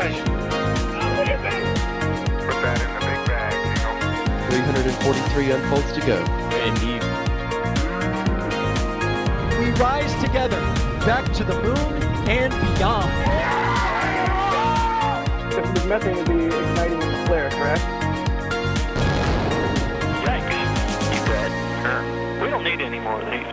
gosh. Oh, look at that. Put that in the big bag, you know. 343 unfolds to go. Indeed. We rise together, back to the moon and beyond. This methane would be igniting the flare, correct? Yikes. You dead? Sure. We don't need any more of these.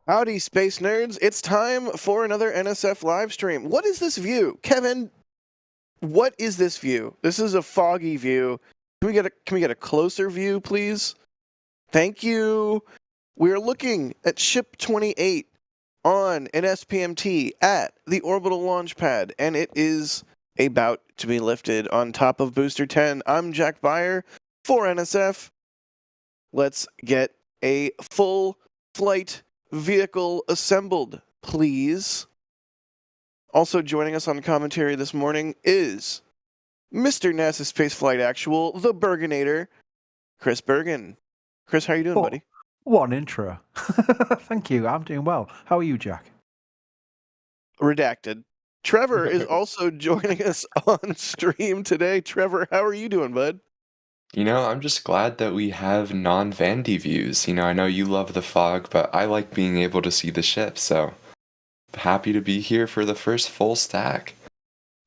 Howdy, space nerds. It's time for another NSF live stream. What is this view? Kevin, what is this view? This is a foggy view. Can we get a closer view, please? Thank you. We are looking at Ship 28 on an SPMT at the Orbital launch pad, and it is about to be lifted on top of Booster 10. I'm Jack Beyer for NSF. Let's get a full flight vehicle assembled, please. Also joining us on commentary this morning is Mr. NASA Spaceflight Actual, the Bergenator, Chris Bergen. Chris, how are you doing, buddy? What an intro. Thank you. I'm doing well. How are you, Jack? Redacted. Trevor is also joining us on stream today. Trevor, how are you doing, bud? You know, I'm just glad that we have non-Vandy views. You know, I know you love the fog, but I like being able to see the ship, so happy to be here for the first full stack.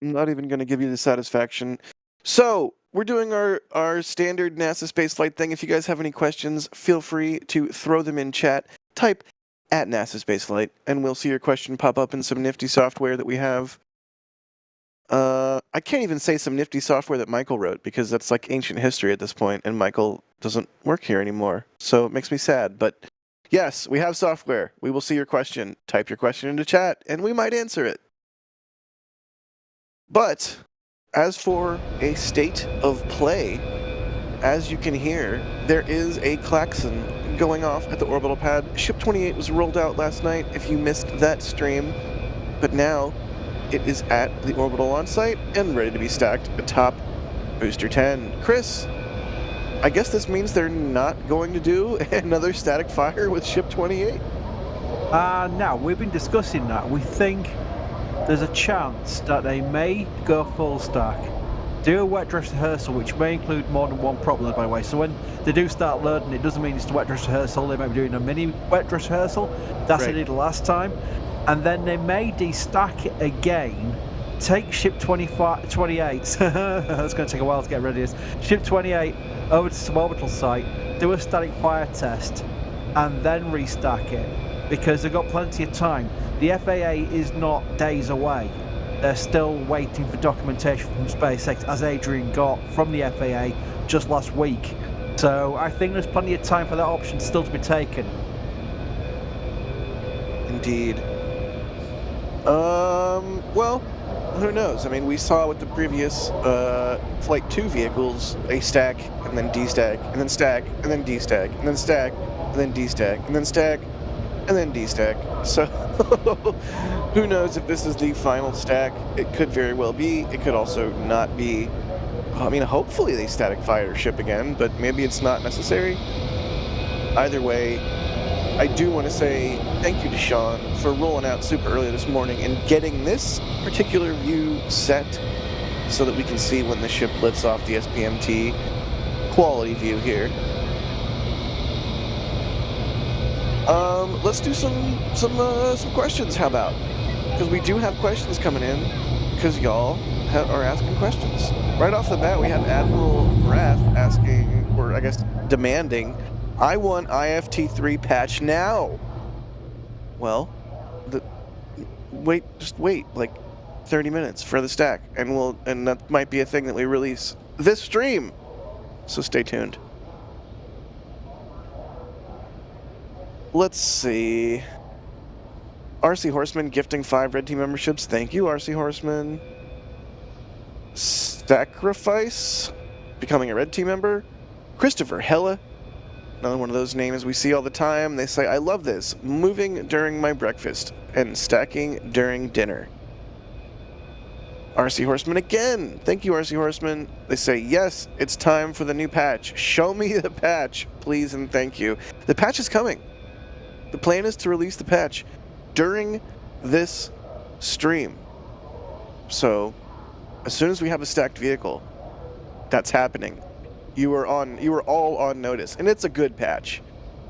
I'm not even going to give you the satisfaction. So, we're doing our standard NASA spaceflight thing. If you guys have any questions, feel free to throw them in chat. Type at NASA spaceflight, and we'll see your question pop up in some nifty software that we have. I can't even say some nifty software that Michael wrote, because that's like ancient history at this point, and Michael doesn't work here anymore. So it makes me sad. But yes, we have software. We will see your question. Type your question into chat, and we might answer it. But as for a state of play, as you can hear, there is a klaxon going off at the orbital pad. Ship 28 was rolled out last night, if you missed that stream. But now it is at the orbital launch site and ready to be stacked atop Booster 10. Chris, I guess this means they're not going to do another static fire with Ship 28? Now, we've been discussing that. We think there's a chance that they may go full stack, do a wet dress rehearsal, which may include more than one prop load, by the way. So when they do start loading, it doesn't mean it's a wet dress rehearsal. They might be doing a mini wet dress rehearsal. That's what they did last time. And then they may destack it again, take Ship 28, that's going to take a while to get ready, Ship 28 over to some orbital site, do a static fire test, and then restack it, because they've got plenty of time. The FAA is not days away. They're still waiting for documentation from SpaceX, as Adrian got from the FAA just last week. So I think there's plenty of time for that option still to be taken. Indeed. Well, who knows? I mean, we saw with the previous Flight 2 vehicles, a stack, and then destack, and then stack, and then destack, and then stack, and then destack, and then stack, and then destack. So, who knows if this is the final stack? It could very well be. It could also not be. I mean, hopefully they static fire ship again, but maybe it's not necessary. Either way, I do want to say thank you to Sean for rolling out super early this morning and getting this particular view set so that we can see when the ship lifts off the SPMT. Quality view here. Let's do some questions. How about? Because we do have questions coming in, because y'all are asking questions. Right off the bat, we have Admiral Wrath asking, or I guess demanding, I want IFT3 patch now. Well, just wait like 30 minutes for the stack, and that might be a thing that we release this stream. So stay tuned. Let's see. RC Horseman gifting 5 Red Team memberships. Thank you, RC Horseman. Sacrifice becoming a Red Team member. Christopher Hella. Another one of those names we see all the time. They say, I love this. Moving during my breakfast and stacking during dinner. RC Horseman again. Thank you, RC Horseman. They say, yes, it's time for the new patch. Show me the patch, please and thank you. The patch is coming. The plan is to release the patch during this stream. So, as soon as we have a stacked vehicle, that's happening. You are all on notice, and it's a good patch.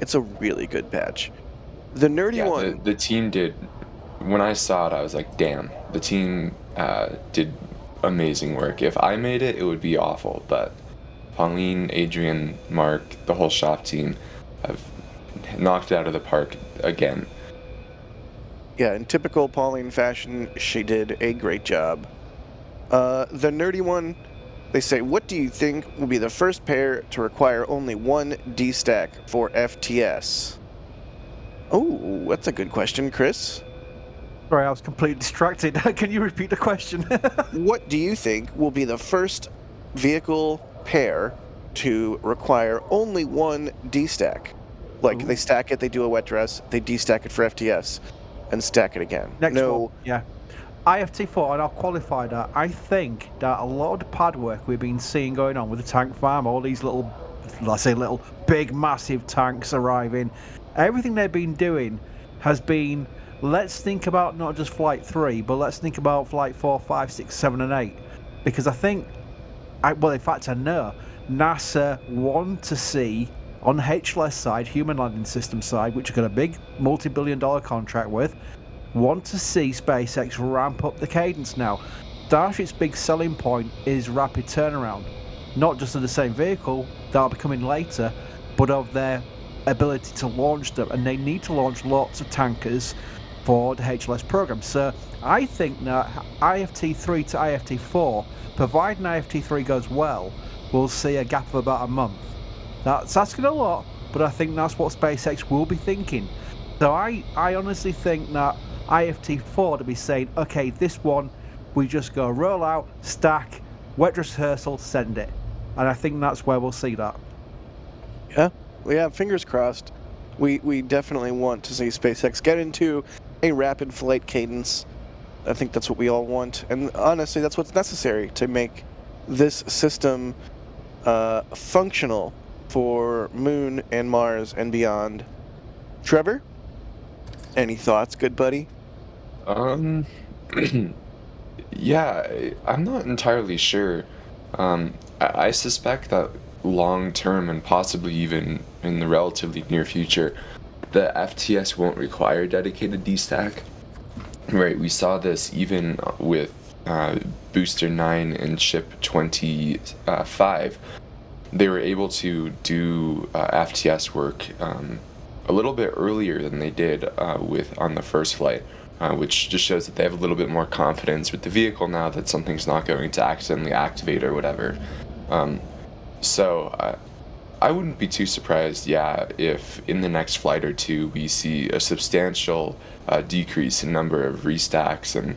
It's a really good patch. The nerdy one. The team did. When I saw it, I was like, damn. The team did amazing work. If I made it, it would be awful. But Pauline, Adrian, Mark, the whole shop team have knocked it out of the park again. Yeah, in typical Pauline fashion, she did a great job. The nerdy one, they say, what do you think will be the first pair to require only one D-stack for FTS? Oh, that's a good question, Chris. Sorry, I was completely distracted. Can you repeat the question? What do you think will be the first vehicle pair to require only one D-stack? Like, they stack it, they do a wet dress, they D-stack it for FTS, and stack it again. Next one, yeah. IFT4, and I'll qualify that. I think that a lot of the pad work we've been seeing going on with the tank farm, all these little, let's say little, big, massive tanks arriving, everything they've been doing has been, let's think about not just Flight 3, but let's think about Flight 4, 5, 6, 7, and 8. Because I think, well, in fact, I know, NASA want to see, on the HLS side, Human Landing System side, which we've got a big multi-billion-dollar contract with, want to see SpaceX ramp up the cadence now. Starship's big selling point is rapid turnaround, not just of the same vehicle, that'll be coming later, but of their ability to launch them, and they need to launch lots of tankers for the HLS program. So I think that IFT3 to IFT4, providing IFT3 goes well, we'll see a gap of about a month. That's asking a lot, but I think that's what SpaceX will be thinking. So I honestly think that IFT4 to be saying, okay, this one, we just go roll out, stack, wet dress rehearsal, send it. And I think that's where we'll see that. Yeah, fingers crossed. We definitely want to see SpaceX get into a rapid flight cadence. I think that's what we all want. And honestly, that's what's necessary to make this system functional for Moon and Mars and beyond. Trevor? Any thoughts, good buddy? Yeah, I'm not entirely sure. I suspect that long term and possibly even in the relatively near future, the FTS won't require dedicated D-stack. Right, we saw this even with Booster 9 and Ship 25. They were able to do FTS work a little bit earlier than they did on the first flight, which just shows that they have a little bit more confidence with the vehicle now that something's not going to accidentally activate or whatever. So I wouldn't be too surprised, if in the next flight or two we see a substantial decrease in number of restacks, and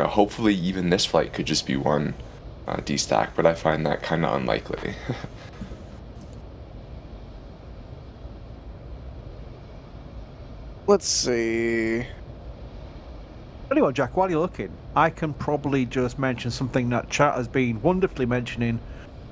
hopefully even this flight could just be one D-stack, but I find that kind of unlikely. Let's see. Anyway, Jack, while you're looking, I can probably just mention something that chat has been wonderfully mentioning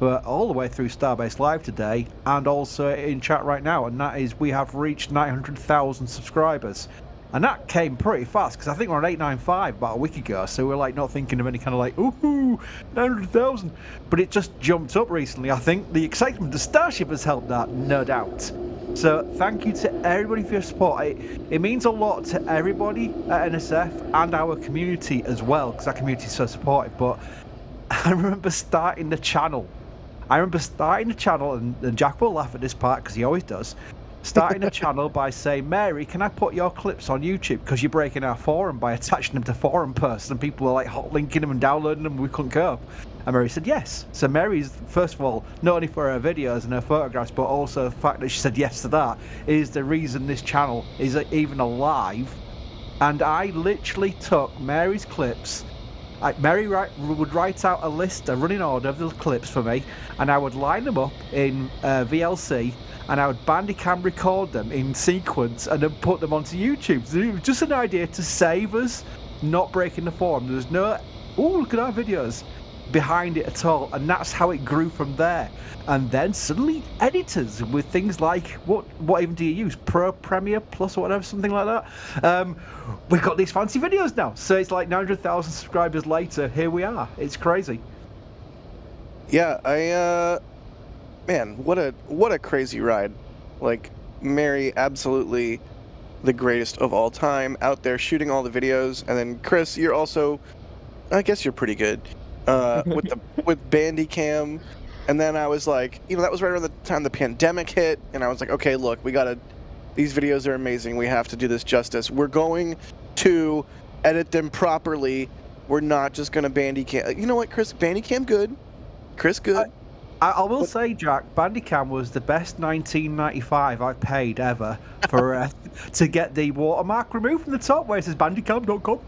all the way through Starbase Live today, and also in chat right now, and that is we have reached 900,000 subscribers. And that came pretty fast, because I think we're on 895 about a week ago, so we're not thinking of any kind of ooh, 900,000. But it just jumped up recently. I think the excitement of Starship has helped that, no doubt. So thank you to everybody for your support. It means a lot to everybody at NSF and our community as well, because our community is so supportive. But I remember starting the channel. And Jack will laugh at this part, because he always does. Starting a channel by saying, Mary, can I put your clips on YouTube? Because you're breaking our forum by attaching them to forum posts, and people were hot linking them and downloading them, and we couldn't cope. And Mary said yes. So Mary's, first of all, not only for her videos and her photographs, but also the fact that she said yes to that is the reason this channel is even alive. And I literally took Mary's clips. Mary would write out a list, a running order of the clips for me, and I would line them up in VLC, and I would Bandicam record them in sequence and then put them onto YouTube. So it was just an idea to save us not breaking the forum. There's no oh, look at our videos behind it at all. And that's how it grew from there. And then suddenly editors with things like, what even do you use? Premiere Plus or whatever, something like that. We've got these fancy videos now. So it's like 900,000 subscribers later, here we are. It's crazy. Yeah, man, what a crazy ride. Like, Mary, absolutely the greatest of all time, out there shooting all the videos. And then Chris, you're also, I guess you're pretty good with Bandicam. And then I was like, that was right around the time the pandemic hit, and I was like, okay, look, these videos are amazing. We have to do this justice. We're going to edit them properly. We're not just going to Bandicam. You know what, Chris? Bandicam good. Chris good. I will say, Jack, Bandicam was the best $19.95 I've paid ever for to get the watermark removed from the top where it says bandicam.com.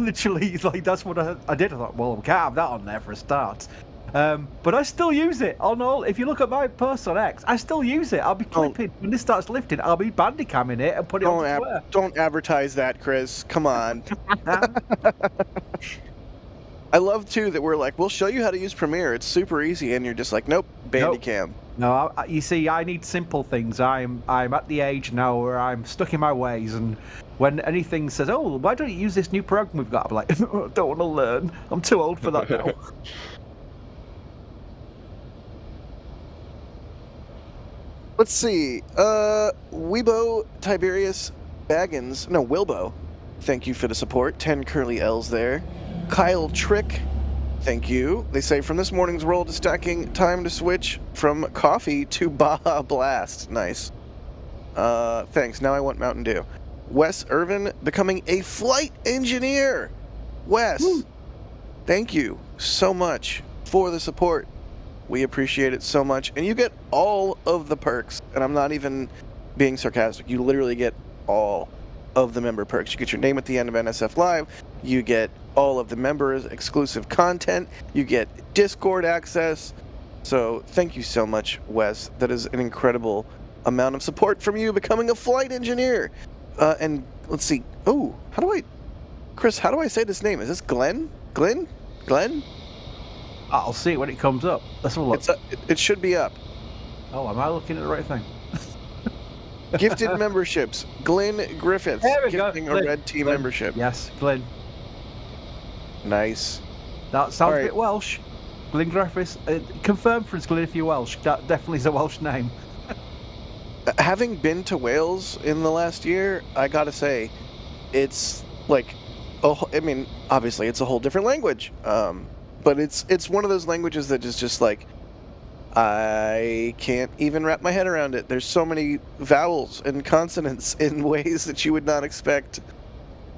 Literally, like that's what I did. I thought, well, we can't have that on there for a start. But I still use it on all. If you look at my posts on X, I still use it. I'll be clipping when this starts lifting. I'll be Bandicamming it and put it on Twitter. Don't advertise that, Chris. Come on. I love too that we're like, we'll show you how to use Premiere. It's super easy, and you're just like, nope, Bandicam. No, you see, I need simple things. I'm at the age now where I'm stuck in my ways, and when anything says, "Oh, why don't you use this new program we've got?" I'm like, I don't want to learn. I'm too old for that now. Let's see. Weibo Tiberius Baggins. No, Wilbo. Thank you for the support. 10 curly L's there. Kyle Trick. Thank you. They say from this morning's roll to stacking, time to switch from coffee to Baja Blast. Nice. Thanks. Now I want Mountain Dew. Wes Irvin becoming a flight engineer. Wes, thank you so much for the support. We appreciate it so much. And you get all of the perks. And I'm not even being sarcastic. You literally get all of the member perks. You get your name at the end of NSF Live. You get all of the members' exclusive content. You get Discord access. So thank you so much, Wes. That is an incredible amount of support from you becoming a flight engineer. And let's see. Oh, Chris, how do I say this name? Is this Glenn? Glenn? I'll see it when it comes up. Let's have a look. It should be up. Oh, am I looking at the right thing? Gifted memberships. Glenn Griffiths gifting a red team membership. Yes, Glenn. Nice. That sounds a bit Welsh. Glenn Griffiths. Confirm for us, Glenn, if you're Welsh. That definitely is a Welsh name. Having been to Wales in the last year, I gotta say, it's like, obviously it's a whole different language. But it's one of those languages that is just like, I can't even wrap my head around it. There's so many vowels and consonants in ways that you would not expect.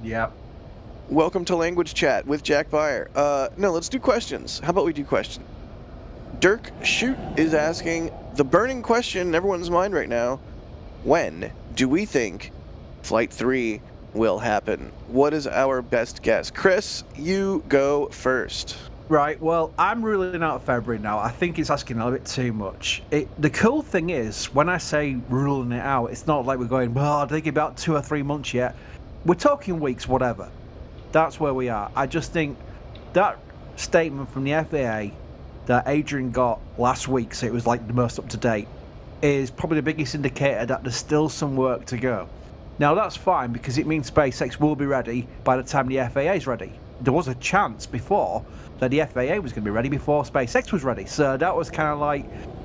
Yeah. Welcome to Language Chat with Jack Byer. No, let's do questions. How about we do questions? Dirk Shoot is asking the burning question in everyone's mind right now. When do we think Flight 3 will happen? What is our best guess? Chris, you go first. Right, well, I'm ruling out February now. I think it's asking a little bit too much. The cool thing is, when I say ruling it out, it's not like we're going, well, I think about 2 or 3 months yet. We're talking weeks, whatever. That's where we are. I just think that statement from the FAA that Adrian got last week, so it was like the most up to date, is probably the biggest indicator that there's still some work to go. Now, that's fine because it means SpaceX will be ready by the time the FAA is ready. There was a chance before that the FAA was going to be ready before SpaceX was ready. So that was kind of like,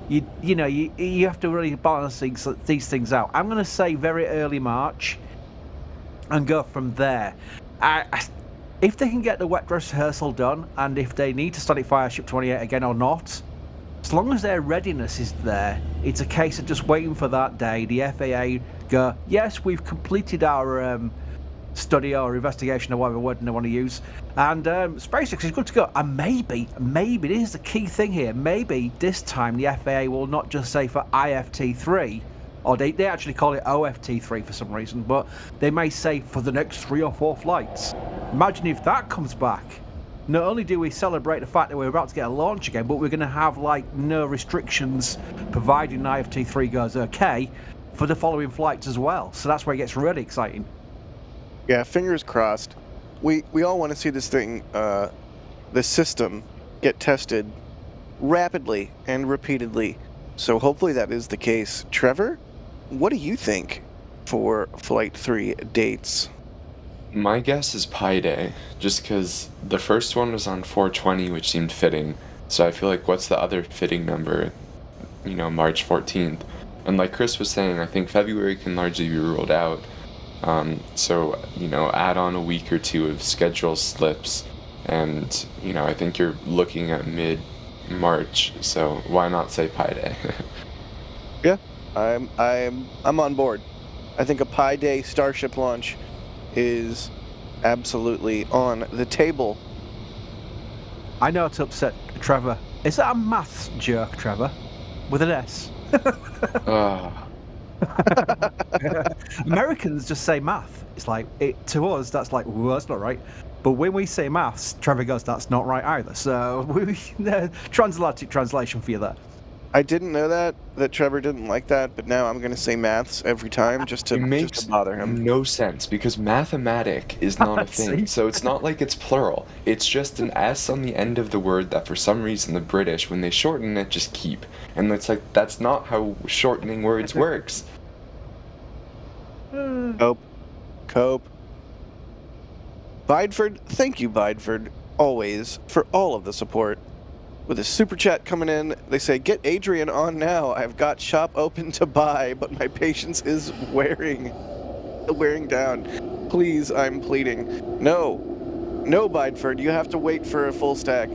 you have to really balance these things out. I'm going to say very early March and go from there. If they can get the wet dress rehearsal done, and if they need to study Fireship 28 again or not, as long as their readiness is there, it's a case of just waiting for that day. The FAA go, yes, we've completed our study or investigation or whatever word they want to use, and SpaceX is good to go. And maybe this is the key thing here, maybe this time the FAA will not just say for IFT3, or they actually call it OFT3 for some reason, but they may say for the next 3 or 4 flights. Imagine if that comes back. Not only do we celebrate the fact that we're about to get a launch again, but we're going to have like no restrictions providing IFT3 goes okay for the following flights as well. So that's where it gets really exciting. Yeah, fingers crossed. We all want to see this thing the system get tested rapidly and repeatedly. So hopefully that is the case. Trevor, what do you think for Flight 3 dates? My guess is Pi Day, just because the first one was on 420, which seemed fitting. So I feel like what's the other fitting number? March 14th. And like Chris was saying, I think February can largely be ruled out. So, add on a week or two of schedule slips. And, I think you're looking at mid-March. So why not say Pi Day? Yeah, I'm on board. I think a Pi Day Starship launch is absolutely on the table. I know it's upset Trevor. Is that a maths joke, Trevor? With an S? Americans just say math. It's like, to us, that's like, well, that's not right. But when we say maths, Trevor goes, that's not right either. So, transatlantic translation for you there. I didn't know that Trevor didn't like that, but now I'm going to say maths every time just to bother him. No sense, because mathematic is not a thing. So it's not like it's plural. It's just an S on the end of the word that for some reason the British, when they shorten it, just keep. And it's like, that's not how shortening words works. Cope. Bideford, thank you, Bideford, always, for all of the support. With a super chat coming in, they say, get Adrian on now. I've got shop open to buy, but my patience is wearing down. Please, I'm pleading. No, Bideford, you have to wait for a full stack.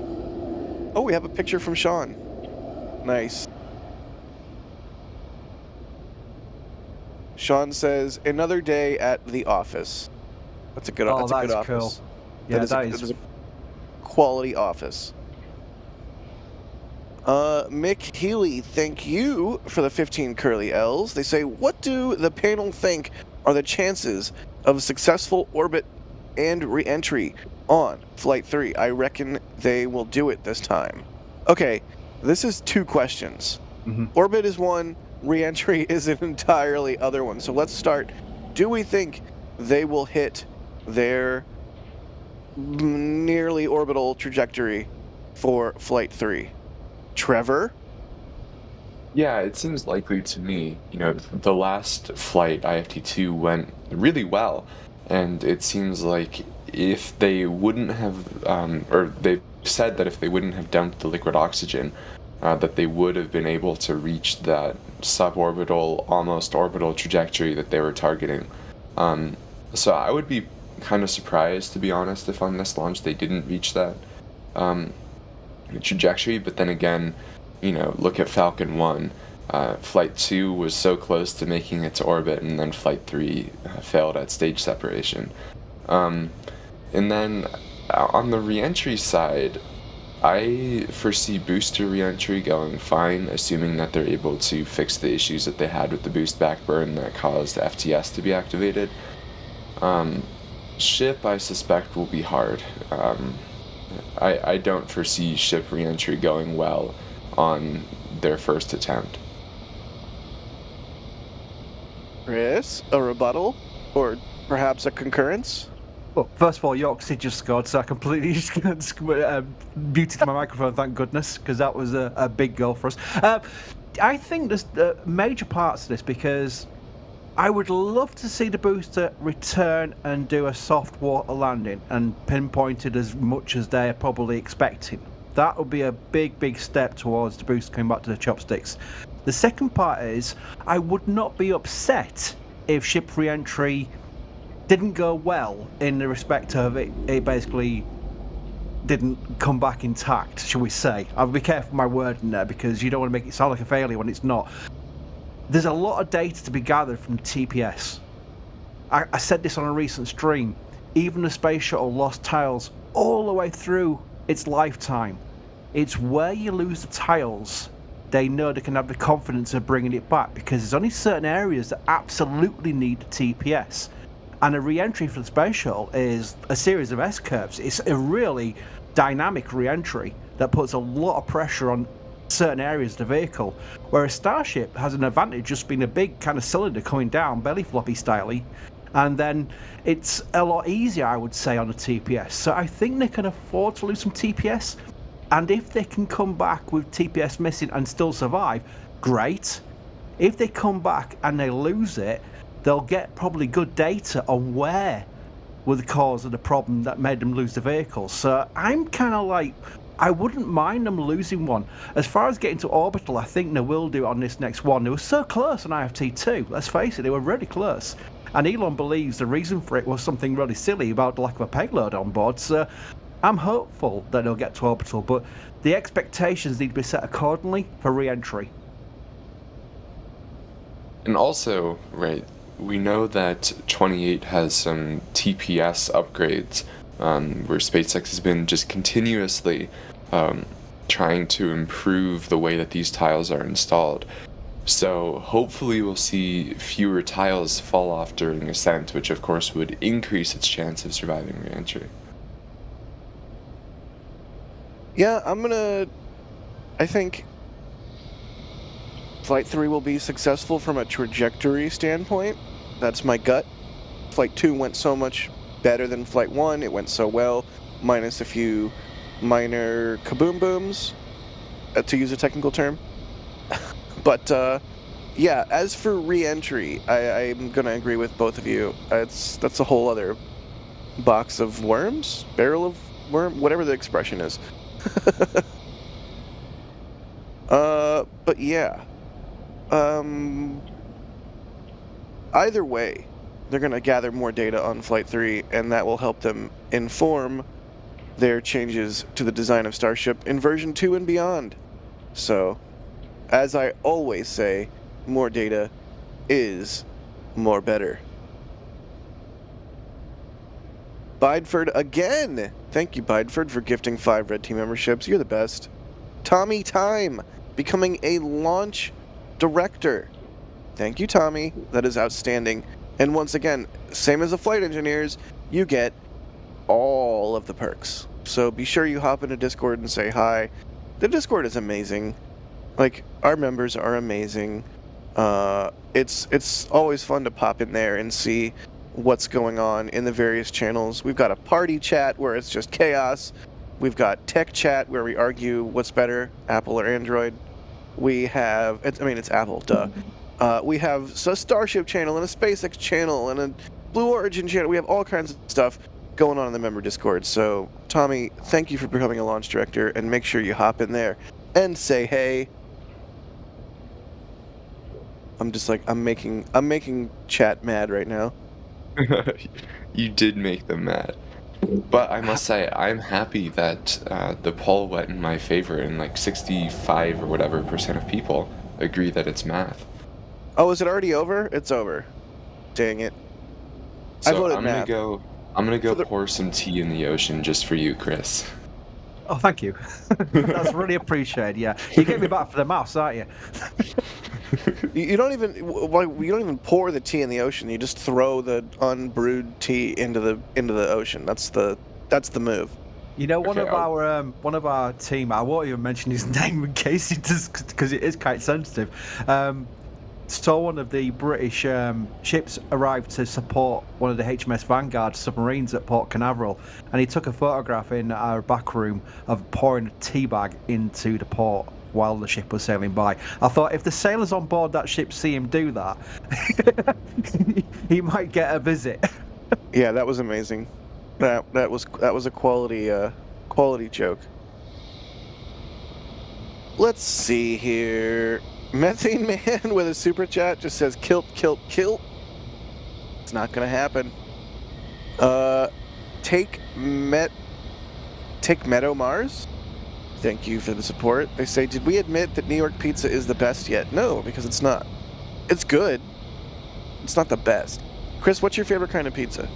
Oh, we have a picture from Sean. Nice. Sean says, another day at the office. That's a good office. Cool. Yeah, that is a quality office. Mick Healy, thank you for the 15 curly L's. They say, what do the panel think are the chances of a successful orbit and re-entry on Flight 3? I reckon they will do it this time. Okay, this is two questions. Mm-hmm. Orbit is one, re-entry is an entirely other one. So let's start. Do we think they will hit their nearly orbital trajectory for Flight 3? Trevor? Yeah, it seems likely to me. The last flight, IFT-2, went really well, and it seems like if they wouldn't have, or they've said that if they wouldn't have dumped the liquid oxygen, that they would have been able to reach that suborbital, almost orbital trajectory that they were targeting. So I would be kind of surprised, to be honest, if on this launch they didn't reach that trajectory. But then again, look at Falcon 1. Flight 2 was so close to making it to orbit, and then Flight 3 failed at stage separation. And then on the re-entry side, I foresee booster re-entry going fine, assuming that they're able to fix the issues that they had with the boost backburn that caused FTS to be activated. Ship, I suspect, will be hard. I don't foresee ship re-entry going well on their first attempt. Chris, a rebuttal? Or perhaps a concurrence? Well, first of all, Yorkshire just scored, so I completely muted my microphone, thank goodness, because that was a big goal for us. I think there's major parts to this, because I would love to see the booster return and do a soft water landing and pinpointed as much as they're probably expecting. That would be a big step towards the booster coming back to the chopsticks. The second part is, I would not be upset if ship re-entry didn't go well in the respect of it basically didn't come back intact, shall we say. I'll be careful with my word in there, because you don't want to make it sound like a failure when it's not. There's a lot of data to be gathered from TPS. I said this on a recent stream. Even the Space Shuttle lost tiles all the way through its lifetime. It's where you lose the tiles, they know they can have the confidence of bringing it back, because there's only certain areas that absolutely need the TPS. And a re-entry for the Space Shuttle is a series of S-curves. It's a really dynamic re-entry that puts a lot of pressure on certain areas of the vehicle, whereas Starship has an advantage just being a big kind of cylinder coming down, belly floppy styley, And then it's a lot easier, I would say, on a TPS. So I think they can afford to lose some TPS. And if they can come back with TPS missing and still survive, great. If they come back and they lose it, they'll get probably good data on where were the cause of the problem that made them lose the vehicles. So I'm kind of like, I wouldn't mind them losing one. As far as getting to Orbital, I think they will do it on this next one. They were so close on IFT2, let's face it, they were really close. And Elon believes the reason for it was something really silly about the lack of a payload on board. So I'm hopeful that they'll get to Orbital, but the expectations need to be set accordingly for re-entry. And also, right, we know that 28 has some TPS upgrades, where SpaceX has been just continuously trying to improve the way that these tiles are installed. So hopefully we'll see fewer tiles fall off during ascent, which of course would increase its chance of surviving re-entry. Yeah, I think Flight 3 will be successful from a trajectory standpoint. That's my gut. Flight 2 went so much better than Flight 1. It went so well, minus a few minor kaboom booms, to use a technical term. But yeah, as for re-entry, I'm gonna agree with both of you. That's a whole other box of worms, barrel of worm, whatever the expression is. But yeah, either way, they're gonna gather more data on Flight 3, and that will help them inform their changes to the design of Starship in version 2 and beyond. So, as I always say, more data is more better. Bideford again! Thank you, Bideford, for gifting 5 Red Team memberships. You're the best. Tommy Time, becoming a launch director. Thank you, Tommy. That is outstanding. And once again, same as the flight engineers, you get all of the perks. So be sure you hop into Discord and say hi. The Discord is amazing. Like, our members are amazing. It's always fun to pop in there and see what's going on in the various channels. We've got a party chat where it's just chaos. We've got tech chat where we argue what's better, Apple or Android. We have, it's Apple, duh. We have a Starship channel and a SpaceX channel and a Blue Origin channel. We have all kinds of stuff going on in the member Discord. So, Tommy, thank you for becoming a launch director, and make sure you hop in there and say hey. I'm making chat mad right now. You did make them mad. But I must say, I'm happy that the poll went in my favor, and like 65 or whatever % of people agree that it's math. Oh, is it already over? It's over. Dang it. So I'm gonna go pour some tea in the ocean just for you, Chris. Oh, thank you. That's really appreciated. Yeah, you get me back for the mouse, aren't you? You don't even pour the tea in the ocean. You just throw the unbrewed tea into the ocean. That's the move. You know, one of our team, I won't even mention his name in case it does, because it is quite sensitive. So one of the British ships arrived to support one of the HMS Vanguard submarines at Port Canaveral, and he took a photograph in our back room of pouring a tea bag into the port while the ship was sailing by. I thought, if the sailors on board that ship see him do that, he might get a visit. Yeah, that was amazing. That was a quality joke. Let's see here. Methane Man with a super chat just says kilt. It's not gonna happen. Take Meadow Mars. Thank you for the support. They say, did we admit that New York pizza is the best yet? No, because it's not. It's good. It's not the best. Chris, what's your favorite kind of pizza?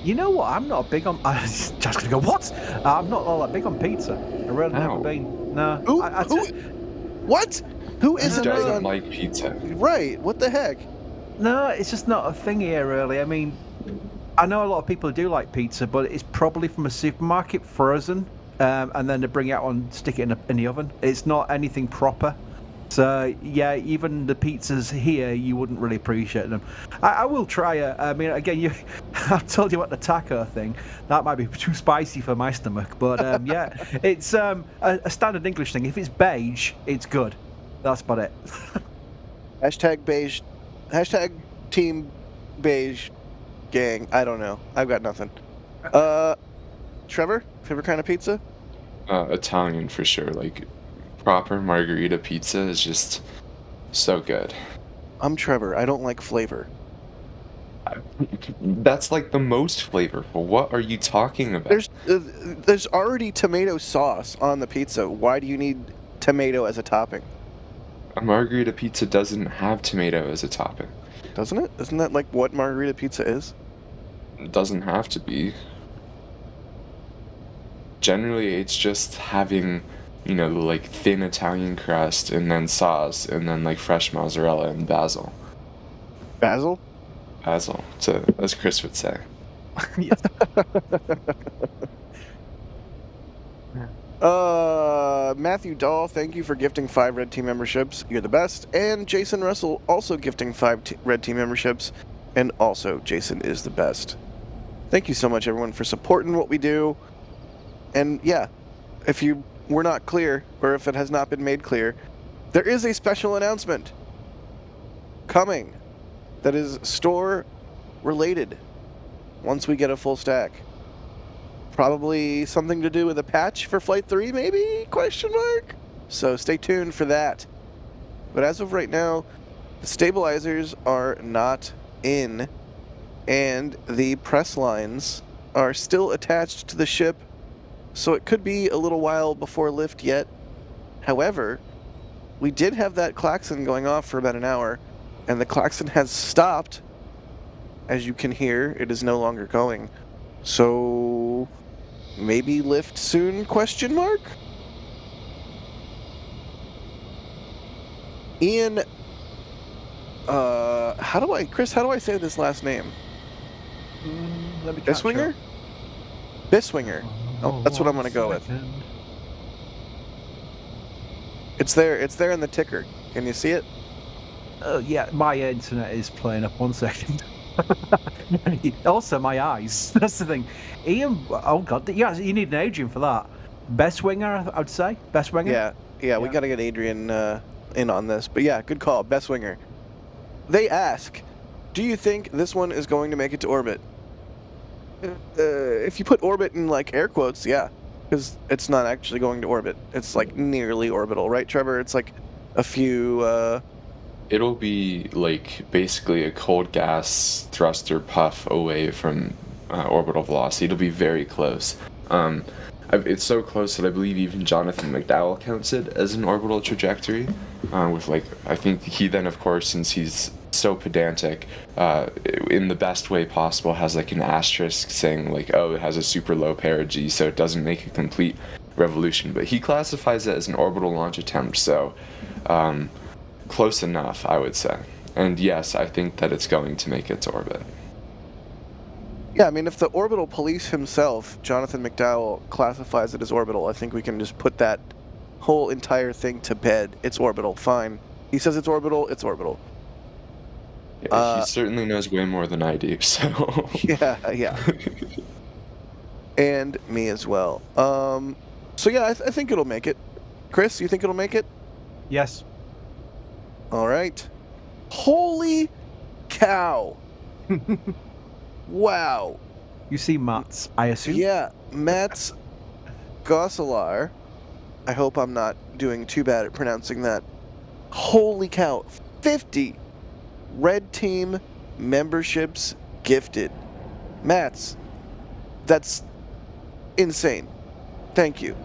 You know what? I'm not big on. I was just gonna go. What? I'm not all that big on pizza. I've really never been. No. What? Who isn't doesn't like pizza? Right. What the heck? No, it's just not a thing here, really. I mean, I know a lot of people do like pizza, but it's probably from a supermarket, frozen, and then they bring it out and stick it in the oven. It's not anything proper. So yeah, even the pizzas here, you wouldn't really appreciate them. I will try it. I mean, again, I've told you about the taco thing. That might be too spicy for my stomach, but yeah, it's a standard English thing. If it's beige, it's good. That's about it. Hashtag beige. Hashtag team beige gang. I don't know. I've got nothing. Trevor, favorite kind of pizza? Italian for sure. Like proper margarita pizza is just so good. I'm Trevor. I don't like flavor. That's like the most flavorful. What are you talking about? There's already tomato sauce on the pizza. Why do you need tomato as a topping? A margarita pizza doesn't have tomato as a topping. Doesn't it? Isn't that like what margarita pizza is? It doesn't have to be. Generally, it's just having, like thin Italian crust and then sauce and then like fresh mozzarella and basil. Basil? Basil, as Chris would say. Yes. Matthew Dahl, thank you for gifting 5 Red Team memberships. You're the best. And Jason Russell also gifting 5 Red Team memberships. And also, Jason is the best. Thank you so much, everyone, for supporting what we do. And yeah, if you were not clear, or if it has not been made clear, there is a special announcement coming that is store related once we get a full stack. Probably something to do with a patch for Flight 3, maybe? Question mark? So stay tuned for that. But as of right now, the stabilizers are not in, and the press lines are still attached to the ship, so it could be a little while before lift yet. However, we did have that klaxon going off for about an hour, and the klaxon has stopped. As you can hear, it is no longer going. So maybe lift soon, question mark? Ian, Chris, how do I say this last name? Let me Biswinger? Biswinger. Oh, that's what I'm gonna go with. It's there in the ticker. Can you see it? Oh yeah, my internet is playing up. 1 second. Also, my eyes. That's the thing. Ian, oh god, yeah, you need an Adrian for that. Best winger, I'd say. Best winger. Yeah. We gotta get Adrian in on this. But yeah, good call. Best winger. They ask, do you think this one is going to make it to orbit? If you put orbit in like air quotes, yeah, because it's not actually going to orbit. It's like nearly orbital, right, Trevor? It's like a few. It'll be like basically a cold gas thruster puff away from orbital velocity. It'll be very close. It's so close that I believe even Jonathan McDowell counts it as an orbital trajectory. With like, I think he then, of course, since he's so pedantic, in the best way possible, has like an asterisk saying like, oh, it has a super low perigee, so it doesn't make a complete revolution. But he classifies it as an orbital launch attempt, so close enough, I would say. And yes, I think that it's going to make it to orbit. Yeah, I mean, if the orbital police himself, Jonathan McDowell, classifies it as orbital, I think we can just put that whole entire thing to bed. It's orbital, fine. He says it's orbital, it's orbital. Yeah, he certainly knows way more than I do, so... Yeah. And me as well. So yeah, I think it'll make it. Chris, you think it'll make it? Yes. All right. Holy cow. Wow. You see Mats, I assume? Yeah, Mats Gosselar. I hope I'm not doing too bad at pronouncing that. Holy cow. 50 Red Team memberships gifted. Mats, that's insane. Thank you.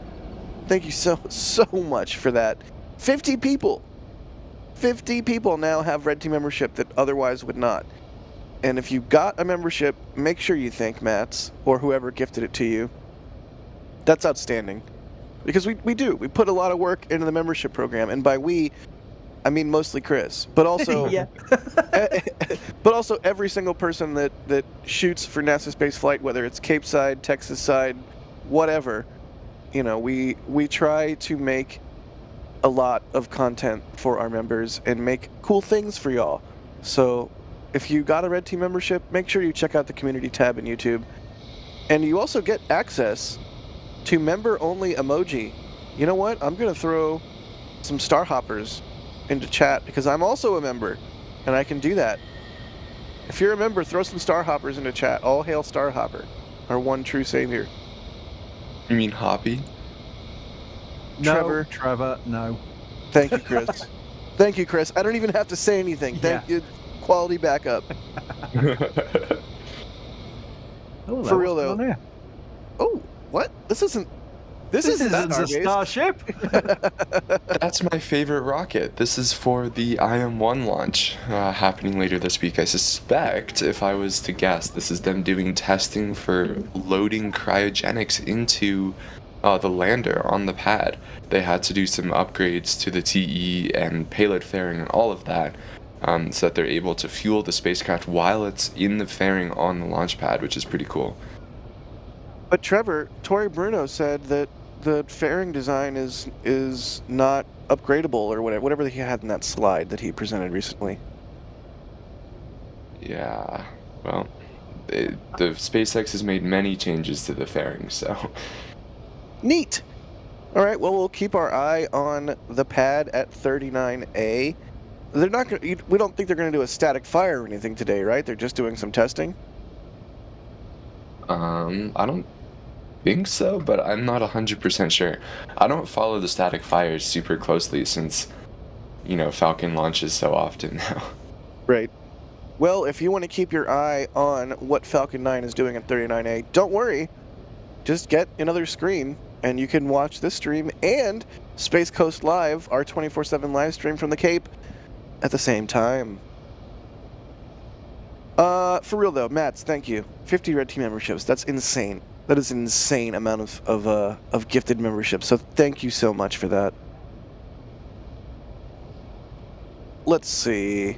Thank you so much for that. 50 people. 50 people now have Red Team membership that otherwise would not. And if you got a membership, make sure you thank Mats or whoever gifted it to you. That's outstanding. Because we do. We put a lot of work into the membership program. And by we, I mean mostly Chris. But also Yeah. but also every single person that shoots for NASASpaceflight, whether it's Cape side, Texas side, whatever. You know, we try to make a lot of content for our members and make cool things for y'all. So if you got a Red Team membership, make sure you check out the community tab in YouTube. And you also get access to member-only emoji. You know what? I'm going to throw some Star Hoppers into chat because I'm also a member, and I can do that. If you're a member, throw some Star Hoppers into chat. All hail Star Hopper, our one true savior. You mean Hoppy? No, Trevor, no. Thank you, Chris. Thank you, Chris. I don't even have to say anything. Thank you. Quality backup. Oh, For real, though. Oh, what? This isn't the Starbase. Starship. That's my favorite rocket. This is for the IM-1 launch happening later this week. I suspect, if I was to guess, this is them doing testing for loading cryogenics into the lander on the pad. They had to do some upgrades to the TE and payload fairing and all of that so that they're able to fuel the spacecraft while it's in the fairing on the launch pad, which is pretty cool. But Trevor, Tori Bruno said that the fairing design is not upgradable or whatever he had in that slide that he presented recently. Yeah, well, the SpaceX has made many changes to the fairing, so... Neat! Alright, well, we'll keep our eye on the pad at 39A. They're not going. We don't think they're going to do a static fire or anything today, right? They're just doing some testing? I don't think so, but I'm not 100% sure. I don't follow the static fires super closely since, you know, Falcon launches so often now. Right. Well, if you want to keep your eye on what Falcon 9 is doing at 39A, don't worry. Just get another screen, and you can watch this stream and Space Coast Live, our 24/7 live stream from the Cape, at the same time. For real though, Mats, thank you. 50 Red Team memberships. That's insane. That is an insane amount of gifted memberships. So thank you so much for that. Let's see.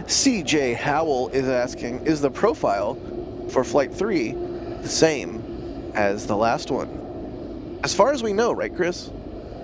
CJ Howell is asking, is the profile for Flight 3 the same as the last one? As far as we know, right, Chris?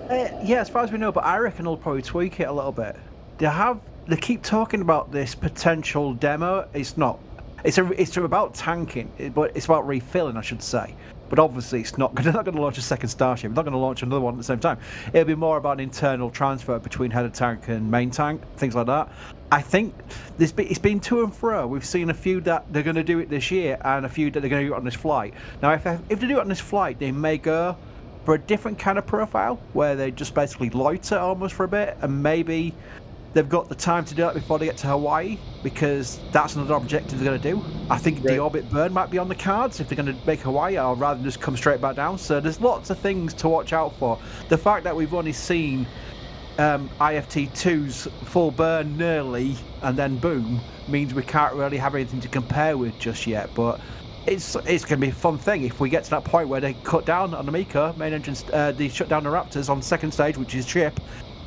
Yeah, as far as we know, but I reckon they'll probably tweak it a little bit. They keep talking about this potential demo. It's not. It's about tanking, but it's about refilling, I should say. But obviously, they're not going to launch a second Starship. They're not going to launch another one at the same time. It'll be more about an internal transfer between header tank and main tank, things like that. I think it's been to and fro. We've seen a few that they're going to do it this year, and a few that they're going to do it on this flight. Now, if they do it on this flight, they may go for a different kind of profile, where they just basically loiter almost for a bit, and maybe they've got the time to do that before they get to Hawaii, because that's another objective they're going to do. I think the orbit burn might be on the cards if they're going to make Hawaii, or rather than just come straight back down. So there's lots of things to watch out for. The fact that we've only seen IFT2's full burn nearly, and then boom, means we can't really have anything to compare with just yet. But it's going to be a fun thing if we get to that point where they cut down on the Miko main engines, they shut down the Raptors on the second stage, which is chip.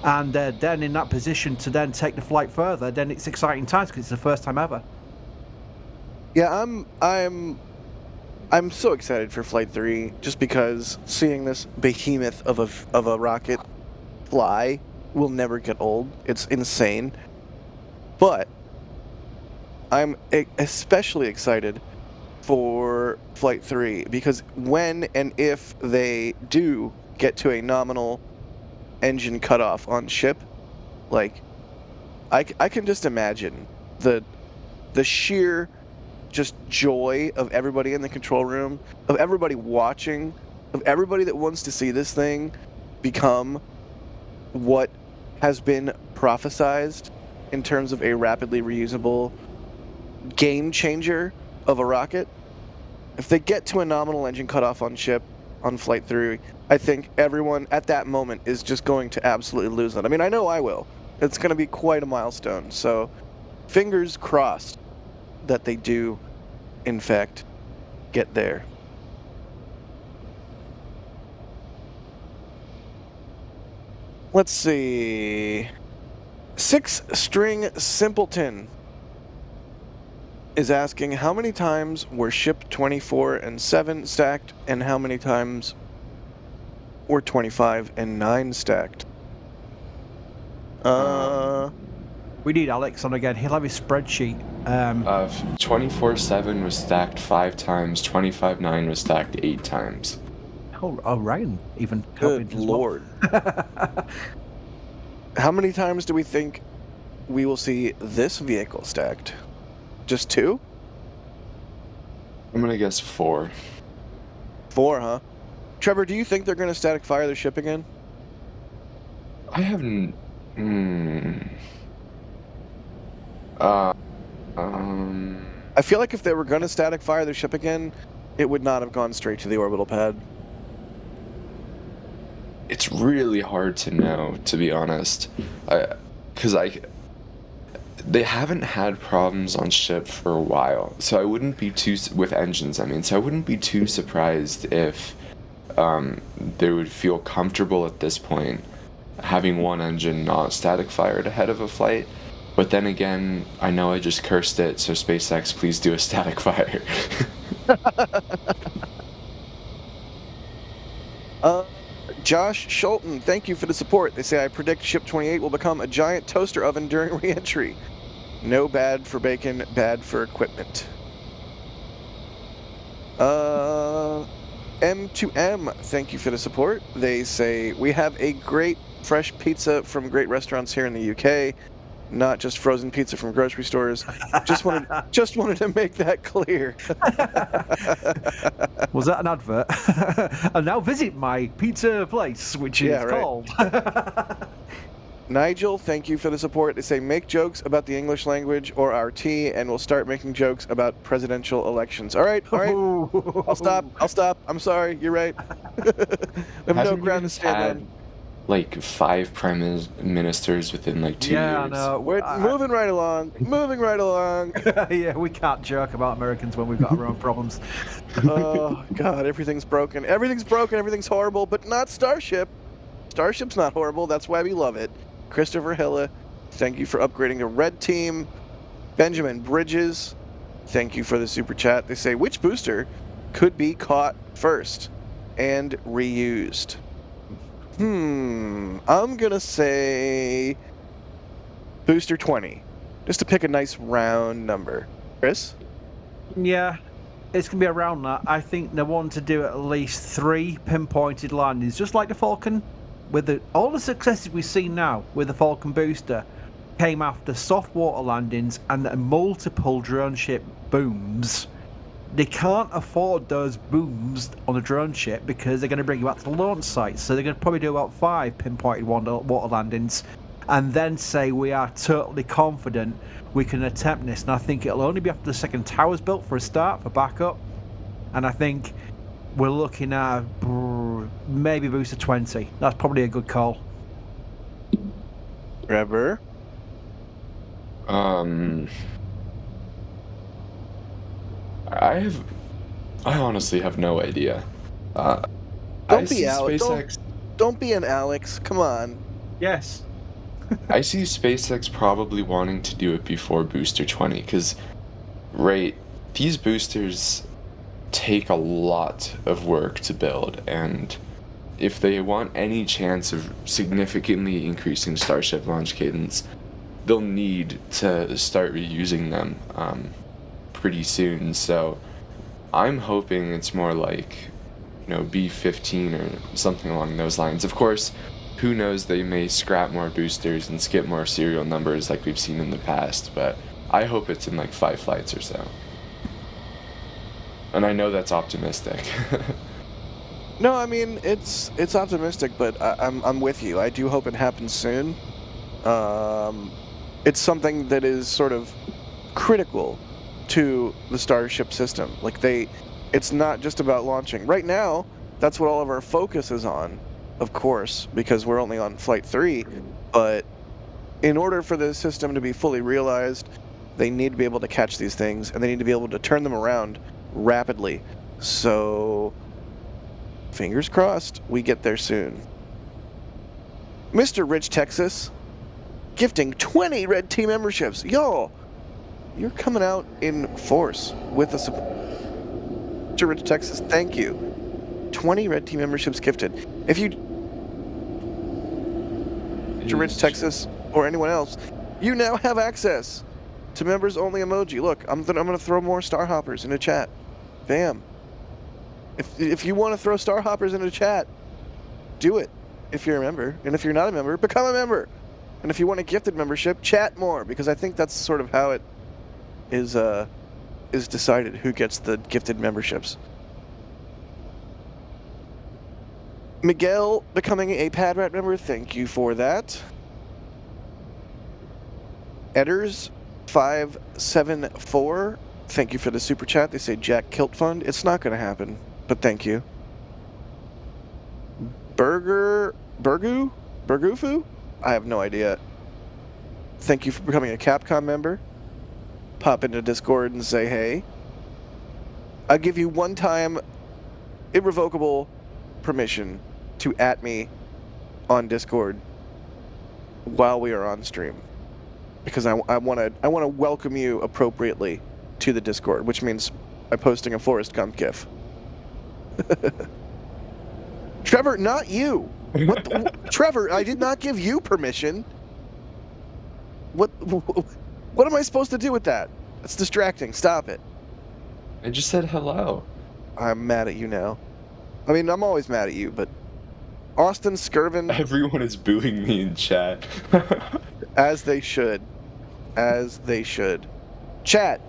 And then in that position to then take the flight further, then it's exciting times because it's the first time ever. Yeah, I'm so excited for Flight 3 just because seeing this behemoth of a rocket fly will never get old. It's insane. But I'm especially excited for Flight 3 because when and if they do get to a nominal engine cutoff on ship, like I can just imagine the sheer just joy of everybody in the control room, of everybody watching, of everybody that wants to see this thing become what has been prophesized in terms of a rapidly reusable game changer of a rocket. If they get to a nominal engine cutoff on ship on Flight 3, I think everyone at that moment is just going to absolutely lose it. I mean, I know I will. It's going to be quite a milestone. So, fingers crossed that they do, in fact, get there. Let's see. 6-String Simpleton is asking, how many times were ship 24 and 7 stacked, and how many times or 25 and 9 stacked? We need Alex on again. He'll have his spreadsheet. 24/7 was stacked 5 times. 25/9 was stacked 8 times. Oh, Ryan even. Good lord. How many times do we think we will see this vehicle stacked? Just 2? I'm gonna guess 4. 4, huh? Trevor, do you think they're going to static fire the ship again? I haven't. I feel like if they were going to static fire the ship again, it would not have gone straight to the orbital pad. It's really hard to know, to be honest, because they haven't had problems on ship for a while, so I wouldn't be too with engines. I mean, so I wouldn't be too surprised if they would feel comfortable at this point having one engine not static fired ahead of a flight. But then again, I know I just cursed it, so SpaceX, please do a static fire. Josh Schulten, thank you for the support. They say, I predict Ship 28 will become a giant toaster oven during re-entry. No bad for bacon, bad for equipment. M2M, thank you for the support. They say, we have a great fresh pizza from great restaurants here in the UK. Not just frozen pizza from grocery stores. Just wanted to make that clear. Was that an advert? And now visit my pizza place, which is called. Nigel, thank you for the support. They say, make jokes about the English language or our tea, and we'll start making jokes about presidential elections. All right. I'll stop. I'm sorry. You're right. We have no ground to stand on. Like 5 prime ministers within like 2 years. Yeah, I know. We're moving right along. Yeah, we can't joke about Americans when we've got our own problems. Oh, God, everything's broken. Everything's horrible, but not Starship. Starship's not horrible. That's why we love it. Christopher Hilla, thank you for upgrading the red team. Benjamin Bridges, thank you for the super chat. They say, which booster could be caught first and reused? I'm going to say booster 20, just to pick a nice round number. Chris? Yeah, it's going to be around that. I think they want to do at least 3 pinpointed landings, just like the Falcon. With all the successes we've seen now with the Falcon booster came after soft water landings and multiple drone ship booms. They can't afford those booms on a drone ship because they're going to bring you back to the launch site. So they're going to probably do about 5 pinpointed water landings and then say we are totally confident we can attempt this. And I think it'll only be after the second tower's built for a start, for backup. And I think we're looking at maybe booster 20. That's probably a good call. Trevor? I honestly have no idea. Don't be Alex. Don't be an Alex. Come on. Yes. I see SpaceX probably wanting to do it before booster 20, because, these boosters take a lot of work to build, and if they want any chance of significantly increasing Starship launch cadence, they'll need to start reusing them pretty soon. So I'm hoping it's more like, B15 or something along those lines. Of course, who knows, they may scrap more boosters and skip more serial numbers like we've seen in the past, but I hope it's in like 5 flights or so. And I know that's optimistic. No, I mean, it's optimistic, but I'm with you. I do hope it happens soon. It's something that is sort of critical to the Starship system. It's not just about launching. Right now, that's what all of our focus is on, of course, because we're only on Flight 3. But in order for the system to be fully realized, they need to be able to catch these things, and they need to be able to turn them around rapidly. So, fingers crossed, we get there soon. Mr. Rich Texas, gifting 20 Red Team memberships. Y'all, you're coming out in force with us. Mr. Rich Texas, thank you. 20 red team memberships gifted. If you to Rich, Texas, or anyone else, you now have access to members only emoji. Look, I'm gonna throw more star hoppers into chat. Bam. If you want to throw star hoppers into chat, do it. If you're a member, and if you're not a member, become a member. And if you want a gifted membership, chat more, because I think that's sort of how it is decided who gets the gifted memberships. Miguel becoming a PadRat member, thank you for that. Edders574, thank you for the super chat. They say Jack Kilt Fund. It's not going to happen, but thank you. Burgufu? I have no idea. Thank you for becoming a Capcom member. Pop into Discord and say hey. I'll give you one-time irrevocable permission to @ me on Discord while we are on stream, because I want to welcome you appropriately to the Discord, which means by posting a Forrest Gump gif. Trevor, not you. Trevor, I did not give you permission. What am I supposed to do with that? It's distracting. Stop it. I just said hello. I'm mad at you now. I mean, I'm always mad at you, but Austin Skirvin... Everyone is booing me in chat. As they should. As they should. Chat,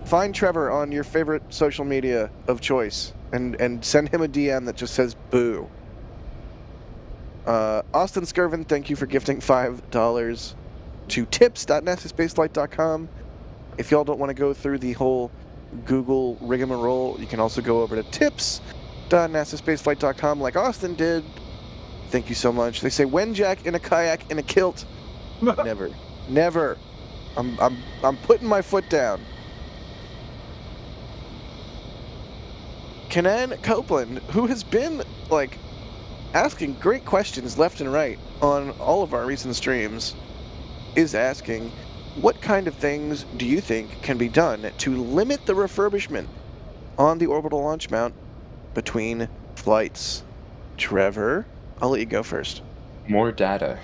find Trevor on your favorite social media of choice and send him a DM that just says boo. Austin Skirvin, thank you for gifting $5 to tips.nasaspaceflight.com. If y'all don't want to go through the whole Google rigmarole, you can also go over to tips.nasaspaceflight.com like Austin did. Thank you so much. They say, when Jack in a kayak in a kilt? Never. Never. I'm putting my foot down. Kanan Copeland, who has been, like, asking great questions left and right on all of our recent streams, is asking, what kind of things do you think can be done to limit the refurbishment on the orbital launch mount between flights? Trevor, I'll let you go first. More data.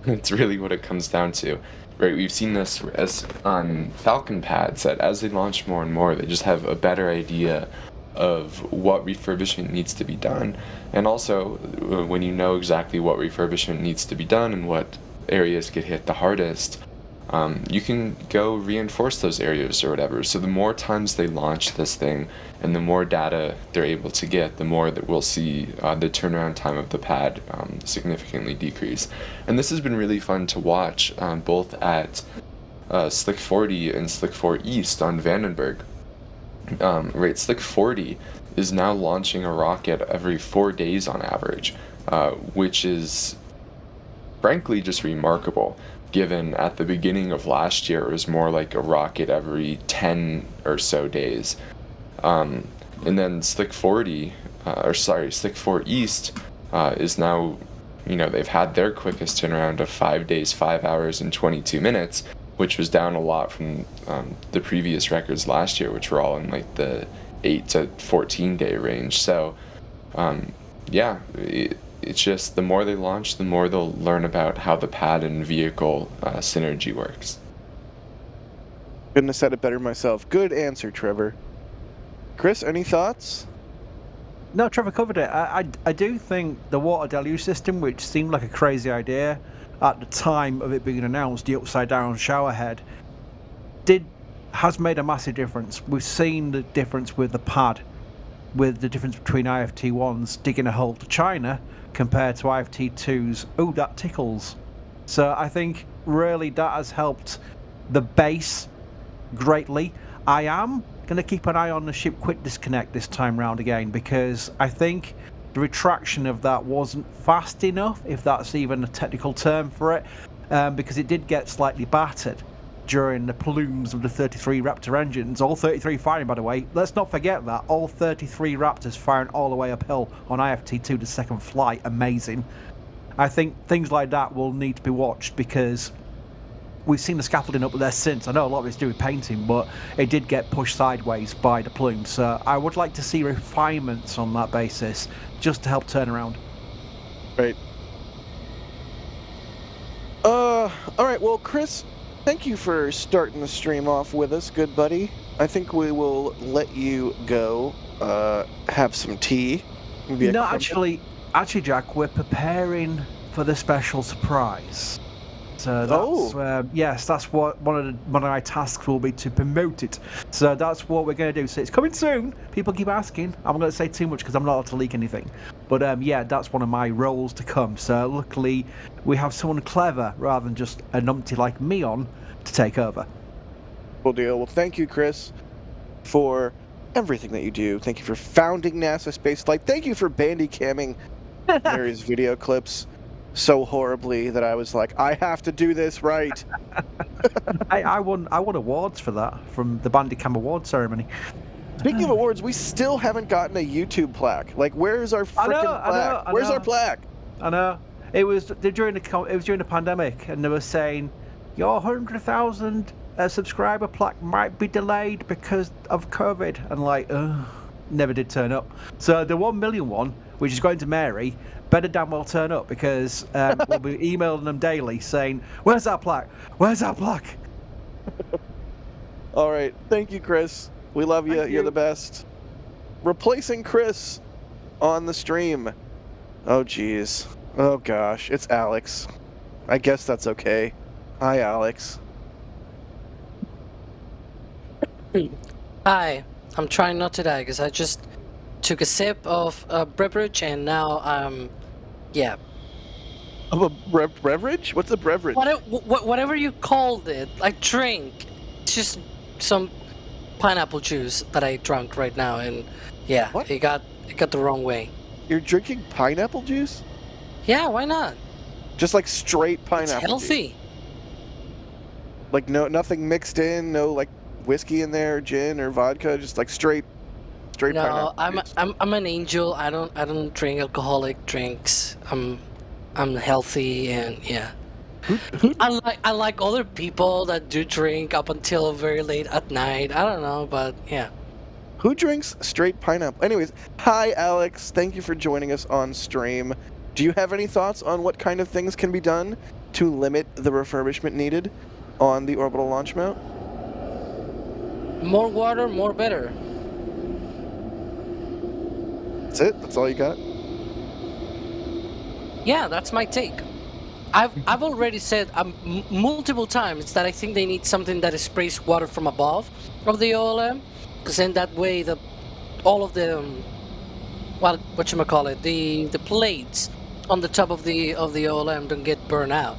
It's really what it comes down to. Right, we've seen this as on Falcon pads, that as they launch more and more, they just have a better idea of what refurbishment needs to be done. And also, when you know exactly what refurbishment needs to be done and what areas get hit the hardest, you can go reinforce those areas or whatever. So the more times they launch this thing and the more data they're able to get, the more that we'll see the turnaround time of the pad significantly decrease. And this has been really fun to watch, both at Slick 40 and Slick 4 East on Vandenberg. Right, Slick 40 is now launching a rocket every 4 days on average, which is frankly just remarkable, given at the beginning of last year it was more like a rocket every 10 or so days. And then Slick 4 East is now, they've had their quickest turnaround of 5 days, 5 hours and 22 minutes, which was down a lot from the previous records last year, which were all in like the 8 to 14 day range. So it's just the more they launch, the more they'll learn about how the pad and vehicle synergy works. Couldn't have said it better myself. Good answer, Trevor. Chris, any thoughts? No, Trevor covered it. I do think the water deluge system, which seemed like a crazy idea at the time of it being announced, the upside down shower head, has made a massive difference. We've seen the difference with the pad, with the difference between IFT-1s digging a hole to China compared to IFT-2s. Oh, that tickles. So I think really that has helped the base greatly. I am going to keep an eye on the ship quick disconnect this time round again, because I think the retraction of that wasn't fast enough, if that's even a technical term for it, because it did get slightly battered during the plumes of the 33 Raptor engines, all 33 firing, by the way. Let's not forget that, all 33 Raptors firing all the way uphill on IFT-2, the second flight. Amazing. I think things like that will need to be watched, because we've seen the scaffolding up there since. I know a lot of it's to do with painting, but it did get pushed sideways by the plume. So I would like to see refinements on that basis, just to help turn around. Right. All right. Well, Chris, thank you for starting the stream off with us, good buddy. I think we will let you go. Have some tea. Maybe a No, crumpet. actually, Jack, we're preparing for the special surprise. So that's yes, that's what one of my tasks will be, to promote it. So that's what we're going to do. So it's coming soon. People keep asking. I'm not going to say too much because I'm not allowed to leak anything. But yeah, that's one of my roles to come. So luckily, we have someone clever rather than just a numpty like me on to take over. Cool deal. Well, thank you, Chris, for everything that you do. Thank you for founding NASASpaceflight. Thank you for bandy-camming Mary's video clips so horribly that I was like, I have to do this right. I won awards for that from the Bandicam award ceremony. Speaking of awards, we still haven't gotten a YouTube plaque. Like, where's our freaking plaque? I Where's know. our plaque? I know. It was during the pandemic, and they were saying your 100,000 subscriber plaque might be delayed because of COVID, and like, never did turn up. So the 1 million one, which is going to Mary, better damn well turn up, because we'll be emailing them daily saying, "Where's that plaque? Where's that plaque?" All right, thank you, Chris. We love you. Thank You're you. the best. Replacing Chris on the stream. Oh, geez. Oh, gosh. It's Alex. I guess that's okay. Hi, Alex. Hi, I'm trying not to die because I just took a sip of a beverage and now yeah. Of a beverage? What's a beverage? Whatever you called it, like drink. It's just some pineapple juice that I drank right now, and yeah, What? it got the wrong way. You're drinking pineapple juice? Yeah, why not? Just like straight pineapple It's healthy. juice? Like nothing mixed in, no like whiskey in there, gin or vodka, just like straight No, pineapple I'm juice. I'm an angel. I don't drink alcoholic drinks. I'm healthy, and yeah. I like other people that do drink up until very late at night. I don't know, but yeah. Who drinks straight pineapple? Anyways, hi Alex. Thank you for joining us on stream. Do you have any thoughts on what kind of things can be done to limit the refurbishment needed on the orbital launch mount? More water, more better. That's it? That's all you got? Yeah, that's my take. I've already said multiple times that I think they need something that sprays water from above of the OLM, because then that way all of the the plates on the top of the OLM don't get burned out.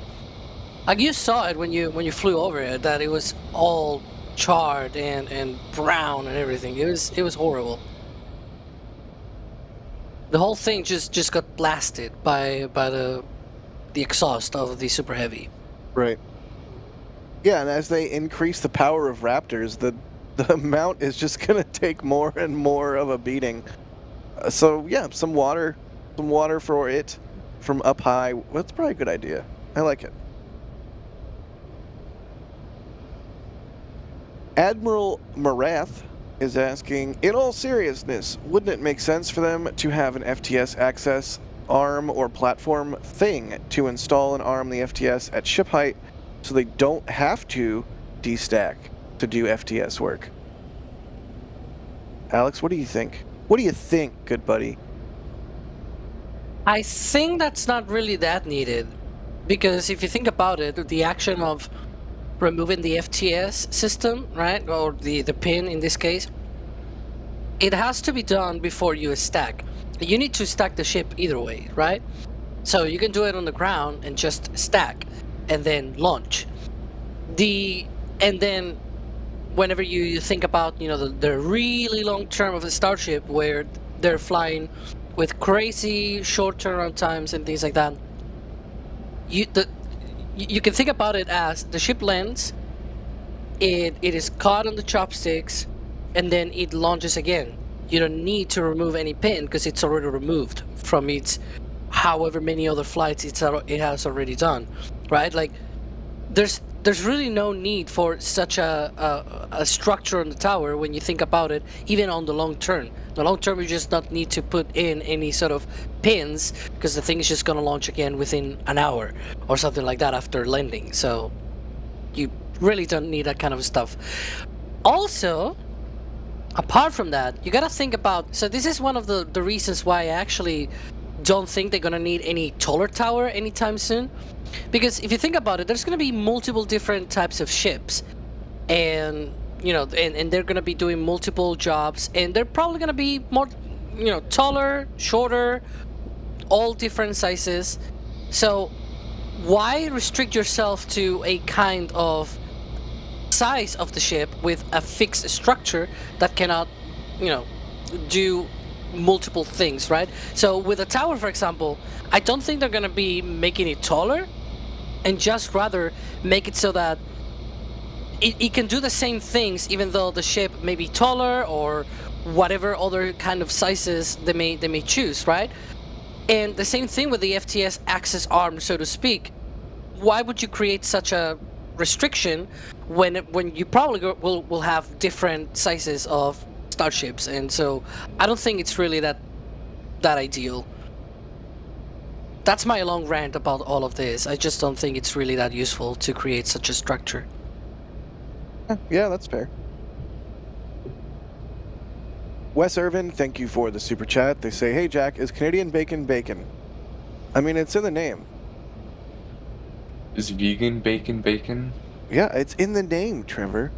Like you saw it when you flew over it, that it was all charred and brown and everything. It was horrible. The whole thing just got blasted by the exhaust of the Super Heavy. Right. Yeah, and as they increase the power of Raptors, the mount is just gonna take more and more of a beating. So yeah, some water for it from up high. That's probably a good idea. I like it. Admiral Marath is asking, in all seriousness, wouldn't it make sense for them to have an FTS access arm or platform thing to install and arm the FTS at ship height so they don't have to destack to do FTS work? Alex, what do you think? What do you think, good buddy? I think that's not really that needed, because if you think about it, the action of removing the FTS system, right, or the pin in this case, it has to be done before you stack. You need to stack the ship either way, right? So you can do it on the ground and just stack and then launch. And then whenever you think about, the really long term of the Starship, where they're flying with crazy short turnaround times and things like that, you can think about it as the ship lands, it is caught on the chopsticks, and then it launches again. You don't need to remove any pin because it's already removed from its however many other flights it has already done, right? Like, there's there's really no need for such a structure on the tower when you think about it, even on the long term. The long term, you just not need to put in any sort of pins because the thing is just going to launch again within an hour or something like that after landing. So you really don't need that kind of stuff. Also, apart from that, you got to think about, so this is one of the reasons why I actually don't think they're going to need any taller tower anytime soon. Because if you think about it, there's going to be multiple different types of ships, and you know, and they're going to be doing multiple jobs, and they're probably going to be more, you know, taller, shorter, all different sizes. So why restrict yourself to a kind of size of the ship with a fixed structure that cannot, you know, do multiple things, right? So with a tower, for example, I don't think they're going to be making it taller, and just rather make it so that it can do the same things even though the ship may be taller or whatever other kind of sizes they may choose, right? And the same thing with the FTS access arm, so to speak. Why would you create such a restriction when you probably will have different sizes of starships? And so I don't think it's really that ideal. That's my long rant about all of this. I just don't think it's really that useful to create such a structure. Yeah, that's fair. Wes Irvin, thank you for the super chat. They say, hey Jack, is Canadian bacon bacon? I mean, it's in the name. Is vegan bacon bacon? Yeah, it's in the name, Trevor.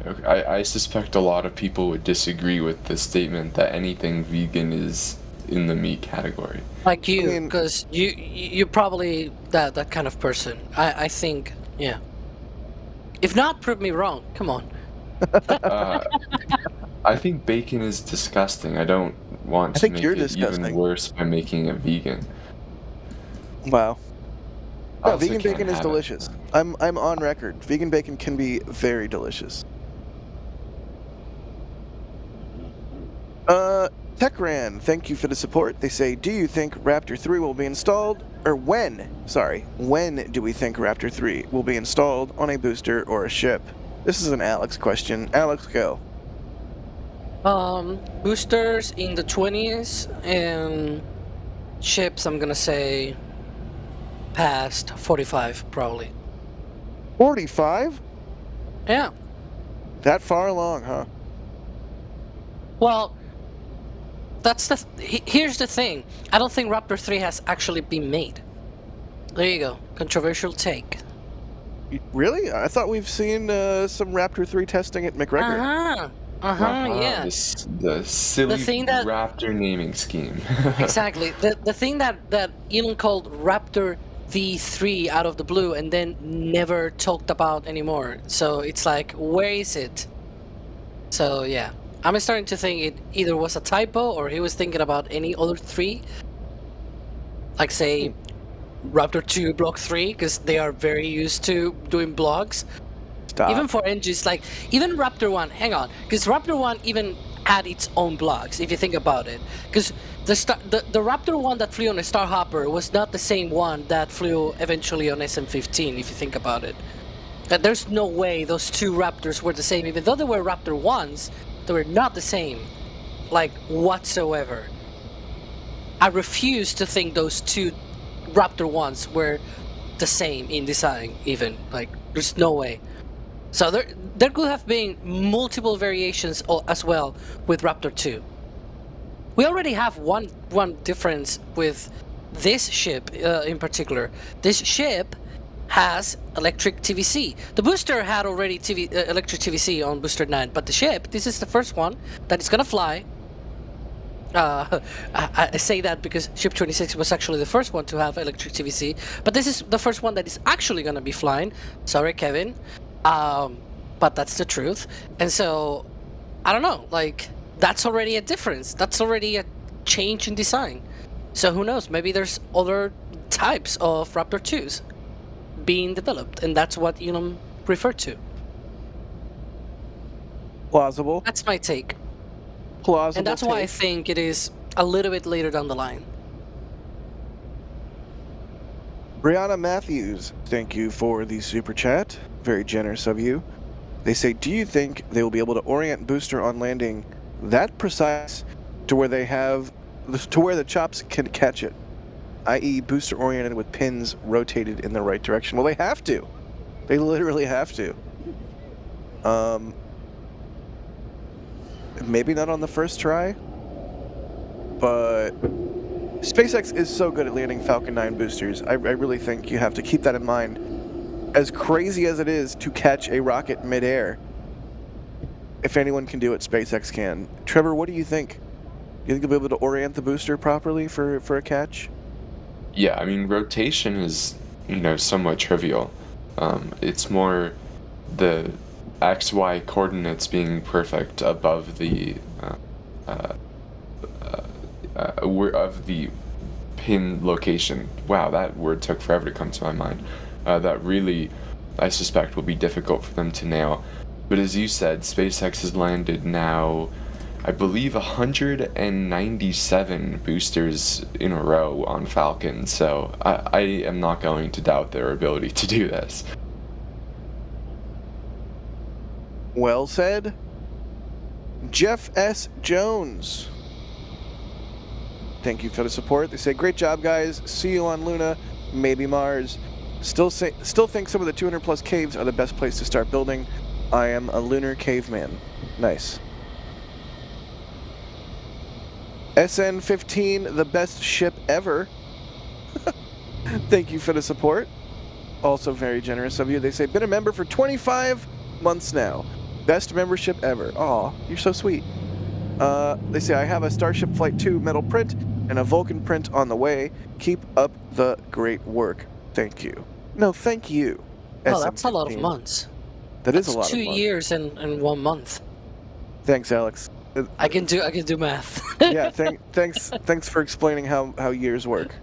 Okay, I suspect a lot of people would disagree with the statement that anything vegan is in the meat category. Like you, because you're probably that kind of person. I think, yeah. If not, prove me wrong. Come on. I think bacon is disgusting. I don't want to make it even worse by making it vegan. Wow. No, Also vegan can't bacon is have delicious. I'm on record. Vegan bacon can be very delicious. Techran, thank you for the support. They say, do you think Raptor 3 will be installed? Or when do we think Raptor 3 will be installed on a booster or a ship? This is an Alex question. Alex, go. Boosters in the 20s, and ships, I'm gonna say past 45, probably. 45? Yeah. That far along, huh? Well, that's here's the thing. I don't think Raptor 3 has actually been made. There you go. Controversial take. Really? I thought we've seen some Raptor 3 testing at McGregor. Yeah. The silly Raptor naming scheme. Exactly. The thing that Elon called Raptor V3 out of the blue and then never talked about anymore. So it's like, where is it? So yeah. I'm starting to think it either was a typo or he was thinking about any other 3. Like say Raptor 2 Block 3, because they are very used to doing blocks. Stop. Even for engines, like even Raptor 1, hang on, because Raptor 1 even had its own blocks, if you think about it. Because the Raptor 1 that flew on a Starhopper was not the same one that flew eventually on SM-15, if you think about it. That there's no way those 2 Raptors were the same, even though they were Raptor 1s. They were not the same, like, whatsoever. I refuse to think those 2 Raptor 1s were the same in design, even. Like, there's no way. So there could have been multiple variations as well with Raptor 2. We already have one difference with this ship in particular. This ship has electric TVC. The booster had already electric TVC on Booster 9, but the ship, this is the first one that is gonna fly. I say that because Ship 26 was actually the first one to have electric TVC, but this is the first one that is actually gonna be flying. Sorry, Kevin, but that's the truth. And so, I don't know, like, that's already a difference. That's already a change in design. So who knows, maybe there's other types of Raptor 2s being developed, and that's what Elon referred to. Plausible. That's my take. Plausible. And that's why I think it is a little bit later down the line. Brianna Matthews, thank you for the super chat. Very generous of you. They say, do you think they will be able to orient booster on landing that precise to where the chops can catch it, i.e. booster oriented with pins rotated in the right direction? Well, they have to. They literally have to. Maybe not on the first try, but SpaceX is so good at landing Falcon 9 boosters. I really think you have to keep that in mind. As crazy as it is to catch a rocket midair, if anyone can do it, SpaceX can. Trevor, what do you think? You think you'll be able to orient the booster properly for a catch? Yeah, I mean, rotation is, somewhat trivial. It's more the XY coordinates being perfect above the of the pin location. Wow, that word took forever to come to my mind. That really, I suspect, will be difficult for them to nail. But as you said, SpaceX has landed now, I believe, 197 boosters in a row on Falcon, so I am not going to doubt their ability to do this. Well said. Jeff S. Jones, thank you for the support. They say, great job, guys. See you on Luna, maybe Mars. Still think some of the 200 plus caves are the best place to start building. I am a lunar caveman. Nice. SN15, the best ship ever. Thank you for the support. Also very generous of you. They say, been a member for 25 months now. Best membership ever. Aw, you're so sweet. They say, I have a Starship Flight 2 metal print and a Vulcan print on the way. Keep up the great work. Thank you. No, thank you. Oh, that's a lot of months. That's a lot of months. 2 years and 1 month. Thanks, Alex. I can do math. Yeah, thanks for explaining how years work.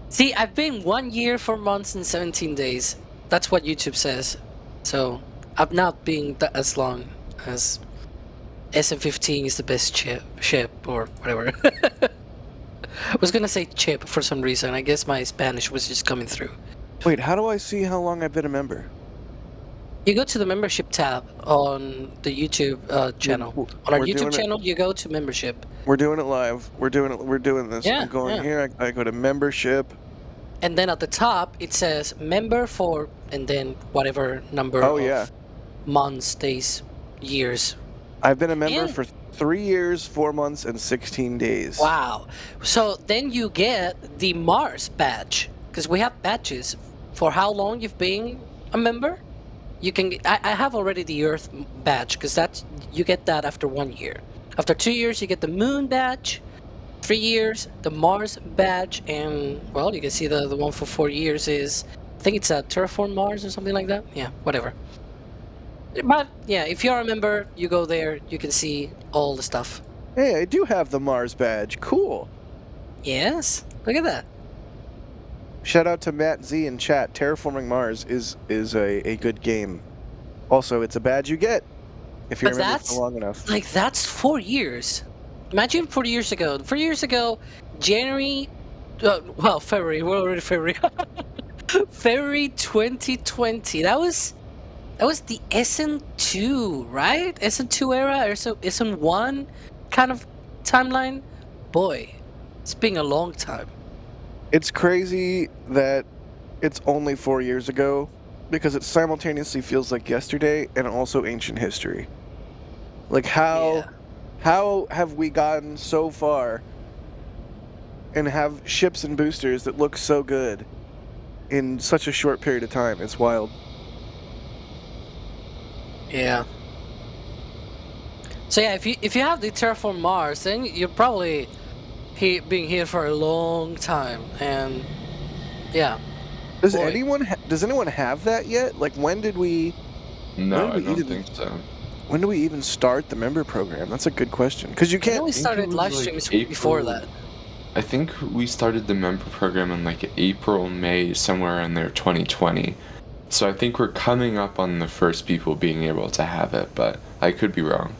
See, I've been 1 year, 4 months, and 17 days. That's what YouTube says. So I've not been as long as SN15 is the best ship or whatever. I was gonna say chip for some reason. I guess my Spanish was just coming through. Wait, how do I see how long I've been a member? You go to the membership tab on the YouTube channel. On our YouTube channel, you go to membership. We're doing it live. We're doing this. Yeah, I'm going here. I go to membership. And then at the top, it says member for, and then whatever number of months, days, years. I've been a member for 3 years, 4 months, and 16 days. Wow. So then you get the Mars badge, because we have badges for how long you've been a member. You can. I have already the Earth badge, because you get that after 1 year. After 2 years, you get the Moon badge. 3 years, the Mars badge, and well, you can see the one for 4 years is, I think it's a Terraform Mars or something like that. Yeah, whatever. But yeah, if you're a member, you go there, you can see all the stuff. Hey, I do have the Mars badge. Cool. Yes, look at that. Shout out to Matt Z in chat. Terraforming Mars is a good game. Also, it's a badge you get if you're a member for long enough. Like, that's 4 years. Imagine 4 years ago. 4 years ago, January, February. We're already February. February 2020. That was the SN2, right? SN2 era, or so SN1 kind of timeline. Boy, it's been a long time. It's crazy that it's only 4 years ago, because it simultaneously feels like yesterday and also ancient history. Like, how have we gotten so far and have ships and boosters that look so good in such a short period of time? It's wild. Yeah. So yeah, if you have the Terraform Mars, then you're probably being here for a long time, and yeah. Does anyone have that yet? Like, when did we? No, I don't think so. When do we even start the member program? That's a good question, because you can't. We started live streams before that. I think we started the member program in like April, May, somewhere in there, 2020. So I think we're coming up on the first people being able to have it, but I could be wrong.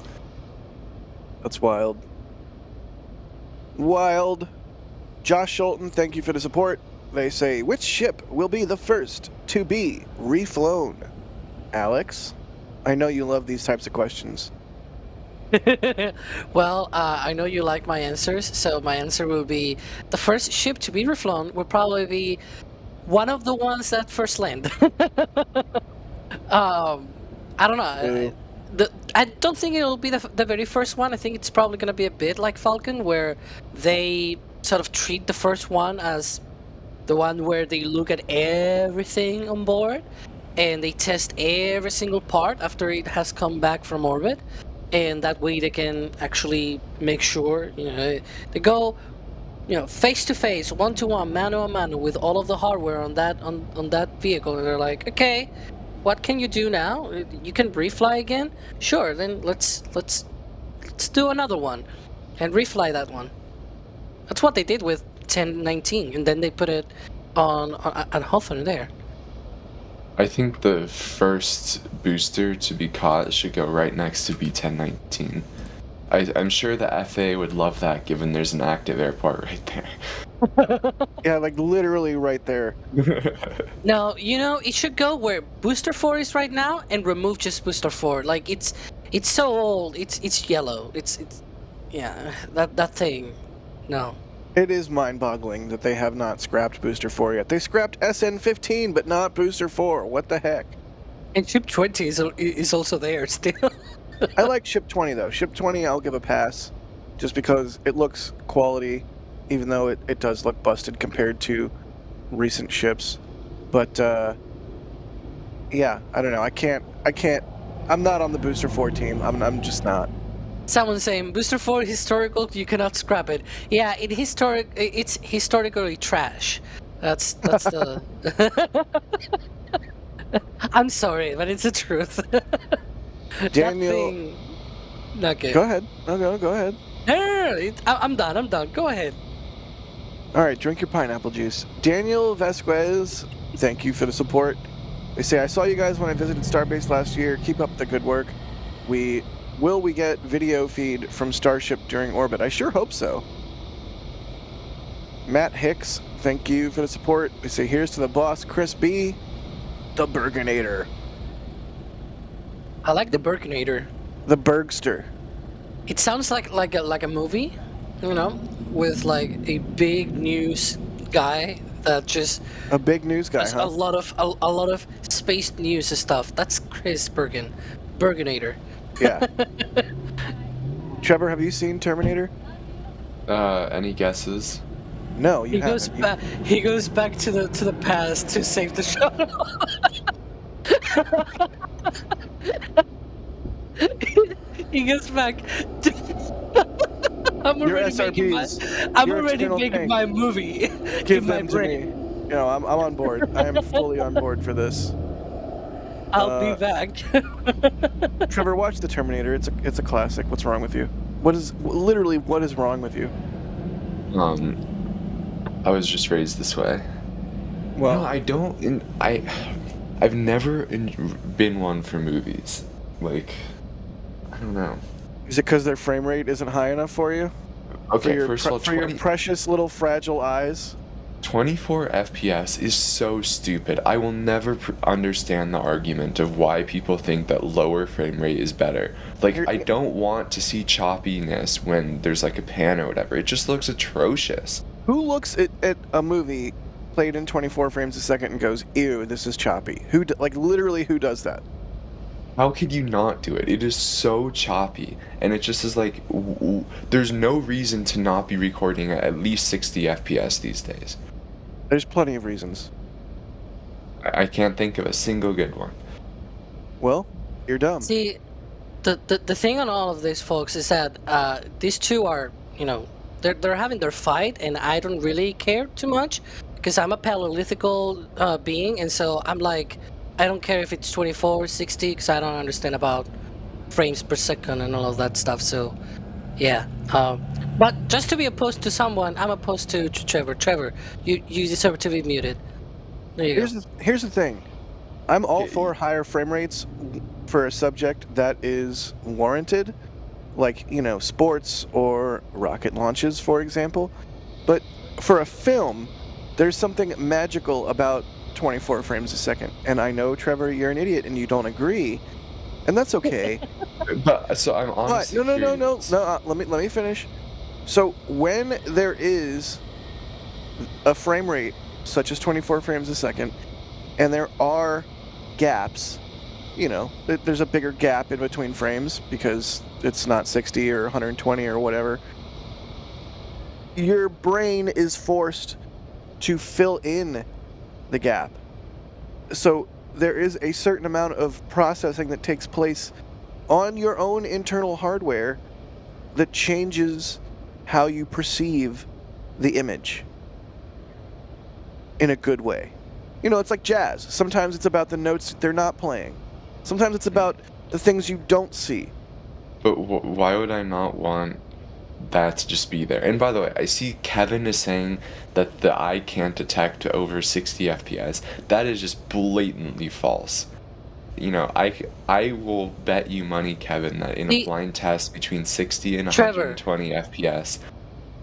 That's wild. Wild. Josh Schulten, thank you for the support. They say, which ship will be the first to be reflown? Alex, I know you love these types of questions. Well, I know you like my answers, so my answer will be the first ship to be reflown will probably be one of the ones that first land. I don't know. I don't think it'll be the very first one. I think it's probably going to be a bit like Falcon, where they sort of treat the first one as the one where they look at everything on board and they test every single part after it has come back from orbit, and that way they can actually make sure, you know, they go, you know, face to face, one to one, mano a mano with all of the hardware on that vehicle, and they're like, okay, what can you do now? You can refly again? Sure, then let's do another one and refly that one. That's what they did with 1019, and then they put it on Hawthorne there. I think the first booster to be caught should go right next to B1019. I'm sure the FAA would love that, given there's an active airport right there. Yeah, like literally right there. No, you know, it should go where Booster 4 is right now and remove just Booster 4. Like, it's so old, it's yellow. It's yeah, that thing. No. It is mind-boggling that they have not scrapped Booster 4 yet. They scrapped SN15, but not Booster 4. What the heck? And Ship 20 is also there still. I like Ship 20, though. Ship 20 I'll give a pass, just because it looks quality, even though it does look busted compared to recent ships. But, yeah, I don't know. I can't. I'm not on the Booster 4 team. I'm just not. Someone saying Booster 4 is historical, you cannot scrap it. Yeah, it's historically trash. That's the. I'm sorry, but it's the truth. Daniel, not good. go ahead. No, go ahead. No, I'm done. I'm done. Go ahead. All right, drink your pineapple juice. Daniel Vasquez, thank you for the support. They say, I saw you guys when I visited Starbase last year. Keep up the good work. Will we get video feed from Starship during orbit? I sure hope so. Matt Hicks, thank you for the support. They say, here's to the boss, Chris B, the Berginator. I like the Berginator. The Bergster. It sounds like a movie, you know, with like a big news guy that just a big news guy, has huh? a lot of space news and stuff. That's Chris Berginator. Yeah. Trevor, have you seen Terminator? Any guesses? No, you goes haven't. back. He goes back to the past to save the shuttle. He goes back. I'm already making my movie. Give in them my to brain. me. You know, I'm on board. I am fully on board for this. I'll be back. Trevor, watch the Terminator. It's a classic. What's wrong with you? What is wrong with you? I was just raised this way. Well, no, I've never been one for movies. Like, I don't know. Is it because their frame rate isn't high enough for you? Okay, first of all, for your precious little fragile eyes. 24 FPS is so stupid. I will never understand the argument of why people think that lower frame rate is better. Like, I don't want to see choppiness when there's like a pan or whatever. It just looks atrocious. Who looks at a movie played in 24 frames a second and goes, ew, this is choppy? Literally, who does that? How could you not do it? It is so choppy, and it just is like, there's no reason to not be recording at least 60 FPS these days. There's plenty of reasons. I can't think of a single good one. Well, you're dumb. See, the thing on all of this, folks, is that these two are, you know, they're having their fight, and I don't really care too much because I'm a paleolithical being, and so I'm like, I don't care if it's 24, 60, because I don't understand about frames per second and all of that stuff. So, yeah. But just to be opposed to someone, I'm opposed to Trevor. Trevor, you deserve to be muted. There you go. Here's the thing. I'm all for higher frame rates for a subject that is warranted, like, you know, sports or rocket launches, for example. But for a film, there's something magical about 24 frames a second. And I know, Trevor, you're an idiot and you don't agree, and that's okay. But so I'm honestly But no. curious. Let me finish. So when there is a frame rate such as 24 frames a second, and there are gaps, you know, there's a bigger gap in between frames because it's not 60 or 120 or whatever, your brain is forced to fill in the gap. So there is a certain amount of processing that takes place on your own internal hardware that changes how you perceive the image in a good way. You know, it's like jazz. Sometimes it's about the notes they're not playing. Sometimes it's about the things you don't see. But why would I not want that to just be there? And by the way, I see Kevin is saying that the eye can't detect over 60 FPS. That is just blatantly false. You know, I will bet you money, Kevin, that in a blind test between 60 and 120 FPS,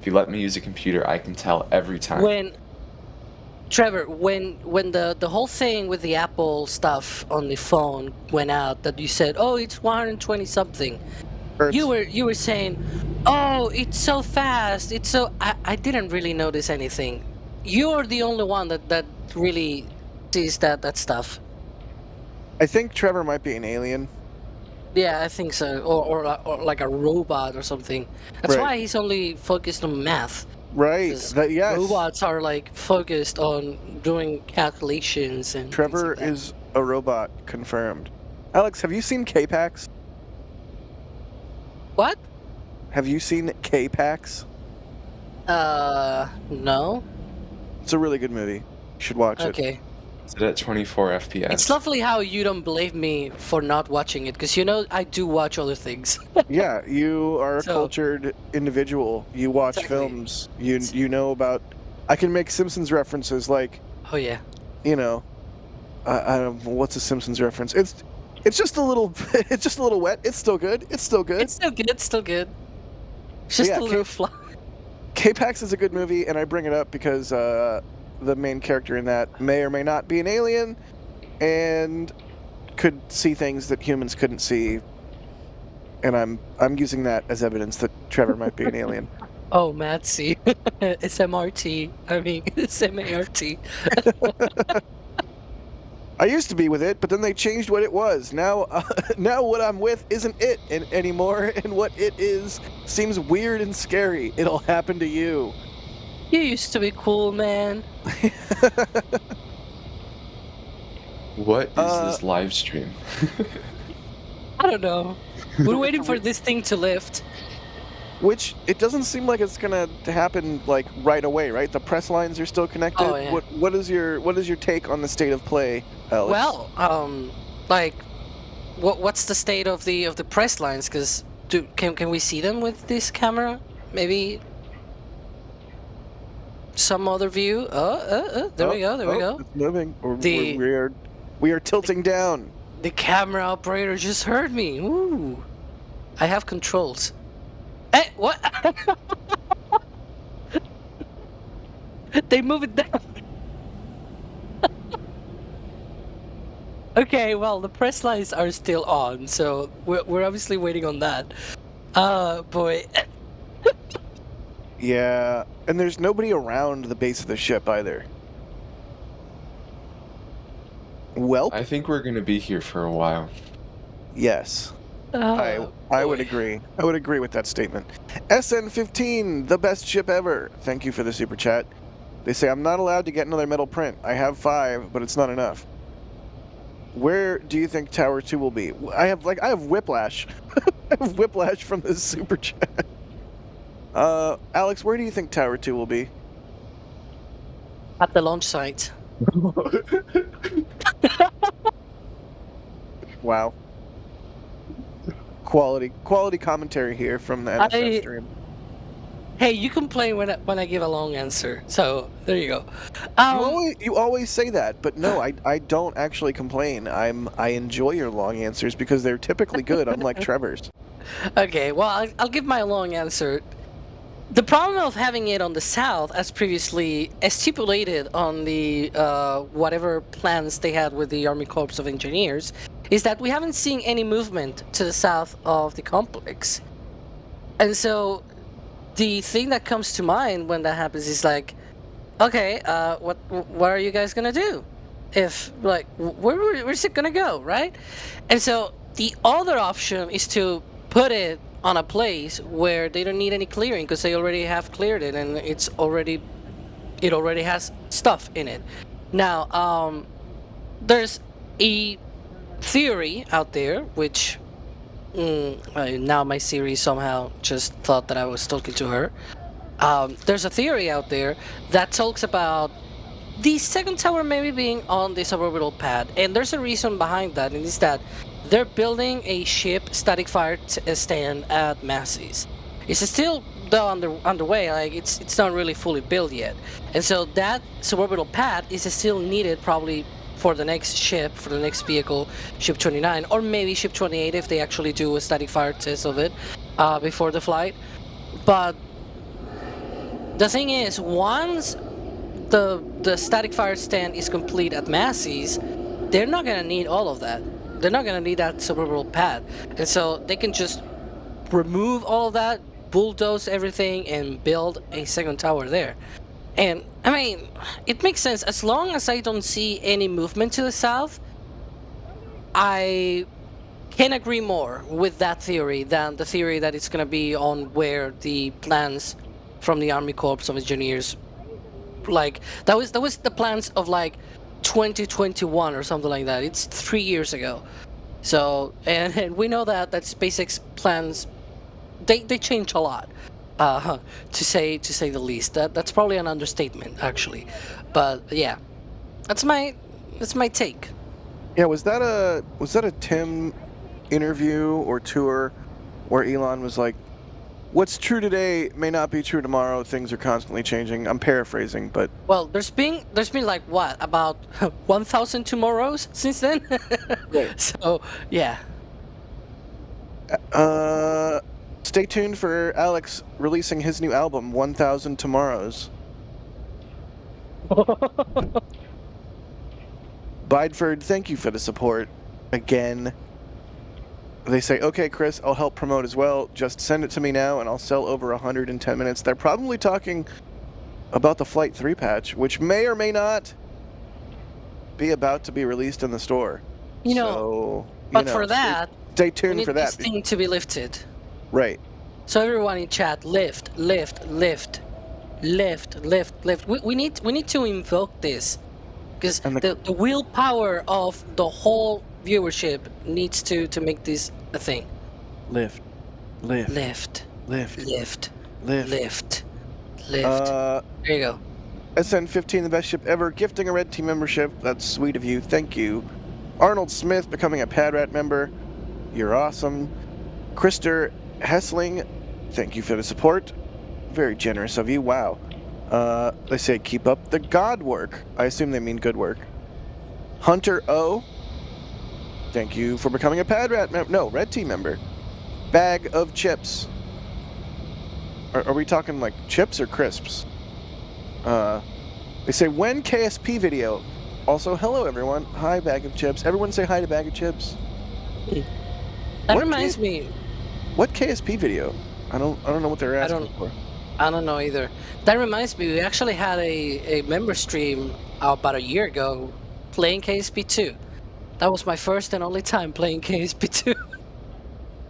if you let me use a computer, I can tell every time. When the whole thing with the Apple stuff on the phone went out, that you said, oh, it's 120 something. Hertz. You were saying, oh, it's so fast. It's so I didn't really notice anything. You're the only one that really sees that stuff. I think Trevor might be an alien. Yeah, I think so, or like a robot or something. That's Right. why he's only focused on math. Right. 'Cause Yes. robots are like focused on doing calculations and Trevor things like that. is a robot, confirmed. Alex, have you seen K-Pax? What? Have you seen K-Pax? No. It's a really good movie. You should watch it. Okay. Is it at 24 FPS? It's lovely how you don't blame me for not watching it, because you know I do watch other things. Yeah, you are a So- cultured individual. You watch Exactly. films. You know about. I can make Simpsons references like, Oh yeah. you know, I don't. What's a Simpsons reference? It's just a little. It's just a little wet. It's still good. It's still good. It's still good. It's still good. It's just yeah, a little fly. K-Pax is a good movie, and I bring it up because the main character in that may or may not be an alien, and could see things that humans couldn't see. And I'm using that as evidence that Trevor might be an alien. Oh, Matsy. SMRT. I mean, SMART. I used to be with it, but then they changed what it was. Now, now what I'm with isn't it anymore, and what it is seems weird and scary. It'll happen to you. You used to be cool, man. What is this live stream? I don't know. We're waiting for this thing to lift. Which, it doesn't seem like it's gonna happen like right away, right? The press lines are still connected. Oh, yeah. What is your take on the state of play, Alex? Well, like, what's the state of the press lines? Because can we see them with this camera? Maybe some other view. There we go. There we go. It's moving. The- We are tilting down. The camera operator just heard me. Ooh, I have controls. Hey, what? They move it down. Okay, well, the press lines are still on, so we're obviously waiting on that. Boy. Yeah, and there's nobody around the base of the ship either. Well, I think we're gonna be here for a while. yes. I would boy. agree. I would agree with that statement. SN15, the best ship ever. Thank you for the super chat. They say I'm not allowed to get another metal print. I have 5, but it's not enough. Where do you think Tower 2 will be? I have whiplash. I have whiplash from this super chat. Alex, where do you think Tower 2 will be? At the launch site. Wow. Quality commentary here from the NSF stream. Hey, you complain when I give a long answer, so there you go. You always say that, but no, I don't actually complain. I enjoy your long answers because they're typically good, unlike Trevor's. Okay, well, I'll give my long answer. The problem of having it on the south, as previously stipulated on the whatever plans they had with the Army Corps of Engineers, is that we haven't seen any movement to the south of the complex. And so the thing that comes to mind when that happens is like, okay, what are you guys gonna do? If like where's it gonna go, right? And so the other option is to put it on a place where they don't need any clearing because they already have cleared it and it already has stuff in it. Now, there's a theory out there which now my Siri somehow just thought that I was talking to her. There's a theory out there that talks about the second tower maybe being on the suborbital pad, and there's a reason behind that, and it's that they're building a ship static fire stand at Massey's. It's still though underway, like it's not really fully built yet, and so that suborbital pad is still needed probably for the next ship, for the next vehicle, ship 29, or maybe ship 28 if they actually do a static fire test of it before the flight. But the thing is, once the static fire stand is complete at Massey's, they're not gonna need all of that. They're not gonna need that suborbital pad, and so they can just remove all of that, bulldoze everything, and build a second tower there. And I mean, it makes sense as long as I don't see any movement to the south. I can agree more with that theory than the theory that it's gonna be on where the plans from the Army Corps of Engineers, like that was the plans of like 2021 or something like that. It's 3 years ago. So and we know that SpaceX plans they change a lot, to say the least. That's probably an understatement actually, but yeah, that's my take. Yeah, was that a Tim interview or tour where Elon was like, "What's true today may not be true tomorrow. Things are constantly changing." I'm paraphrasing, but Well, there's been like what, about 1,000 tomorrows since then. Right. So yeah. Stay tuned for Alex releasing his new album, 1,000 Tomorrows. Bideford, thank you for the support again. They say, okay, Chris, I'll help promote as well. Just send it to me now and I'll sell over 110 minutes. They're probably talking about the Flight 3 patch, which may or may not be about to be released in the store. You know, so, but for that, stay we tuned need for this that. thing to be lifted. Right. So everyone in chat, lift. We need to invoke this, because the willpower of the whole viewership needs to make this a thing. Lift. There you go. SN15, the best ship ever, gifting a Red Team membership. That's sweet of you. Thank you. Arnold Smith becoming a Padrat member. You're awesome. Krister Hessling, thank you for the support. Very generous of you. Wow. They say keep up the God work. I assume they mean good work. Hunter O, thank you for becoming a Padrat member. No, Red Team member. Bag of chips. Are we talking like chips or crisps? They say when KSP video. Also, hello everyone. Hi, Bag of Chips. Everyone say hi to Bag of Chips. That reminds me. What KSP video? I don't know what they're asking for. I don't know either. That reminds me, we actually had a member stream about a year ago playing KSP2. That was my first and only time playing KSP2.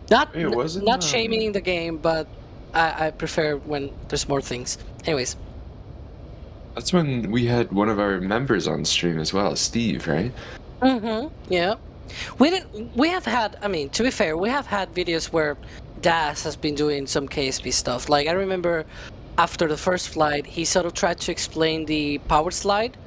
Not shaming the game, but I prefer when there's more things. Anyways. That's when we had one of our members on stream as well, Steve, right? Yeah. We have had, I mean, to be fair, we have had videos where Das has been doing some KSP stuff. Like, I remember after the first flight, he sort of tried to explain the power slide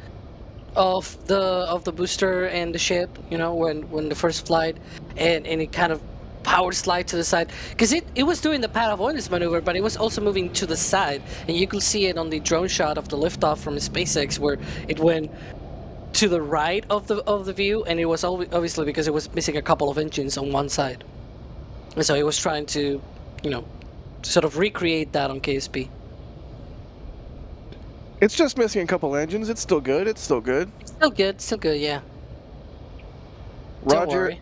of the booster and the ship, you know, when the first flight, and it kind of power slide to the side, because it was doing the pad avoidance maneuver, but it was also moving to the side, and you could see it on the drone shot of the liftoff from SpaceX, where it went to the right of the view, and it was obviously because it was missing a couple of engines on one side, and so he was trying to, you know, sort of recreate that on KSP. It's just missing a couple engines. It's still good. It's still good. Still good, yeah. Don't Roger worry.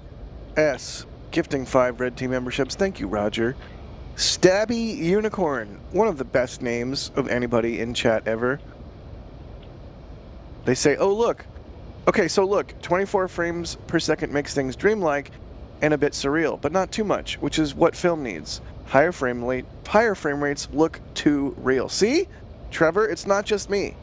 S. Gifting 5 Red Team memberships. Thank you, Roger. Stabby Unicorn. One of the best names of anybody in chat ever. They say, oh, look. Okay, so look. 24 frames per second makes things dreamlike and a bit surreal, but not too much, which is what film needs. Higher frame rates look too real. See? Trevor, it's not just me.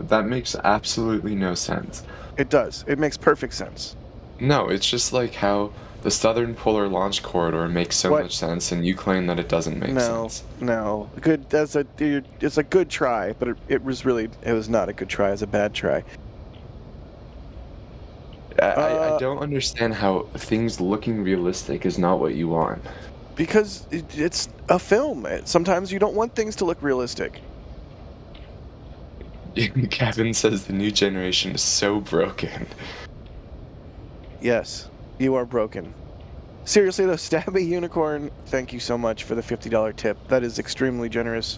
That makes absolutely no sense. It does. It makes perfect sense. No, it's just like how the Southern Polar Launch Corridor makes so What? much sense, and you claim that it doesn't make sense. No. Good. It's a good try, but it was not a good try. It was a bad try. I don't understand how things looking realistic is not what you want. Because it's a film. Sometimes you don't want things to look realistic. Kevin says the new generation is so broken. Yes, you are broken. Seriously though, Stabby Unicorn, thank you so much for the $50 tip. That is extremely generous.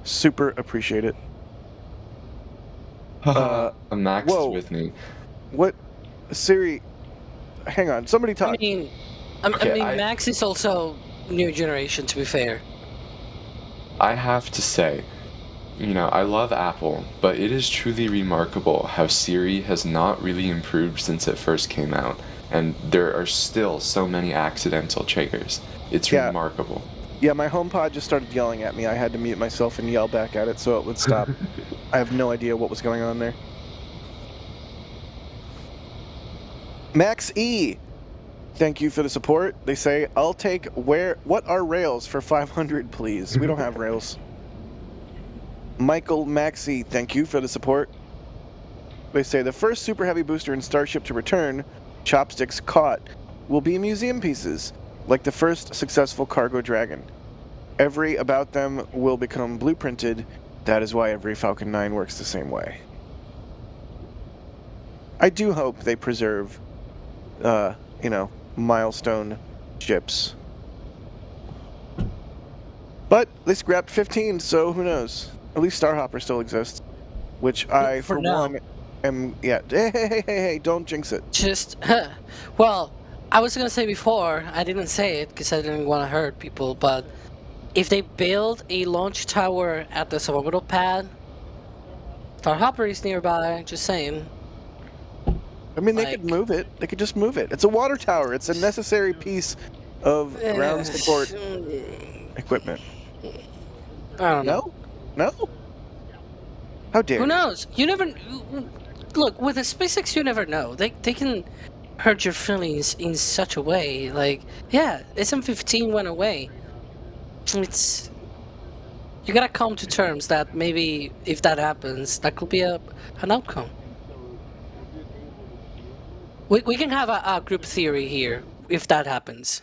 Super appreciate it. Max whoa. is with me. What? Siri, hang on. Somebody talk. I mean, Max is also new generation, to be fair. I have to say, I love Apple, but it is truly remarkable how Siri has not really improved since it first came out, and there are still so many accidental triggers. It's remarkable. Yeah, my HomePod just started yelling at me. I had to mute myself and yell back at it so it would stop. I have no idea what was going on there. Max E, thank you for the support. They say, I'll take what are rails for 500, please? We don't have rails. Michael Maxey, thank you for the support. They say the first super heavy booster in Starship to return, chopsticks caught, will be museum pieces, like the first successful cargo dragon. Every about them will become blueprinted. That is why every Falcon 9 works the same way. I do hope they preserve, milestone ships. But they scrapped 15, so who knows? At least Starhopper still exists, which I, for one, am. Yeah. Hey! Don't jinx it. Just, well, I was gonna say before. I didn't say it because I didn't want to hurt people. But if they build a launch tower at the suborbital pad, Starhopper is nearby. Just saying. I mean, they could move it. They could just move it. It's a water tower. It's a necessary piece of ground support equipment. I don't know. No? How dare you? Who knows? You never... Look, with a SpaceX, you never know. They can hurt your feelings in such a way. Like, yeah, SM-15 went away. It's... You gotta come to terms that maybe if that happens, that could be an outcome. We can have a group theory here, if that happens.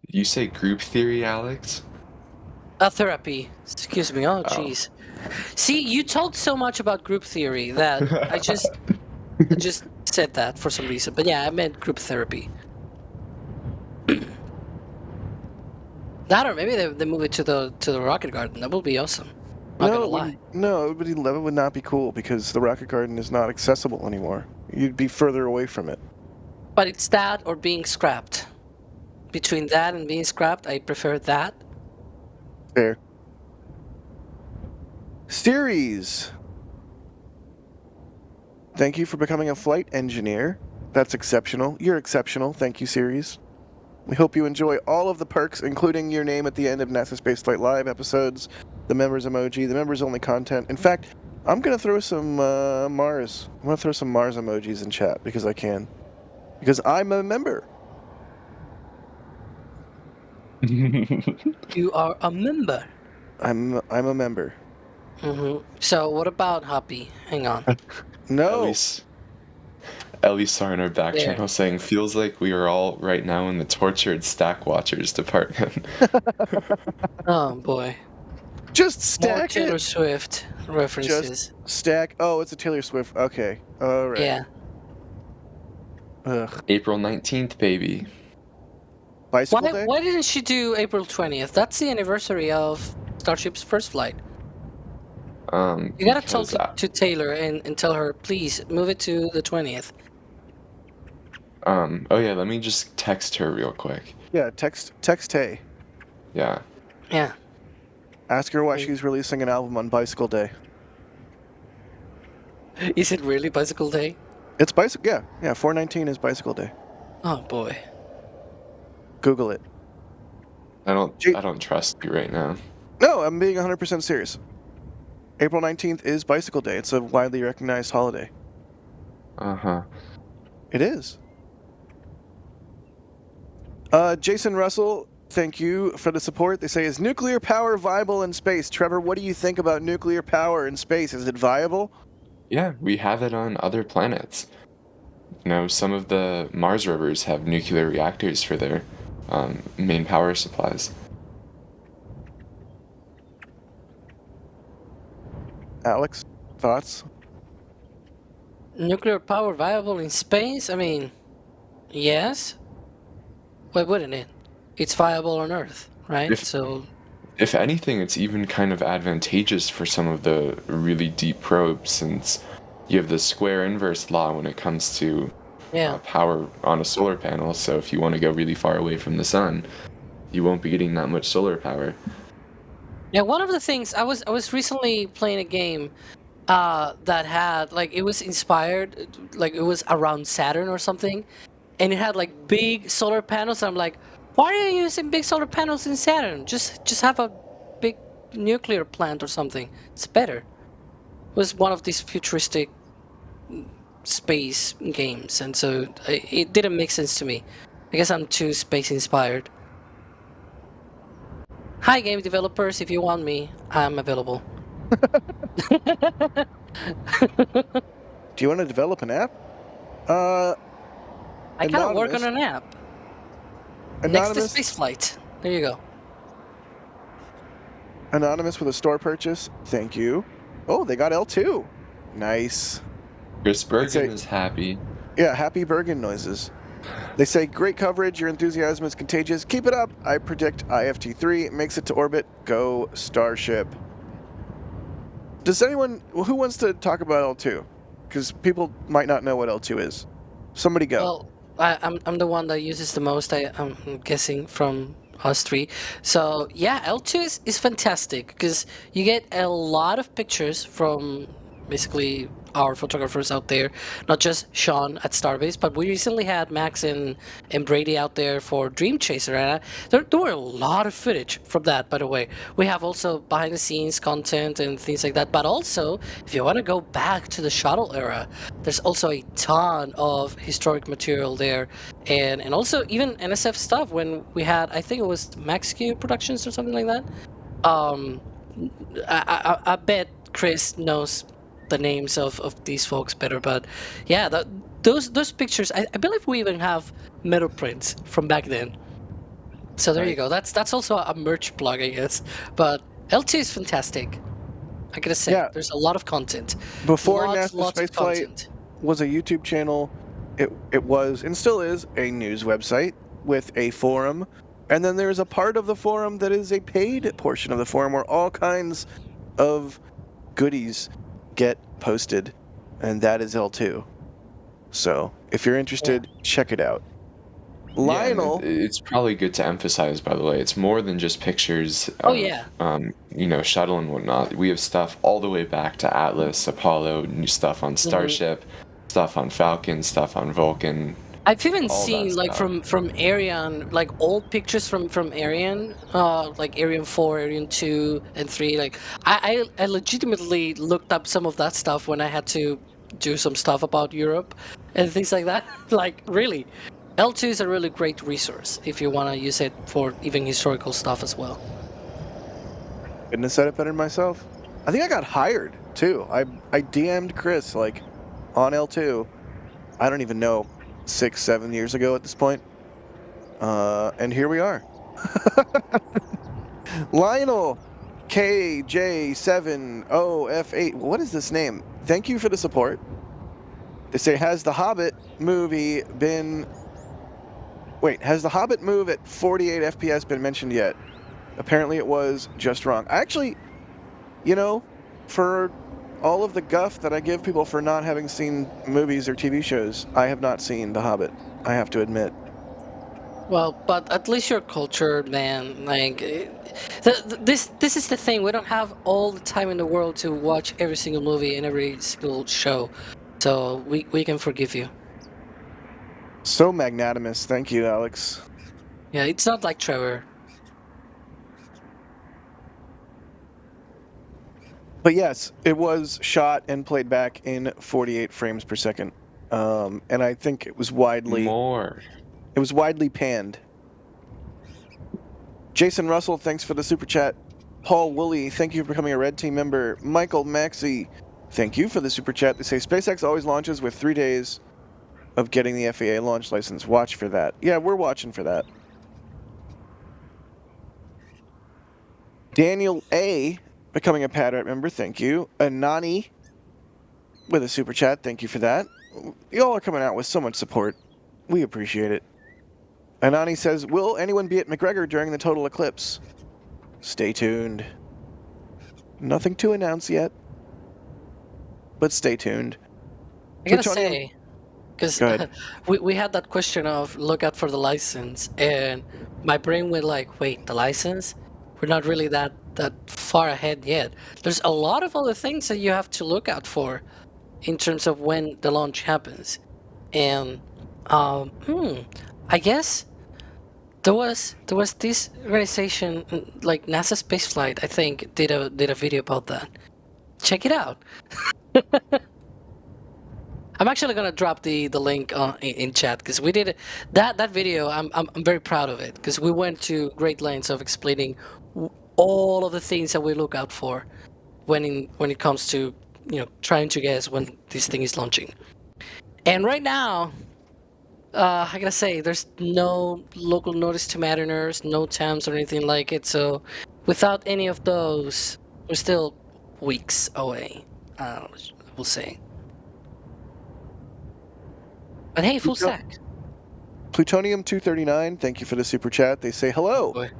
You say group theory, Alex? Therapy. Excuse me. Oh, jeez. See, you talked so much about group theory that I just said that for some reason. But yeah, I meant group therapy. That, or maybe they move it to the Rocket Garden. That would be awesome. Not gonna lie. No, it would not be cool because the Rocket Garden is not accessible anymore. You'd be further away from it. But it's that or being scrapped. Between that and being scrapped, I prefer that. Fair. Series. Thank you for becoming a flight engineer. That's exceptional. You're exceptional. Thank you, Series. We hope you enjoy all of the perks, including your name at the end of NASASpaceflight Live episodes, the members emoji, the members only content. In fact, I'm going to throw some Mars. I'm going to throw some Mars emojis in chat because I can. Because I'm a member. You are a member. I'm a member. So what about Hoppy? Hang on. No. Ellie saw in our back channel saying, feels like we are all right now in the tortured Stack Watchers department. Oh boy. Just stack More it. Taylor Swift references. Just stack. Oh, it's a Taylor Swift. Okay. All right. Yeah. Ugh. April 19th, baby. Bicycle Day? Why didn't she do April 20th? That's the anniversary of Starship's first flight. You gotta talk because to Taylor and tell her, please move it to the 20th. oh yeah, let me just text her real quick. Yeah, text Tay. Yeah. Yeah. Ask her why Mm. she's releasing an album on Bicycle Day. Is it really Bicycle Day? It's bicycle. Yeah. 4/19 is Bicycle Day. Oh boy. Google it. I don't Gee- I don't trust you right now. No, I'm being 100% serious. April 19th is Bicycle Day. It's a widely recognized holiday. Uh-huh. It is. Jason Russell, thank you for the support. They say, is nuclear power viable in space? Trevor, what do you think about nuclear power in space? Is it viable? Yeah, we have it on other planets. You know, some of the Mars rovers have nuclear reactors for their main power supplies. Alex, thoughts? Nuclear power viable in space? I mean, yes. Why wouldn't it? It's viable on Earth, right? So, If anything, it's even kind of advantageous for some of the really deep probes, since you have the square inverse law when it comes to yeah. power on a solar panel. So if you want to go really far away from the sun, you won't be getting that much solar power. Yeah, one of the things I was recently playing a game that had like it was inspired like it was around Saturn or something, and it had like big solar panels. I'm like, why are you using big solar panels in Saturn? Just have a big nuclear plant or something. It's better. It was one of these futuristic space games, and so it didn't make sense to me. I guess I'm too space inspired. Hi, game developers. If you want me, I'm available. Do you want to develop an app? I kind of work on Anonymous. an app. Anonymous, Next to spaceflight. There you go. Anonymous with a store purchase. Thank you. Oh, they got L2. Nice. Chris Bergen say- is happy. Yeah, happy Bergen noises. They say, great coverage. Your enthusiasm is contagious. Keep it up. I predict IFT3 makes it to orbit. Go Starship. Does anyone, who wants to talk about L2? Because people might not know what L2 is. Somebody go. Well, I'm the one that uses the most. I'm guessing from us three. So yeah, L2 is fantastic because you get a lot of pictures from basically our photographers out there, not just Sean at Starbase, but we recently had Max and Brady out there for Dream Chaser, and there were a lot of footage from that, by the way. We have also behind the scenes content and things like that, but also if you want to go back to the Shuttle era, there's also a ton of historic material there, and also even NSF stuff when we had, I think it was Max Q Productions or something like that. I bet Chris knows the names of these folks better, but yeah, those pictures, I believe we even have metal prints from back then. So there you go. That's also a merch plug, I guess. But LT is fantastic. I gotta say, Yeah. there's a lot of content. Before lots NASA of Spaceflight content. was a YouTube channel, it was and still is a news website with a forum, and then there's a part of the forum that is a paid portion of the forum where all kinds of goodies get posted, and that is L2. So if you're interested, check it out. Lionel, Yeah, and it's probably good to emphasize, by the way, it's more than just pictures Oh, of, yeah. you know, Shuttle and whatnot. We have stuff all the way back to Atlas, Apollo, new stuff on Starship, stuff on Falcon, stuff on Vulcan. I've even all that seen like stuff. from Ariane, like old pictures from Ariane, like Ariane 4, Ariane 2 and 3. Like I legitimately looked up some of that stuff when I had to do some stuff about Europe and things like that. Like really, L2 is a really great resource if you want to use it for even historical stuff as well. couldn't have said it better myself. I think I got hired too. I DM'd Chris like on L2. I don't even know, 6-7 years ago at this point. And here we are. Lionel KJ7OF8. What is this name? Thank you for the support. They say, has the Hobbit movie been... Wait, has the Hobbit move at 48 FPS been mentioned yet? Apparently it was just wrong. Actually, you know, for all of the guff that I give people for not having seen movies or TV shows, I have not seen The Hobbit, I have to admit. Well, but at least you're cultured, man. Like, this is the thing. We don't have all the time in the world to watch every single movie and every single show, so we can forgive you. So magnanimous. Thank you, Alex. Yeah, it's not like Trevor. But yes, it was shot and played back in 48 frames per second. And I think it was widely panned. Jason Russell, thanks for the super chat. Paul Woolley, thank you for becoming a Red Team member. Michael Maxey, thank you for the super chat. They say SpaceX always launches with 3 days of getting the FAA launch license. Watch for that. Yeah, we're watching for that. Daniel A, becoming a Padrat member, thank you. Anani with a super chat, thank you for that. Y'all are coming out with so much support. We appreciate it. Anani says, will anyone be at McGregor during the total eclipse? Stay tuned. Nothing to announce yet, but stay tuned. I gotta say, because we had that question of look out for the license, and my brain went like, wait, the license? We're not really that far ahead yet. There's a lot of other things that you have to look out for in terms of when the launch happens. And I guess there was this organization like NASASpaceflight, I think, did a video about that. Check it out. I'm actually gonna drop the link in chat because we did that video. I'm very proud of it because we went to great lengths of explaining all of the things that we look out for when it comes to trying to guess when this thing is launching. And right now, I gotta say, there's no local notice to mariners, no TAMs or anything like it. So without any of those, we're still weeks away. We'll say. But hey, full stack. Plutonium 239, thank you for the super chat. They say, hello. Boy.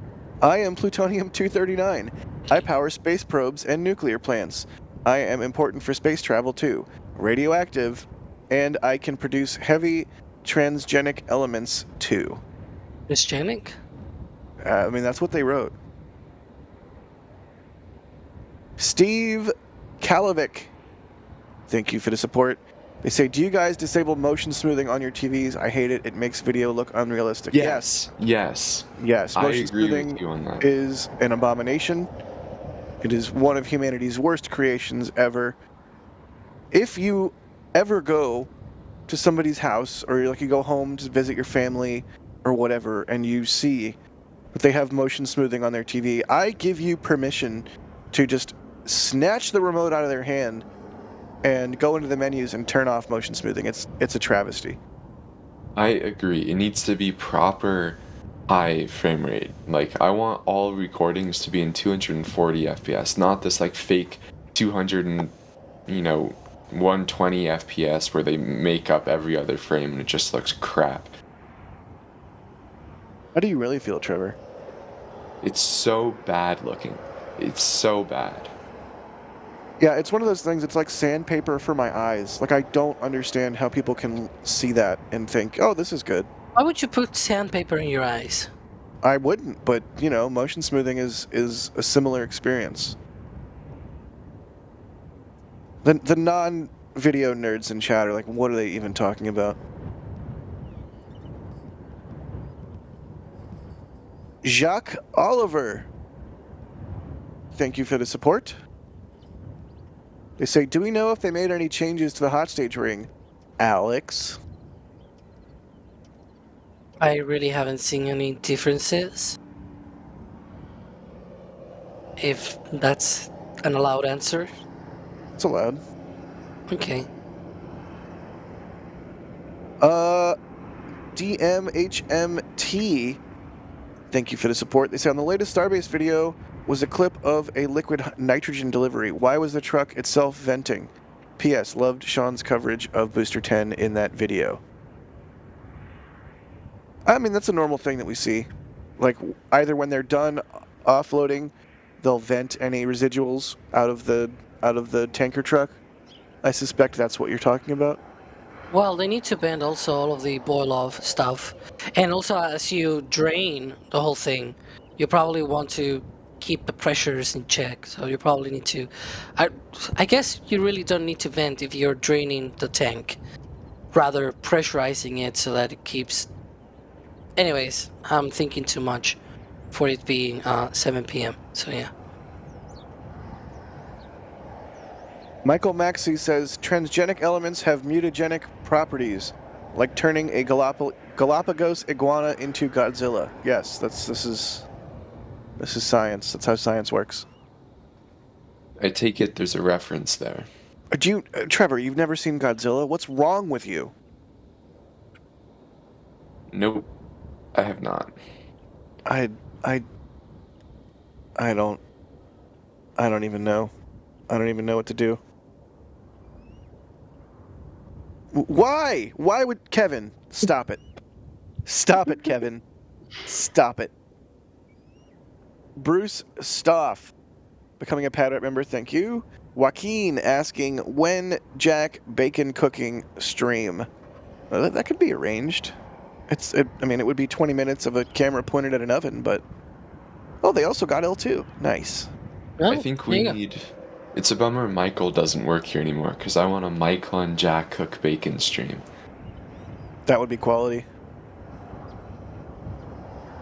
I am Plutonium 239. I power space probes and nuclear plants. I am important for space travel too. Radioactive, and I can produce heavy transgenic elements too. Transgenic? I mean, that's what they wrote. Steve Kalovic, thank you for the support. They say, do you guys disable motion smoothing on your TVs? I hate it. It makes video look unrealistic. Yes. Motion smoothing is an abomination. It is one of humanity's worst creations ever. If you ever go to somebody's house, or like you go home to visit your family or whatever, and you see that they have motion smoothing on their TV, I give you permission to just snatch the remote out of their hand and go into the menus and turn off motion smoothing. It's a travesty. I agree. It needs to be proper high frame rate. Like, I want all recordings to be in 240 FPS, not this like fake 200 and 120 FPS where they make up every other frame and it just looks crap. How do you really feel, Trevor? It's so bad looking. It's so bad. Yeah, it's one of those things, it's like sandpaper for my eyes. Like, I don't understand how people can see that and think, oh, this is good. Why would you put sandpaper in your eyes? I wouldn't, but, motion smoothing is a similar experience. The non-video nerds in chat are like, what are they even talking about? Jacques Oliver, thank you for the support. They say, do we know if they made any changes to the hot stage ring? Alex? I really haven't seen any differences. If that's an allowed answer. It's allowed. Okay. DMHMT, thank you for the support. They say, on the latest Starbase video was a clip of a liquid nitrogen delivery. Why was the truck itself venting? P.S. Loved Sean's coverage of Booster 10 in that video. I mean, that's a normal thing that we see. Like, either when they're done offloading, they'll vent any residuals out of the out of the tanker truck. I suspect that's what you're talking about. Well, they need to bend also all of the boil-off stuff. And also, as you drain the whole thing, you probably want to keep the pressures in check. So you probably need to... I guess you really don't need to vent if you're draining the tank. Rather pressurizing it so that it keeps... Anyways, I'm thinking too much for it being 7 p.m. So yeah. Michael Maxey says transgenic elements have mutagenic properties, like turning a Galapagos iguana into Godzilla. Yes, this is science. That's how science works. I take it there's a reference there. Trevor, you've never seen Godzilla? What's wrong with you? Nope, I have not. I don't even know. I don't even know what to do. Why? Why would Kevin stop it? Stop it, Kevin. Stop it. Bruce Stoff, becoming a Padlet member, thank you. Joaquin asking when Jack bacon cooking stream. That could be arranged. I mean, it would be 20 minutes of a camera pointed at an oven, but oh, they also got L2. Nice. Oh, I think we need. It's a bummer Michael doesn't work here anymore, because I want a Michael and Jack cook bacon stream. That would be quality.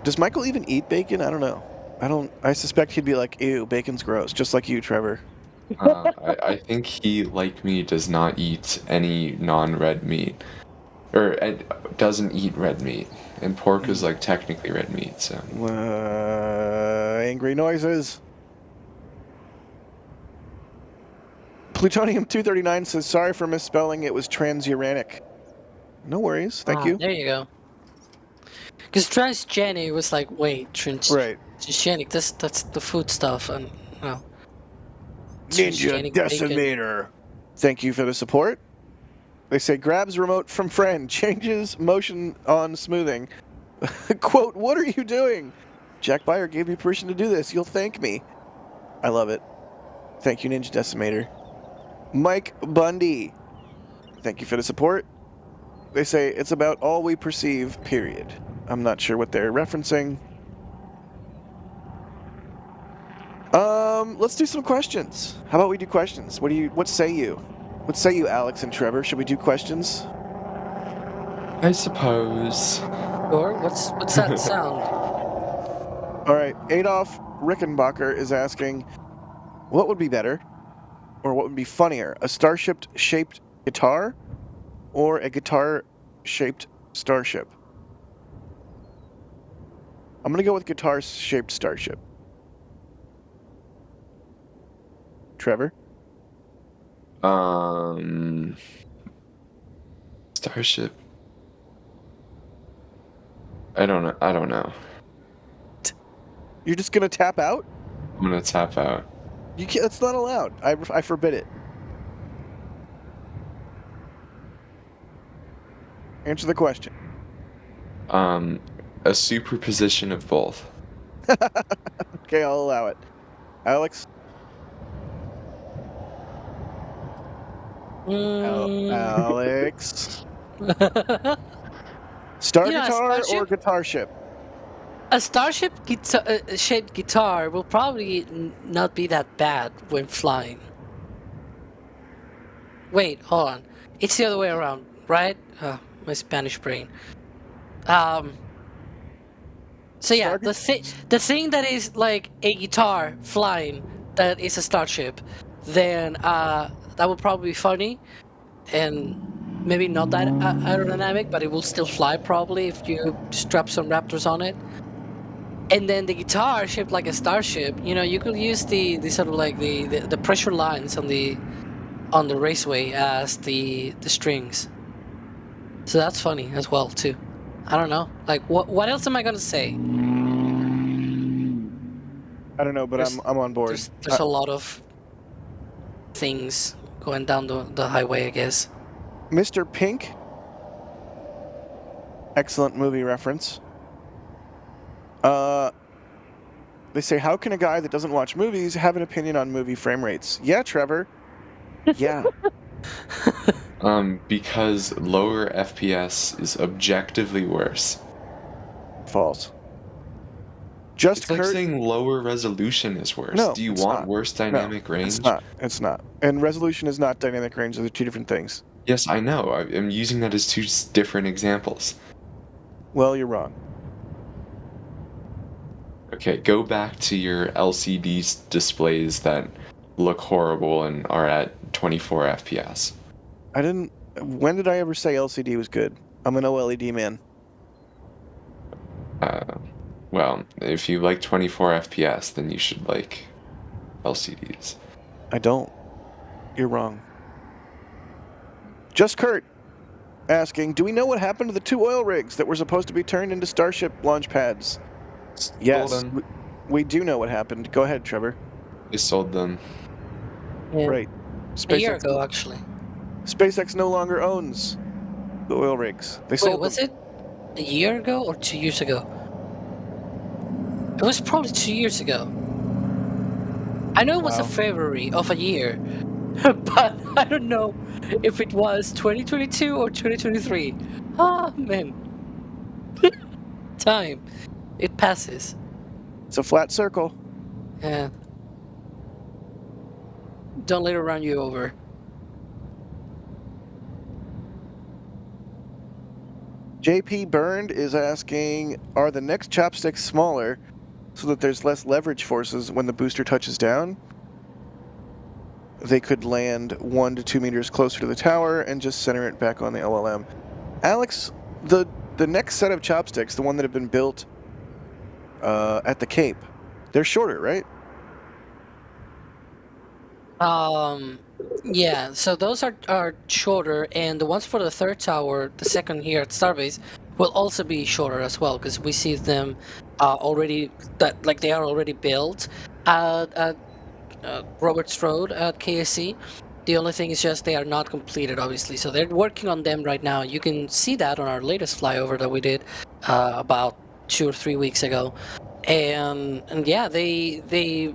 Does Michael even eat bacon? I don't know. I suspect he'd be like, ew, bacon's gross, just like you, Trevor. I think he, like me, does not eat any non-red meat. Or doesn't eat red meat. And pork is like technically red meat, so. Angry noises. Plutonium-239 says, sorry for misspelling, it was transuranic. No worries, thank you. There you go. Because transgenic was like, wait, transgenic, that's the food stuff, and, well. Ninja Decimator. Thank you for the support. They say, grabs remote from friend, changes motion on smoothing. Quote, what are you doing? Jack Beyer gave me permission to do this. You'll thank me. I love it. Thank you, Ninja Decimator. Mike Bundy. Thank you for the support. They say, it's about all we perceive, period. I'm not sure what they're referencing. Let's do some questions. How about we do questions? What say you? What say you, Alex and Trevor? Should we do questions? I suppose. Or what's that sound? All right, Adolf Rickenbacher is asking, what would be better, or what would be funnier, a Starship-shaped guitar, or a guitar-shaped Starship? I'm gonna go with guitar-shaped Starship. Trevor? Starship. I don't know. You're just gonna tap out? I'm gonna tap out. You can't. That's not allowed. I forbid it. Answer the question. A superposition of both. Okay, I'll allow it. Alex? Alex? Star guitar or guitar ship? A Starship shaped guitar will probably not be that bad when flying. Wait, hold on. It's the other way around, right? My Spanish brain. So yeah, the thing that is like a guitar flying that is a Starship, then that would probably be funny, and maybe not that aerodynamic, but it will still fly probably if you strap some Raptors on it. And then the guitar shaped like a Starship, you know, you could use the sort of like the pressure lines on the raceway as the strings. So that's funny as well too. I don't know. Like what else am I gonna say? I don't know, but I'm on board. There's a lot of things going down the highway, I guess. Mr. Pink. Excellent movie reference. They say, how can a guy that doesn't watch movies have an opinion on movie frame rates? Yeah, Trevor. Yeah. Because lower FPS is objectively worse. False. Just It's like Kurt. saying lower resolution is worse. No, Do you it's want not. worse dynamic range? It's not. It's not. And resolution is not dynamic range. Those are two different things. Yes, I know. I'm using that as two different examples. Well, you're wrong. Okay, go back to your LCD displays that look horrible and are at 24 FPS. I didn't. When did I ever say LCD was good? I'm an OLED man. Well, if you like 24 FPS, then you should like LCDs. I don't. You're wrong. Just Kurt asking, do we know what happened to the 2 oil rigs that were supposed to be turned into Starship launch pads? Yes, we do know what happened. Go ahead, Trevor. They sold them. Yeah. Right. A year ago, actually. SpaceX no longer owns the oil rigs. They Wait, sold was them. it a year ago or 2 years ago? It was probably 2 years ago. I know it was Wow. a February of a year, but I don't know if it was 2022 or 2023. Ah, man. Time. It passes. It's a flat circle. Yeah. Don't let it run you over. JP Burned is asking, are the next chopsticks smaller so that there's less leverage forces when the booster touches down? They could land 1 to 2 meters closer to the tower and just center it back on the LLM. Alex, the next set of chopsticks, the one that have been built at the Cape, they're shorter, right? Yeah, so those are shorter, and the ones for the third tower, the second here at Starbase, will also be shorter as well, because we see them already, they are already built at Roberts Road at KSC. The only thing is just they are not completed, obviously, so they're working on them right now. You can see that on our latest flyover that we did about 2 or 3 weeks ago, and yeah, they're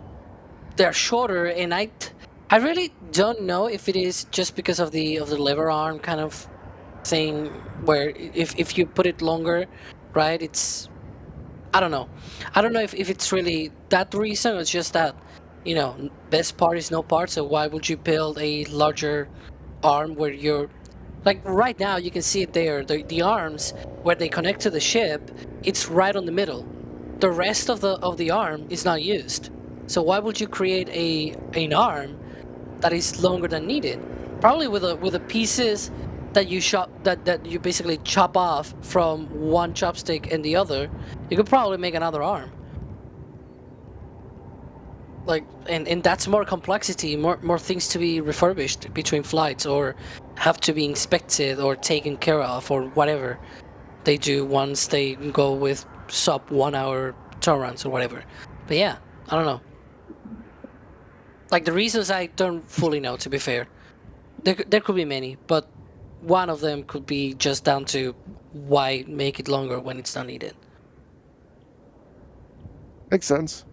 shorter, and I really don't know if it is just because of the lever arm kind of thing, where if you put it longer, right? I don't know. I don't know if it's really that reason. It's just that, best part is no part. So why would you build a larger arm where you're like right now? You can see it there. The arms where they connect to the ship, it's right on the middle. The rest of the arm is not used. So why would you create an arm that is longer than needed? Probably with the pieces that you basically chop off from one chopstick and the other, you could probably make another arm. And that's more complexity, more things to be refurbished between flights, or have to be inspected or taken care of, or whatever they do once they go with sub 1 hour turnarounds or whatever. But yeah, I don't know. Like, the reasons I don't fully know, to be fair. There could be many, but one of them could be just down to why make it longer when it's not needed. Makes sense.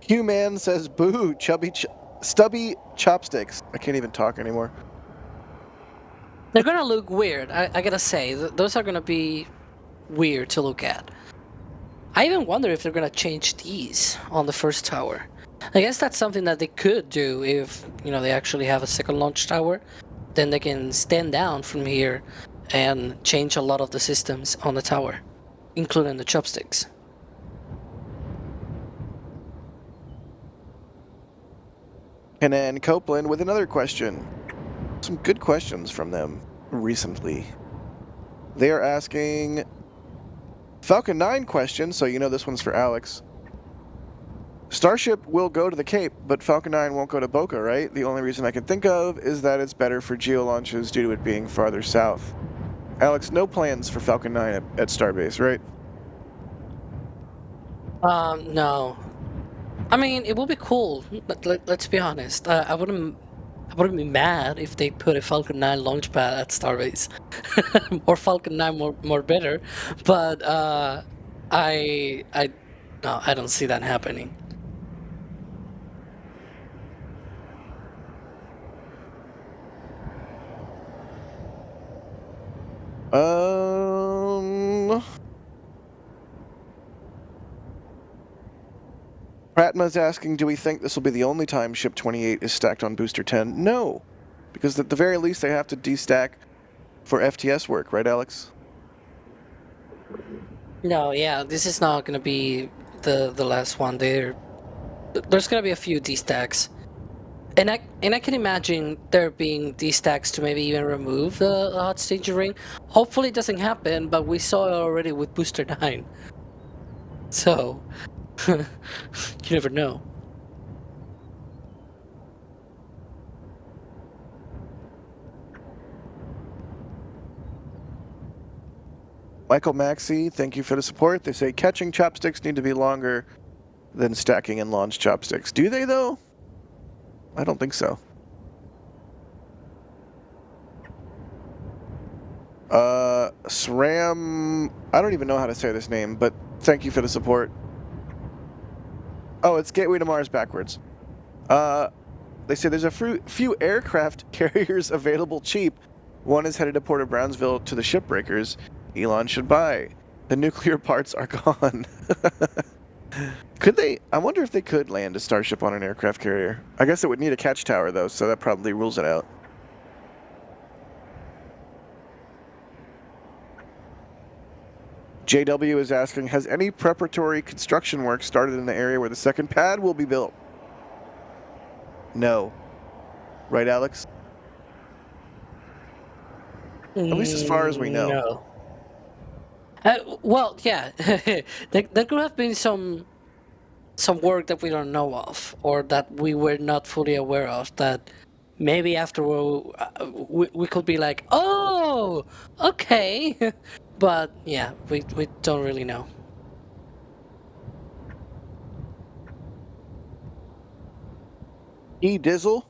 Hugh-Man says, boo, stubby chopsticks. I can't even talk anymore. They're gonna look weird, I gotta say. Those are gonna be weird to look at. I even wonder if they're gonna change these on the first tower. I guess that's something that they could do if, they actually have a second launch tower. Then they can stand down from here and change a lot of the systems on the tower, including the chopsticks. And then Copeland with another question. Some good questions from them recently. They are asking Falcon 9 question, so this one's for Alex. Starship will go to the Cape, but Falcon 9 won't go to Boca, right? The only reason I can think of is that it's better for geo launches due to it being farther south. Alex, no plans for Falcon 9 at Starbase, right? No. I mean, it will be cool, but let's be honest. I I wouldn't be mad if they put a Falcon 9 launch pad at Starbase, or Falcon 9 more better, but no, I don't see that happening. Pratma's asking, do we think this will be the only time Ship 28 is stacked on Booster 10? No, because at the very least they have to destack for FTS work, right, Alex? No, yeah, this is not gonna be the last one. There's gonna be a few destacks, and I can imagine there being destacks to maybe even remove the hot staging ring. Hopefully it doesn't happen, but we saw it already with Booster 9, so you never know. Michael Maxey, thank you for the support. They say catching chopsticks need to be longer than stacking and launch chopsticks. Do they, though? I don't think so. SRAM, I don't even know how to say this name, but thank you for the support. Oh, it's Gateway to Mars backwards. They say there's a few aircraft carriers available cheap. One is headed to Port of Brownsville to the shipbreakers. Elon should buy. The nuclear parts are gone. Could they? I wonder if they could land a Starship on an aircraft carrier. I guess it would need a catch tower, though, so that probably rules it out. JW is asking, has any preparatory construction work started in the area where the second pad will be built? No. Right, Alex? At least as far as we know. No. Well, yeah, there could have been some work that we don't know of, or that we were not fully aware of, that maybe after we could be like, oh, okay, but yeah, we don't really know. Dizzle,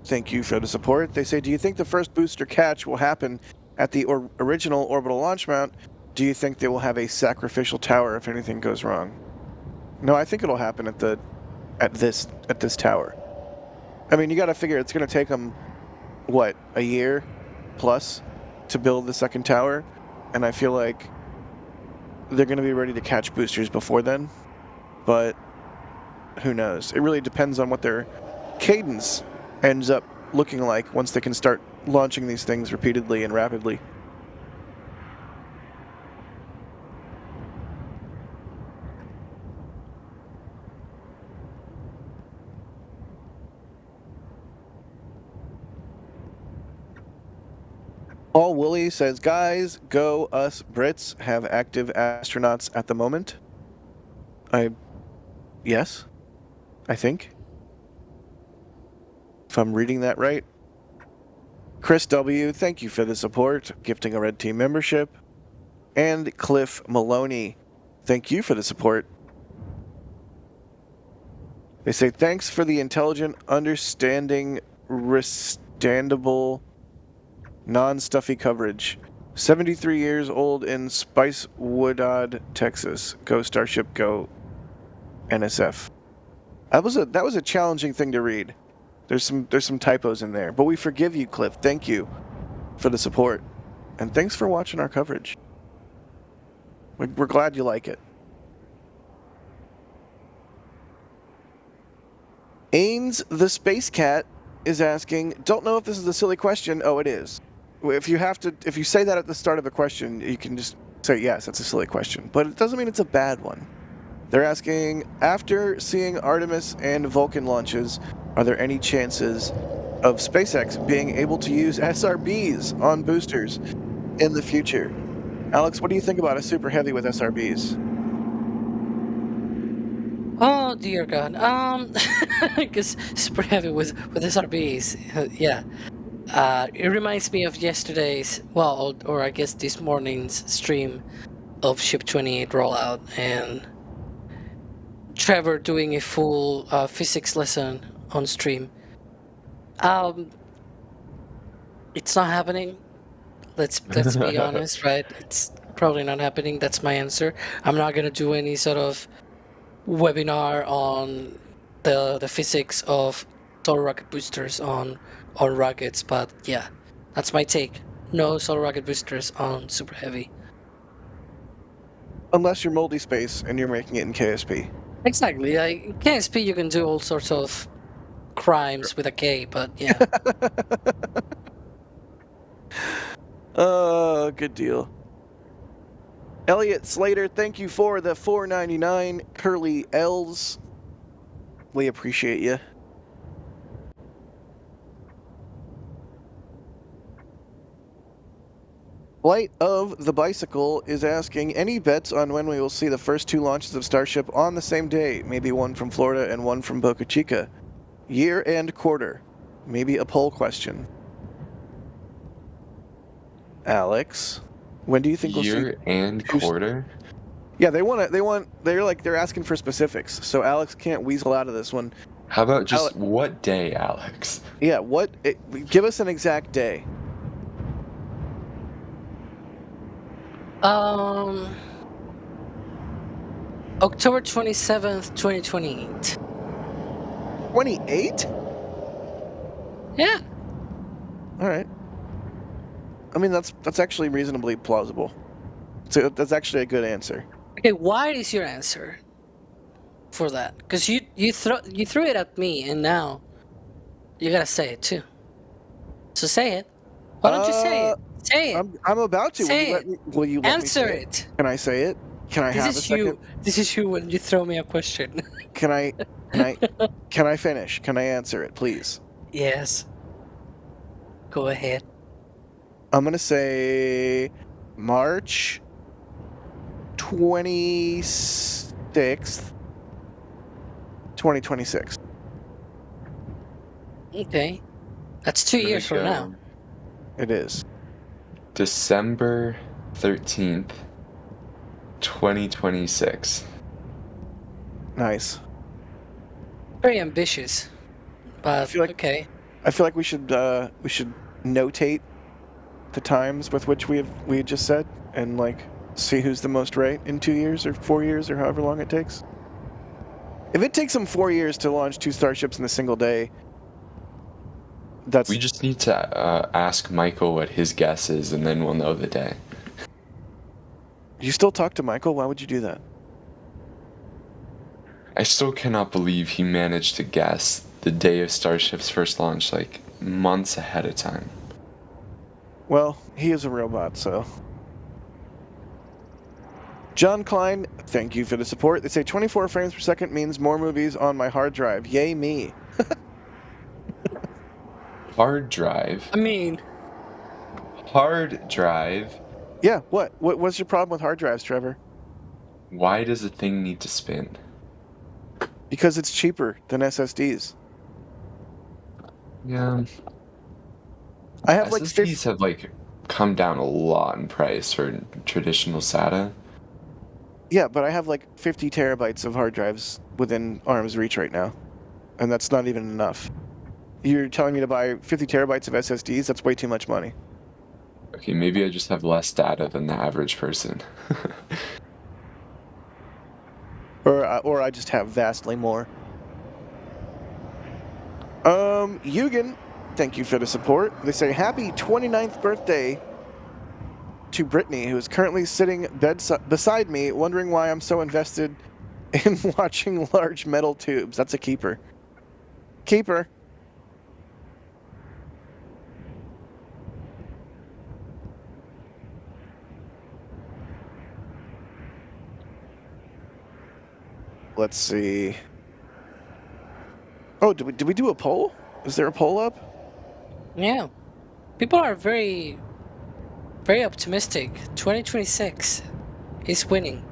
thank you for the support. They say, do you think the first booster catch will happen at the original orbital launch mount? Do you think they will have a sacrificial tower if anything goes wrong? No, I think it'll happen at this tower. I mean, you got to figure it's going to take them, what, a year plus to build the second tower, and I feel like they're going to be ready to catch boosters before then, but who knows? It really depends on what their cadence ends up looking like once they can start launching these things repeatedly and rapidly. Paul Woolley says, guys, go us Brits have active astronauts at the moment. Yes, I think. If I'm reading that right. Chris W., thank you for the support, gifting a Red Team membership. And Cliff Maloney, thank you for the support. They say, thanks for the intelligent, understanding, understandable, non-stuffy coverage. 73 years old in Spicewood, Texas. Go Starship, go NSF. That was a challenging thing to read. There's some typos in there, but we forgive you, Cliff. Thank you for the support, and thanks for watching our coverage. We're glad you like it. Ains the Space Cat is asking, don't know if this is a silly question. Oh, it is. If you say that at the start of a question, you can just say, yes, that's a silly question. But it doesn't mean it's a bad one. They're asking, after seeing Artemis and Vulcan launches, are there any chances of SpaceX being able to use SRBs on boosters in the future? Alex, what do you think about a Super Heavy with SRBs? Oh dear God, because Super Heavy with SRBs, yeah. It reminds me of yesterday's, well, or I guess this morning's stream of Ship 28 rollout, and Trevor doing a full physics lesson on stream. It's not happening. Let's be honest, right? It's probably not happening. That's my answer. I'm not gonna do any sort of webinar on the physics of solar rocket boosters on rockets, but yeah, that's my take. No solar rocket boosters on Super Heavy. Unless you're multi-space and you're making it in KSP. Exactly. In KSP, you can do all sorts of crimes with a K, but yeah. Good deal. Elliot Slater, thank you for the $4.99 curly L's. We appreciate you. Flight of the Bicycle is asking, any bets on when we will see the first 2 launches of Starship on the same day? Maybe one from Florida and one from Boca Chica. Year and quarter. Maybe a poll question. Alex, when do you think we'll see Year and quarter? Yeah, they're asking for specifics. So Alex can't weasel out of this one. How about just what day, Alex? Yeah, give us an exact day. October 27th, 2028. 28? Yeah. All right. I mean, that's actually reasonably plausible. So that's actually a good answer. Okay, what is your answer for that? Because you threw it at me, and now you gotta say it too. So say it. Why don't you say it? Say it. I'm about to. Say Will you let me Answer say it. Can I say it? Can I have a second? This is you when you throw me a question. Can I finish? Can I answer it, please? Yes. Go ahead. I'm gonna say March 26th, 2026. Okay. That's 2 years from now. It is. December 13th, 2026. Nice. Very ambitious. But okay. I feel like we should notate the times with which we just said, and like see who's the most right in 2 years or 4 years or however long it takes. If it takes them 4 years to launch 2 starships in a single day, we just need to ask Michael what his guess is, and then we'll know the day. You still talk to Michael? Why would you do that? I still cannot believe he managed to guess the day of Starship's first launch, like, months ahead of time. Well, he is a robot, so... John Klein, thank you for the support. They say 24 frames per second means more movies on my hard drive. Yay me. Hard drive? I mean... Hard drive? Yeah, what? What's your problem with hard drives, Trevor? Why does a thing need to spin? Because it's cheaper than SSDs. Yeah. I have SSDs have come down a lot in price for traditional SATA. Yeah, but I have 50 terabytes of hard drives within arm's reach right now, and that's not even enough. You're telling me to buy 50 terabytes of SSDs? That's way too much money. Okay, maybe I just have less data than the average person. Or I just have vastly more. Eugen, thank you for the support. They say happy 29th birthday to Brittany, who is currently sitting beside me, wondering why I'm so invested in watching large metal tubes. That's a keeper. Keeper. Let's see. Oh, did we do a poll? Is there a poll up? Yeah. People are very, very optimistic. 2026 is winning.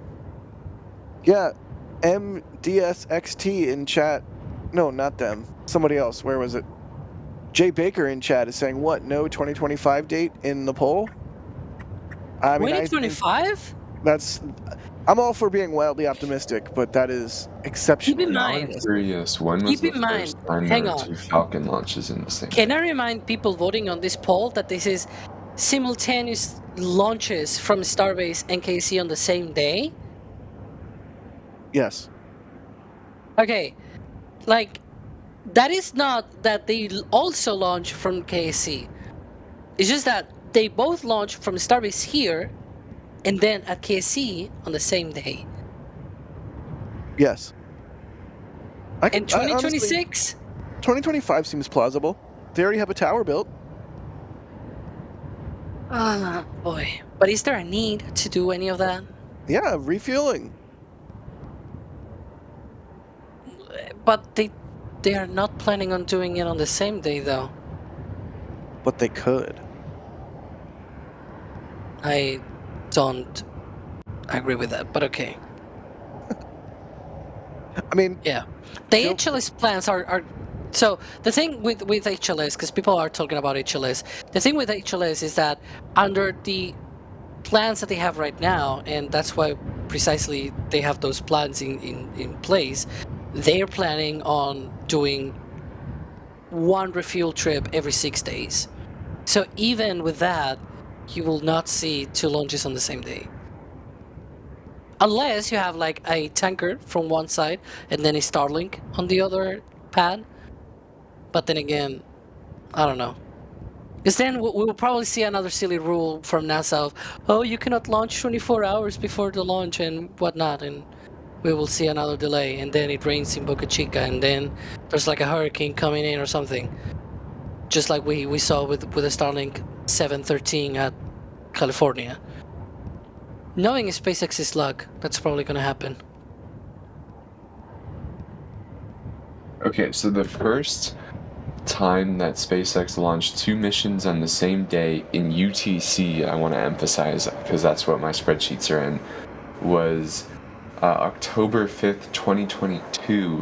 Yeah. MDSXT in chat. No, not them. Somebody else. Where was it? Jay Baker in chat is saying, what? No 2025 date in the poll? I mean, 2025? I'm all for being wildly optimistic, but that is exceptionally Keep in mind- optimistic. Curious, when was Keep the in mind- first time hang there were on. 2 Falcon launches in the same Can day? I remind people voting on this poll that this is simultaneous launches from Starbase and KC on the same day? Yes. Okay, like, that is not that they also launch from KC. It's just that they both launch from Starbase here and then at KC on the same day. Yes. I In honestly, 2026? 2025 seems plausible. They already have a tower built. Ah, boy. But is there a need to do any of that? Yeah, refueling. But they are not planning on doing it on the same day, though. But they could. I don't agree with that, but okay. I mean, Yeah. The Feel- HLS plans are so the thing with HLS, because people are talking about HLS, the thing with HLS is that under the plans that they have right now, and that's why precisely they have those plans in place, they're planning on doing one refuel trip every 6 days. So even with that, you will not see 2 launches on the same day. Unless you have like a tanker from one side and then a Starlink on the other pad. But then again, I don't know. Because then we will probably see another silly rule from NASA of, oh, you cannot launch 24 hours before the launch and whatnot. And we will see another delay. And then it rains in Boca Chica. And then there's like a hurricane coming in or something. Just like we saw with the Starlink 713 at California. Knowing SpaceX's luck, that's probably going to happen. Okay, so the first time that SpaceX launched 2 missions on the same day in UTC, I want to emphasize, because that's what my spreadsheets are in, was October 5th, 2022,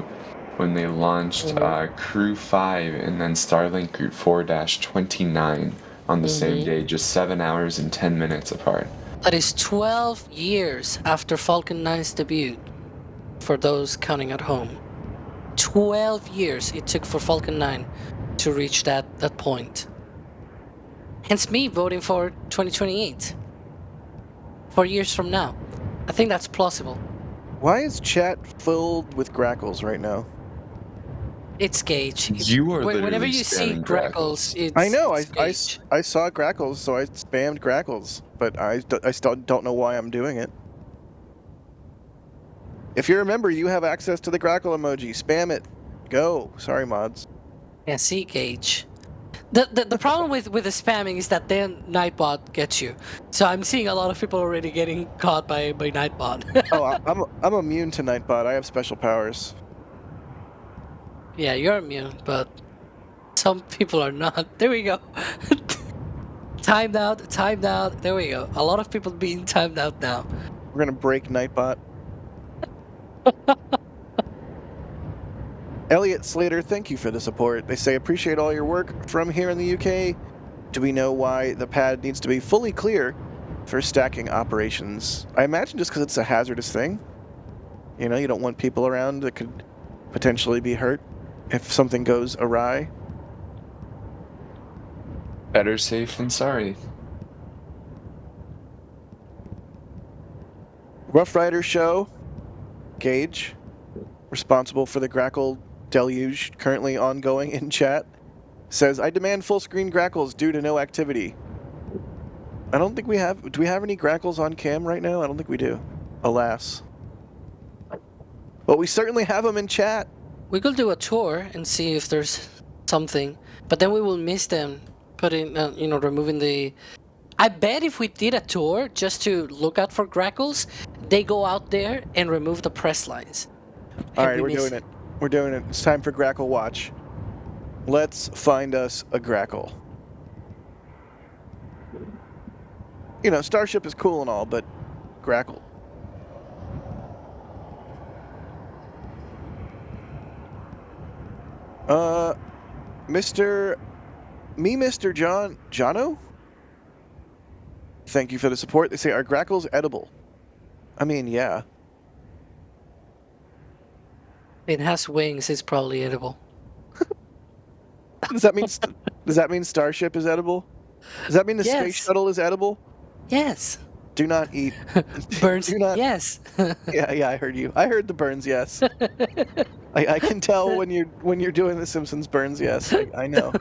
when they launched Crew 5 and then Starlink Group 4-29 on the same day, just 7 hours and 10 minutes apart. That is 12 years after Falcon 9's debut, for those counting at home. 12 years it took for Falcon 9 to reach that point. Hence me voting for 2028. 4 years from now. I think that's plausible. why is chat filled with grackles right now? It's Gage. You are Whenever literally you see spamming grackles, it's I know. it's Gage. I saw grackles, so I spammed grackles, but I still don't know why I'm doing it. If you're a member, you have access to the grackle emoji. Spam it. Go. Sorry, mods. Yeah, see, Gage. The problem with the spamming is that then Nightbot gets you. So I'm seeing a lot of people already getting caught by Nightbot. Oh, I'm immune to Nightbot. I have special powers. Yeah, you're immune, but some people are not. There we go. Timed out. There we go. A lot of people being timed out now. We're gonna break Nightbot. Elliot Slater, thank you for the support. They say, appreciate all your work from here in the UK. Do we know why the pad needs to be fully clear for stacking operations? I imagine just because it's a hazardous thing. You know, you don't want people around that could potentially be hurt if something goes awry. Better safe than sorry. Rough Rider Show, Gage, responsible for the Grackle deluge currently ongoing in chat, says, I demand full screen Grackles due to no activity. I don't think we have... Do we have any Grackles on cam right now? I don't think we do. Alas. But we certainly have them in chat. We could do a tour and see if there's something, but then we will miss them. Putting, removing the. I bet if we did a tour just to look out for grackles, they go out there and remove the press lines. All right, we're doing it. We're doing it. It's time for Grackle Watch. Let's find us a Grackle. You know, Starship is cool and all, but Grackle. Mr. Jono? Thank you for the support. They say, are grackles edible? I mean, yeah. It has wings. It's probably edible. Does that mean Starship is edible? Does that mean the space Yes. shuttle is edible? Yes. Do not eat. Burns. Do not. Yes. Yeah, I heard you. I heard the burns. Yes. I can tell when you're doing the Simpsons burns. Yes, I know.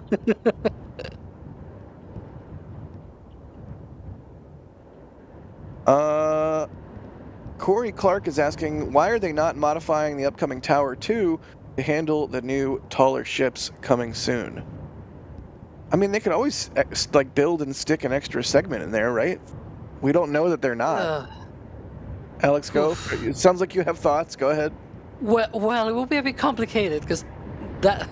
Corey Clark is asking, why are they not modifying the upcoming Tower 2 to handle the new, taller ships coming soon? I mean, they could always like build and stick an extra segment in there, right? We don't know that they're not. Alex, go. It sounds like you have thoughts. Go ahead. Well, it will be a bit complicated because that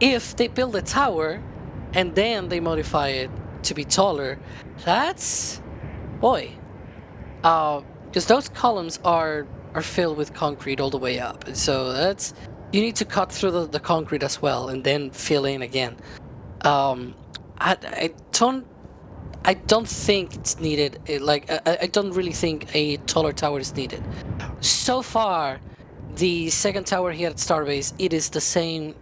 if they build a tower and then they modify it to be taller, that's because those columns are filled with concrete all the way up, and so that's you need to cut through the concrete as well and then fill in again. I don't think it's needed. I don't really think a taller tower is needed. So far, the second tower here at Starbase, it is the same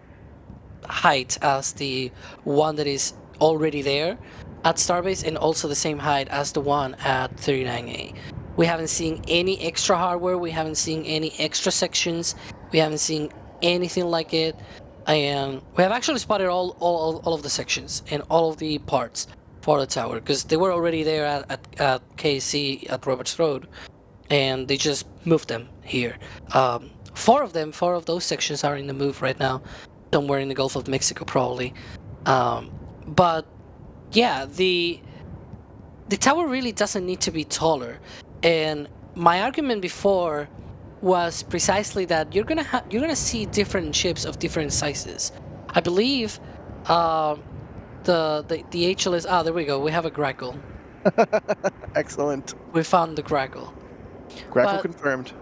height as the one that is already there at Starbase, and also the same height as the one at 39A. We haven't seen any extra hardware. We haven't seen any extra sections. We haven't seen anything like it. And we have actually spotted all of the sections and all of the parts for the tower because they were already there at KC at Roberts Road, and they just moved them here. Four of those sections are in the move right now, somewhere in the Gulf of Mexico probably. But yeah, the tower really doesn't need to be taller. And my argument before was precisely that you're gonna see different ships of different sizes. I believe the HLS. Ah, there we go. We have a Grackle. Excellent. We found the Grackle. Grackle confirmed.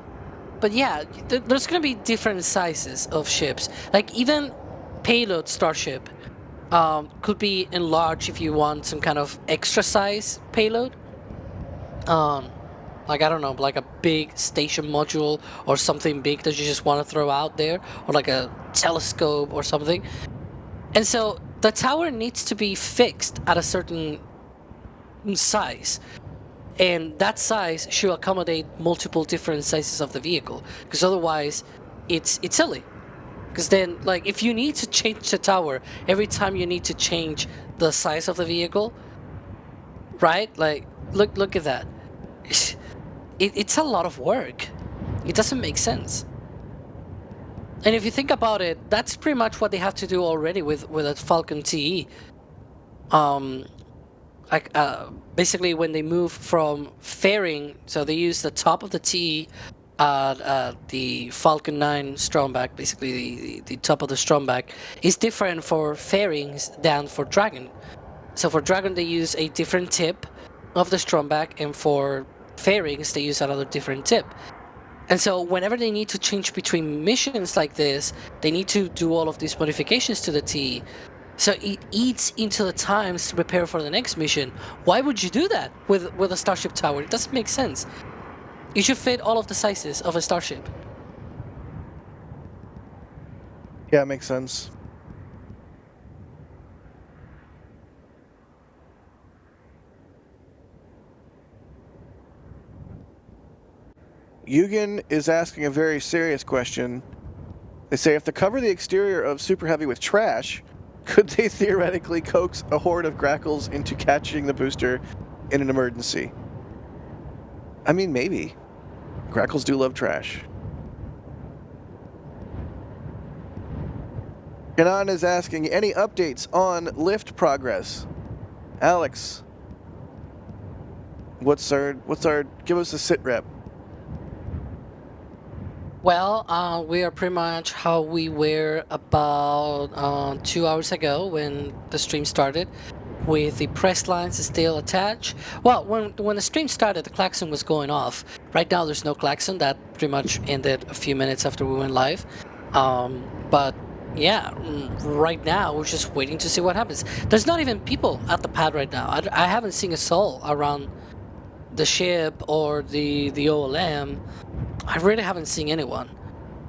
But yeah, there's gonna be different sizes of ships. Like even payload Starship could be enlarged if you want some kind of extra size payload. Like, I don't know, like a big station module or something big that you just want to throw out there, or like a telescope or something. And so the tower needs to be fixed at a certain size, and that size should accommodate multiple different sizes of the vehicle, because otherwise it's silly. Because then, like, if you need to change the tower every time you need to change the size of the vehicle, right? Like, look at that. It's a lot of work. It doesn't make sense. And if you think about it, that's pretty much what they have to do already with a Falcon TE. Basically, when they move from fairing, so they use the top of the TE, the Falcon 9 stromback, basically the top of the stromback, is different for fairings than for Dragon. So for Dragon, they use a different tip of the stromback, and for fairings, they use another different tip. And so whenever they need to change between missions like this, they need to do all of these modifications to the TE. So it eats into the times to prepare for the next mission. Why would you do that with a Starship tower? It doesn't make sense. You should fit all of the sizes of a Starship. Yeah, it makes sense. Yugen is asking a very serious question. They say, if they cover the exterior of Super Heavy with trash, could they theoretically coax a horde of Grackles into catching the booster in an emergency? I mean, maybe. Grackles do love trash. Kanan is asking, any updates on lift progress? Alex, what's our give us a sit rep. Well, we are pretty much how we were about 2 hours ago when the stream started, with the press lines still attached. Well, when the stream started, the klaxon was going off. Right now, there's no klaxon. That pretty much ended a few minutes after we went live. But yeah, right now, we're just waiting to see what happens. There's not even people at the pad right now. I haven't seen a soul around the ship or the OLM, I really haven't seen anyone.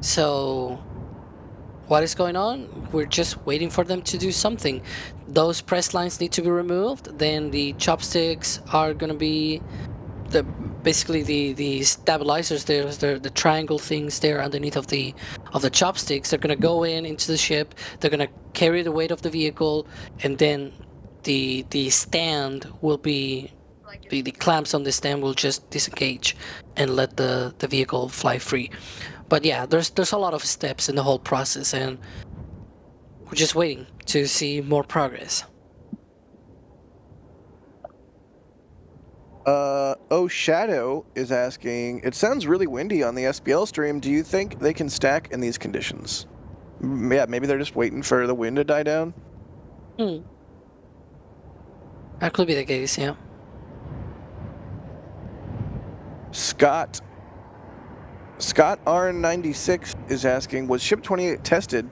So what is going on? We're just waiting for them to do something. Those press lines need to be removed. Then the chopsticks are gonna be basically the stabilizers. There's the triangle things there underneath of the chopsticks. They're gonna go into the ship. They're gonna carry the weight of the vehicle, and then the stand will be the clamps on the stand will just disengage and let the vehicle fly free. But yeah, there's a lot of steps in the whole process, and we're just waiting to see more progress. Shadow is asking, it sounds really windy on the SPL stream. Do you think they can stack in these conditions? Yeah, maybe they're just waiting for the wind to die down. That could be the case, yeah. Scott RN96 is asking, was Ship 28 tested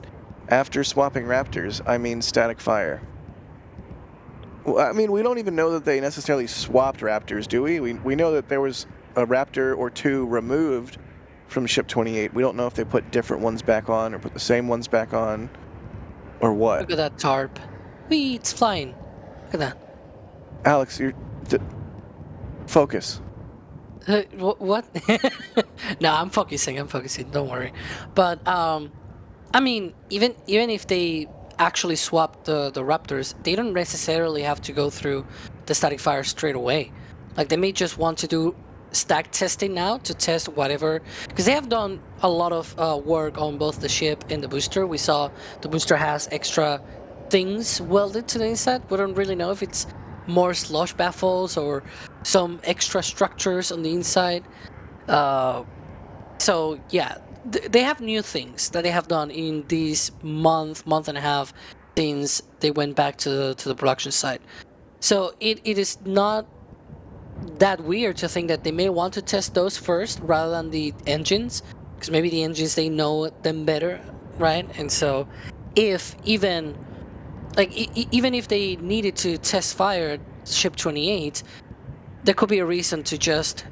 after swapping Raptors? I mean, static fire. Well, I mean, we don't even know that they necessarily swapped Raptors, do we? We know that there was a Raptor or two removed from Ship 28. We don't know if they put different ones back on or put the same ones back on or what. Look at that tarp. Whee, it's flying. Look at that. Alex, focus. What? No, I'm focusing. Don't worry. But I mean, even if they actually swap the Raptors, they don't necessarily have to go through the static fire straight away. Like, they may just want to do stack testing now to test whatever, because they have done a lot of work on both the ship and the booster. We saw the booster has extra things welded to the inside. We don't really know if it's more slush baffles or some extra structures on the inside. So yeah, they have new things that they have done in this month and a half since they went back to the production site. So it is not that weird to think that they may want to test those first rather than the engines, because maybe the engines, they know them better, right? And so if even if they needed to test fire Ship 28, there could be a reason to just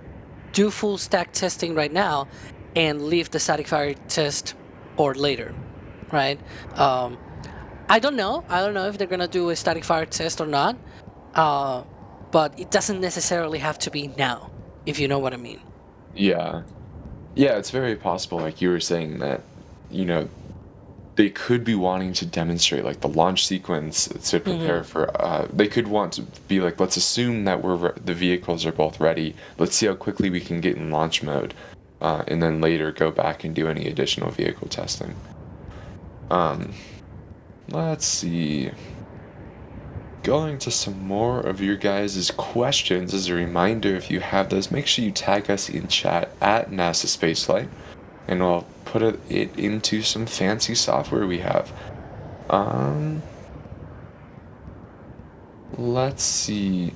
do full stack testing right now and leave the static fire test for later, right? I don't know if they're gonna do a static fire test or not, but it doesn't necessarily have to be now, if you know what I mean. Yeah, it's very possible, like you were saying, that, you know, they could be wanting to demonstrate, like, the launch sequence to prepare for, they could want to be like, let's assume that the vehicles are both ready, let's see how quickly we can get in launch mode, and then later go back and do any additional vehicle testing. Let's see. Going to some more of your guys' questions. As a reminder, if you have those, make sure you tag us in chat at NASASpaceflight, and I'll put it into some fancy software we have. Let's see.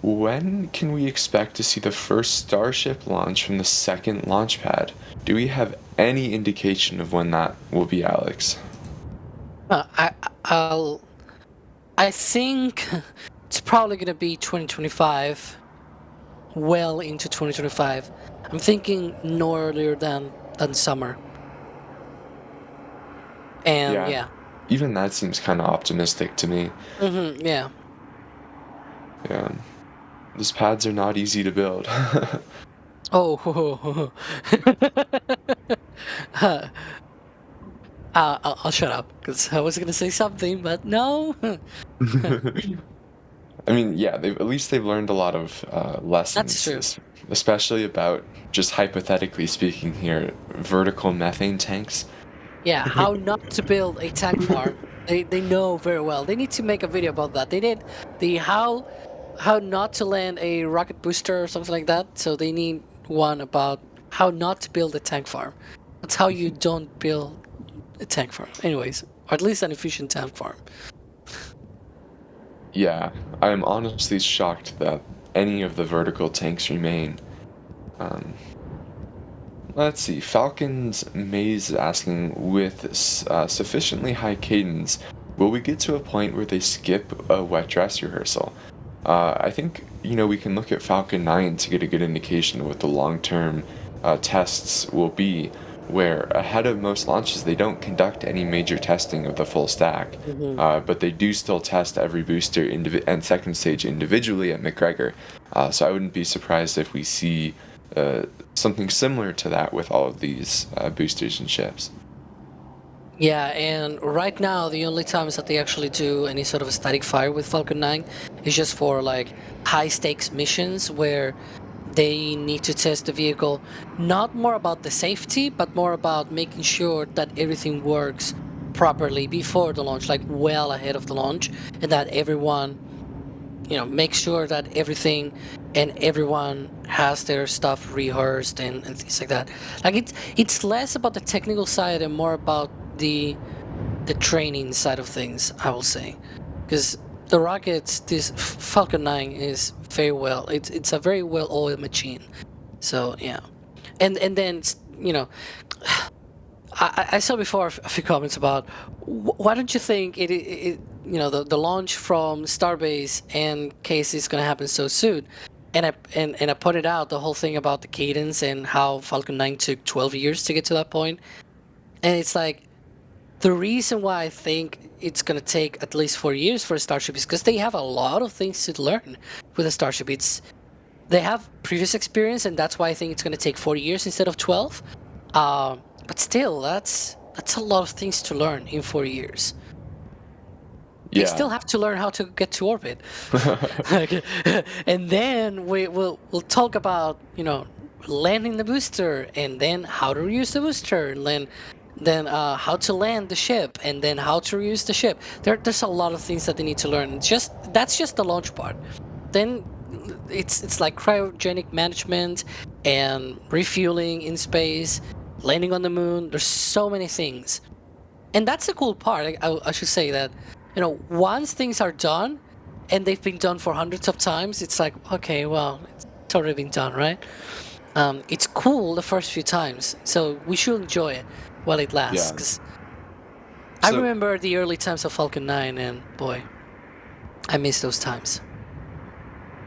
When can we expect to see the first Starship launch from the second launch pad? Do we have any indication of when that will be, Alex? I think it's probably going to be 2025, well into 2025. I'm thinking no earlier than summer. And yeah. Even that seems kind of optimistic to me. Yeah. Yeah. Those pads are not easy to build. Oh. I'll shut up, because I was going to say something, but no. I mean, yeah, at least they've learned a lot of lessons. That's true. Especially about, just hypothetically speaking here, vertical methane tanks. Yeah, how not to build a tank farm. They know very well. They need to make a video about that. They did the how not to land a rocket booster or something like that. So they need one about how not to build a tank farm. That's how you don't build a tank farm. Anyways, or at least an efficient tank farm. Yeah, I am honestly shocked that any of the vertical tanks remain. Let's see, Falcon's Maze is asking, with sufficiently high cadence, will we get to a point where they skip a wet dress rehearsal? I think we can look at Falcon 9 to get a good indication of what the long-term tests will be. Where ahead of most launches, they don't conduct any major testing of the full stack, but they do still test every booster and second stage individually at McGregor. So I wouldn't be surprised if we see something similar to that with all of these boosters and ships. Yeah, and right now the only times that they actually do any sort of a static fire with Falcon 9 is just for like high stakes missions where they need to test the vehicle, not more about the safety, but more about making sure that everything works properly before the launch, like well ahead of the launch, and that everyone, make sure that everything and everyone has their stuff rehearsed and things like that. Like it's less about the technical side and more about the training side of things, I will say, because the rockets, this Falcon 9 is very well. It's a very well-oiled machine. So yeah, and then I saw before a few comments about why don't you think the launch from Starbase and Case is going to happen so soon, and I pointed out the whole thing about the cadence and how Falcon 9 took 12 years to get to that point, and it's like the reason why I think it's going to take at least 4 years for a Starship is because they have a lot of things to learn with a Starship. They have previous experience, and that's why I think it's going to take 4 years instead of 12. But still, that's a lot of things to learn in 4 years. Yeah. They still have to learn how to get to orbit. And then we'll talk about, landing the booster, and then how to reuse the booster, and then how to land the ship, and then how to reuse the ship. There's a lot of things that they need to learn. That's just the launch part. Then it's like cryogenic management and refueling in space, landing on the moon. There's so many things, and that's the cool part. I should say that once things are done and they've been done for hundreds of times, it's like, okay, well, it's already been done, right? It's cool the first few times, so we should enjoy it while it lasts. 'Cause I remember the early times of Falcon 9, and boy, I miss those times.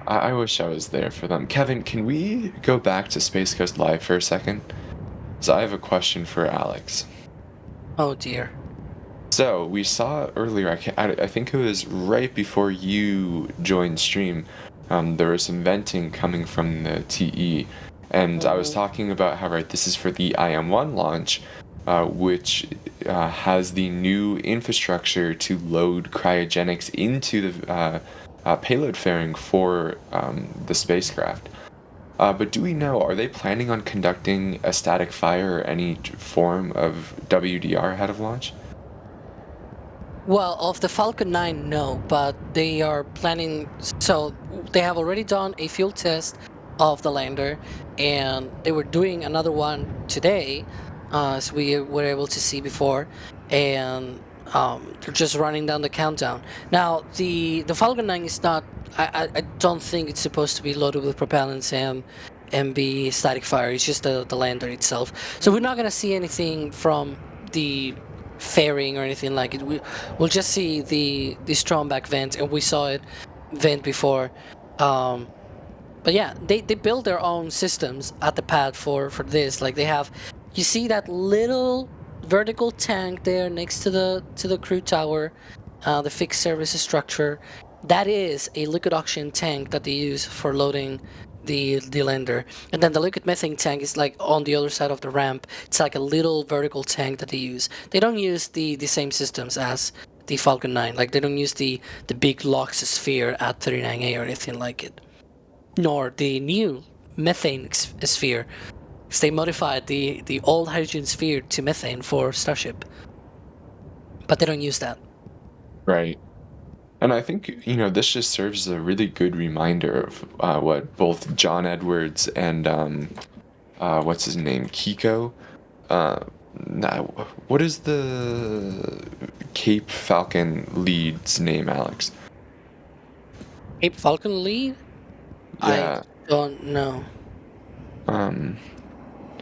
I wish I was there for them. Kevin, can we go back to Space Coast Live for a second? So I have a question for Alex. Oh dear. So we saw earlier, I think it was right before you joined stream, there was some venting coming from the TE, and I was talking about how this is for the IM-1 launch, which has the new infrastructure to load cryogenics into the payload fairing for the spacecraft. But do we know, are they planning on conducting a static fire or any form of WDR ahead of launch? Well, of the Falcon 9, no, but they are planning. So they have already done a field test of the lander, and they were doing another one today, as we were able to see before, and they're just running down the countdown. Now, the Falcon 9 is not. I don't think it's supposed to be loaded with propellants and be static fire. It's just the lander itself. So we're not gonna see anything from the fairing or anything like it. We'll just see the Stromback vent, and we saw it vent before. But yeah, they build their own systems at the pad for this. Like they have, you see that little vertical tank there next to the crew tower, the fixed service structure. That is a liquid oxygen tank that they use for loading the lander, and then the liquid methane tank is like on the other side of the ramp. It's like a little vertical tank that they use. They don't use the same systems as the Falcon 9. Like they don't use the big LOX sphere at 39A or anything like it, nor the new methane sphere. They modified the old hydrogen sphere to methane for Starship, but they don't use that. Right. And I think, this just serves as a really good reminder of what both John Edwards and, what's his name, Kiko? What is the Cape Falcon lead's name, Alex? Cape Falcon lead? Yeah. I don't know.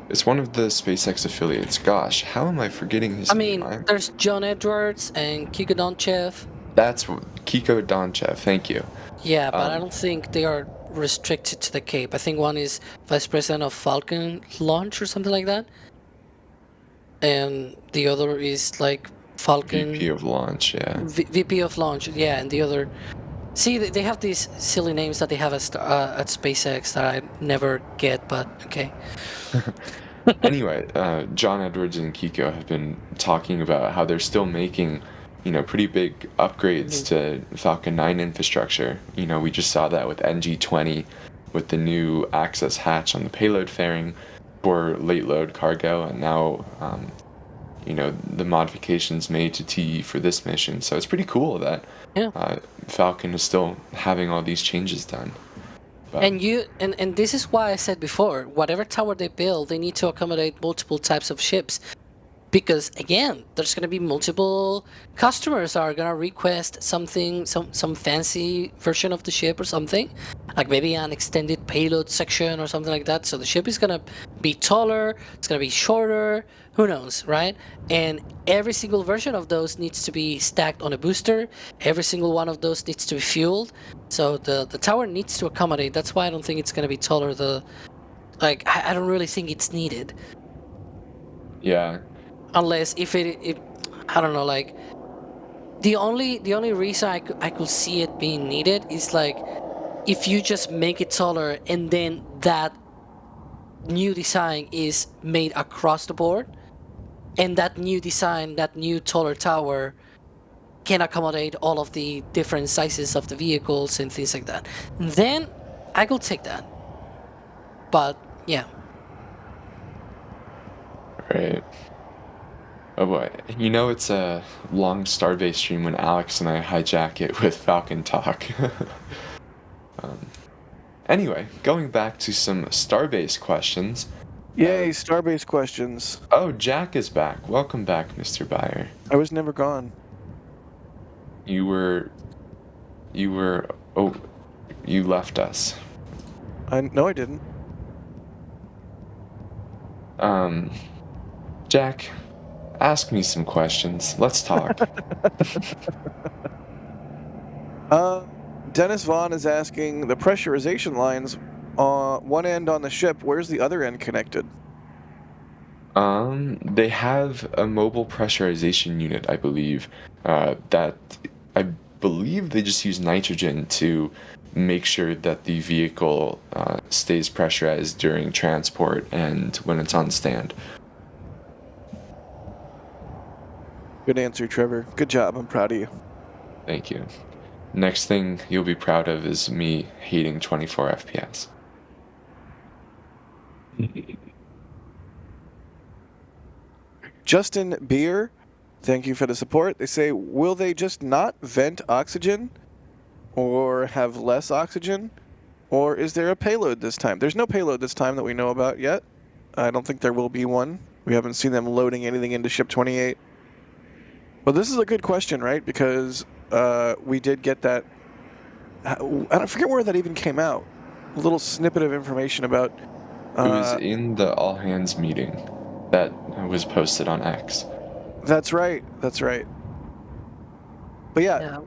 It's one of the SpaceX affiliates. Gosh, how am I forgetting his name? There's John Edwards and Kiko Donchev. That's Kiko Donchev. Thank you. Yeah, but I Um, don't think they are restricted to the Cape. I think one is vice president of Falcon launch or something like that, and the other is like Falcon VP of launch. Yeah. VP of launch. Yeah, and the other. See, they have these silly names that they have at SpaceX that I never get, but okay. Anyway, John Edwards and Kiko have been talking about how they're still making, pretty big upgrades to Falcon 9 infrastructure. We just saw that with NG-20, with the new access hatch on the payload fairing for late load cargo, and now, the modifications made to TE for this mission. So it's pretty cool that Falcon is still having all these changes done. But And this is why I said before, whatever tower they build, they need to accommodate multiple types of ships. Because again, there's going to be multiple customers that are going to request something, some fancy version of the ship or something, like maybe an extended payload section or something like that. So the ship is going to be taller, it's going to be shorter, who knows, right? And every single version of those needs to be stacked on a booster. Every single one of those needs to be fueled. So the tower needs to accommodate. That's why I don't think it's going to be taller. I don't really think it's needed. yeah. Unless if I don't know, like the only reason I could see it being needed is like if you just make it taller and then that new design is made across the board, and that new design, that new taller tower can accommodate all of the different sizes of the vehicles and things like that, then I could take that. But yeah. Right. Oh boy. It's a long Starbase stream when Alex and I hijack it with Falcon Talk. Anyway, going back to some Starbase questions. Yay, Starbase questions. Oh, Jack is back. Welcome back, Mr. Beyer. I was never gone. You left us. No, I didn't. Jack, ask me some questions. Let's talk. Dennis Vaughn is asking the pressurization lines one end on the ship. Where's the other end connected? They have a mobile pressurization unit, I believe. That I believe they just use nitrogen to make sure that the vehicle stays pressurized during transport and when it's on stand. Good answer, Trevor. Good job. I'm proud of you. Thank you. Next thing you'll be proud of is me hating 24 FPS. Justin Beer, thank you for the support. They say, will they just not vent oxygen or have less oxygen? Or is there a payload this time? There's no payload this time that we know about yet. I don't think there will be one. We haven't seen them loading anything into Ship 28. Well, this is a good question, right? Because we did get that. I forget where that even came out. A little snippet of information about. It was in the all hands meeting that was posted on X. That's right. That's right. But yeah,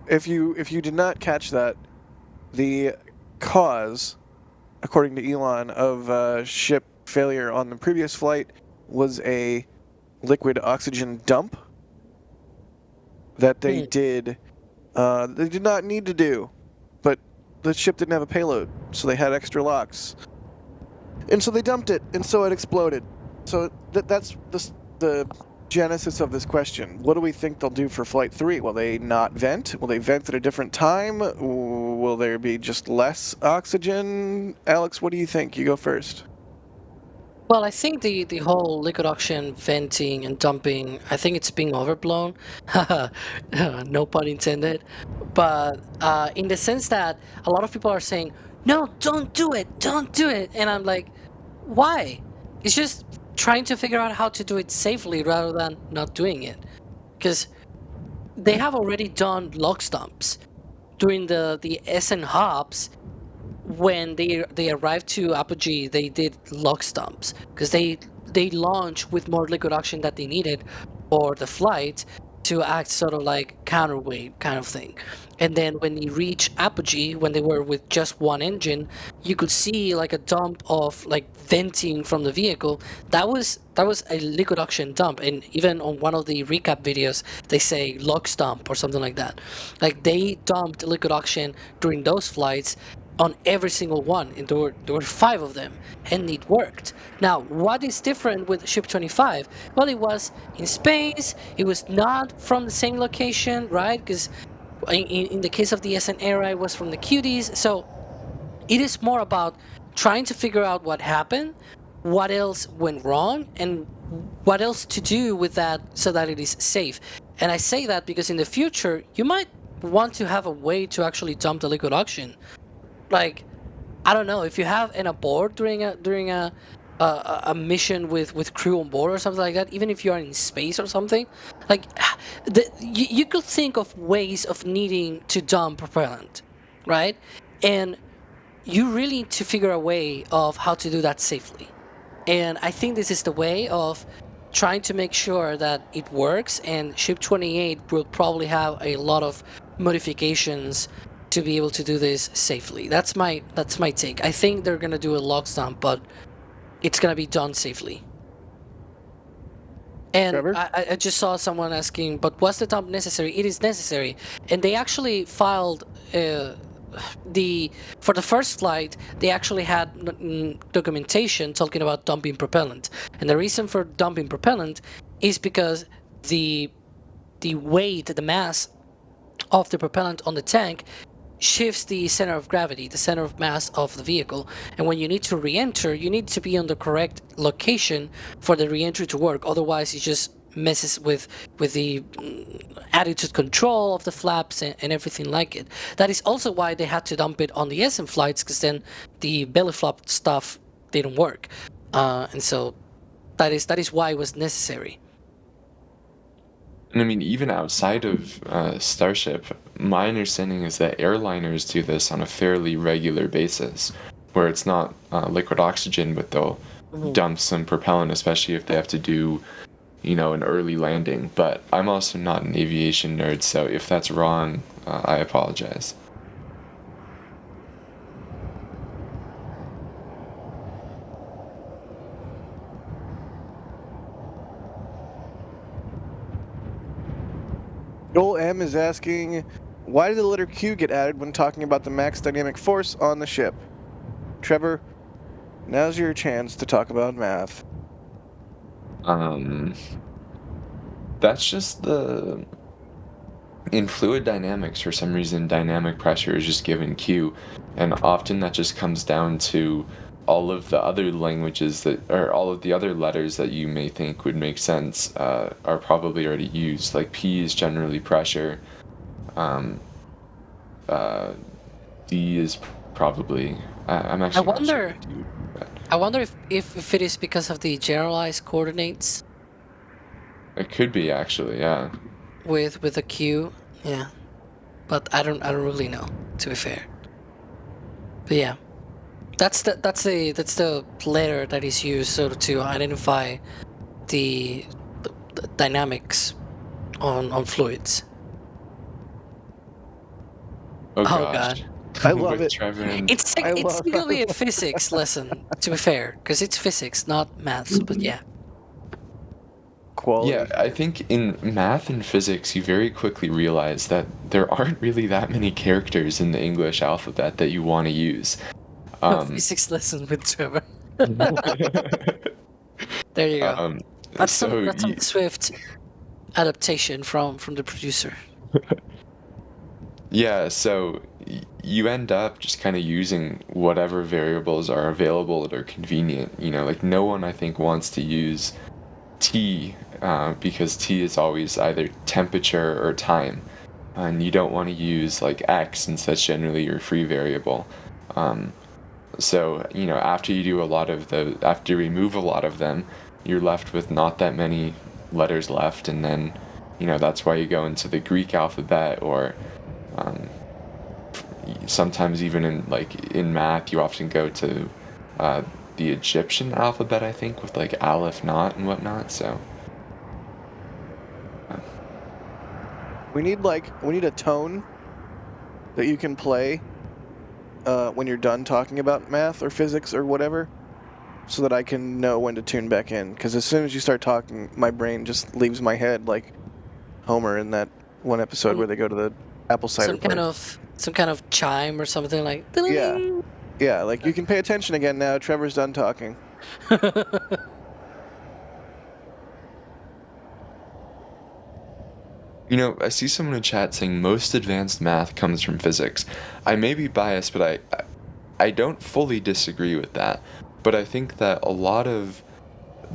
if you did not catch that, the cause, according to Elon, of ship failure on the previous flight was a liquid oxygen dump that they did not need to do, but the ship didn't have a payload, so they had extra LOX, and so they dumped it, and so it exploded. So that's the genesis of this question. What do we think they'll do for Flight 3? Will they not vent? Will they vent at a different time? Will there be just less oxygen? Alex, what do you think? You go first. Well, I think the whole liquid oxygen venting and dumping, I think it's being overblown. No pun intended. But in the sense that a lot of people are saying, no, don't do it, don't do it. And I'm like, why? It's just trying to figure out how to do it safely rather than not doing it. Because they have already done LOX dumps during the SN hops. When they arrived to Apogee, they did LOX dumps because they launched with more liquid oxygen that they needed for the flight to act sort of like counterweight kind of thing. And then when you reach apogee, when they were with just one engine, you could see like a dump of like venting from the vehicle. That was a liquid oxygen dump. And even on one of the recap videos, they say LOX dump or something like that. Like they dumped liquid oxygen during those flights on every single one, and there were 5 of them, and it worked. Now, what is different with Ship 25? Well, it was in space. It was not from the same location, right? Because in the case of the SN era, it was from the cuties. So it is more about trying to figure out what happened, what else went wrong, and what else to do with that so that it is safe. And I say that because in the future, you might want to have a way to actually dump the liquid oxygen. Like, I don't know, if you have an abort during a mission with crew on board or something like that, even if you are in space or something, like you could think of ways of needing to dump propellant, right? And you really need to figure a way of how to do that safely. And I think this is the way of trying to make sure that it works, and Ship 28 will probably have a lot of modifications to be able to do this safely. That's my take. I think they're gonna do a LOX dump, but it's gonna be done safely. And I just saw someone asking, but was the dump necessary? It is necessary, and they actually filed for the first flight. They actually had documentation talking about dumping propellant, and the reason for dumping propellant is because the weight, the mass of the propellant on the tank shifts the center of gravity, the center of mass of the vehicle. And when you need to re-enter, you need to be on the correct location for the re-entry to work. Otherwise, it just messes with the attitude control of the flaps and everything like it. That is also why they had to dump it on the SM flights, because then the belly flop stuff didn't work. And so that is why it was necessary. And I mean, even outside of Starship, my understanding is that airliners do this on a fairly regular basis, where it's not liquid oxygen, but they'll dump some propellant, especially if they have to do, an early landing. But I'm also not an aviation nerd, so if that's wrong, I apologize. Joel M is asking, why did the letter Q get added when talking about the max dynamic force on the ship? Trevor, now's your chance to talk about math. That's just in fluid dynamics, for some reason, dynamic pressure is just given Q, and often that just comes down to all of the other languages or all of the other letters that you may think would make sense are probably already used. Like P is generally pressure. D is probably. I'm actually. I wonder if it is because of the generalized coordinates. It could be actually, yeah. With a Q, yeah, but I don't really know, to be fair. But yeah. That's the letter that is used sort of to identify the dynamics on fluids. Oh God. I love it. It's technically a physics lesson, to be fair, because it's physics, not maths. But yeah. Quality. Yeah, I think in math and physics, you very quickly realize that there aren't really that many characters in the English alphabet that you want to use. Physics lesson with Trevor. There you go. That's some Swift adaptation from the producer. Yeah, so you end up just kind of using whatever variables are available that are convenient. Like no one I think wants to use T because T is always either temperature or time, and you don't want to use like X since that's generally your free variable. So, after you remove a lot of them, you're left with not that many letters left, and then, that's why you go into the Greek alphabet, or sometimes even in math, you often go to the Egyptian alphabet, I think, with like Aleph, Not, and whatnot, so. We need a tone that you can play when you're done talking about math or physics or whatever, so that I can know when to tune back in. Because as soon as you start talking, my brain just leaves my head like Homer in that one episode where they go to the apple cider place. Some kind of chime or something like. Yeah. Yeah, like you can pay attention again now. Trevor's done talking. You know, I see someone in chat saying most advanced math comes from physics. I may be biased, but I don't fully disagree with that. But I think that a lot of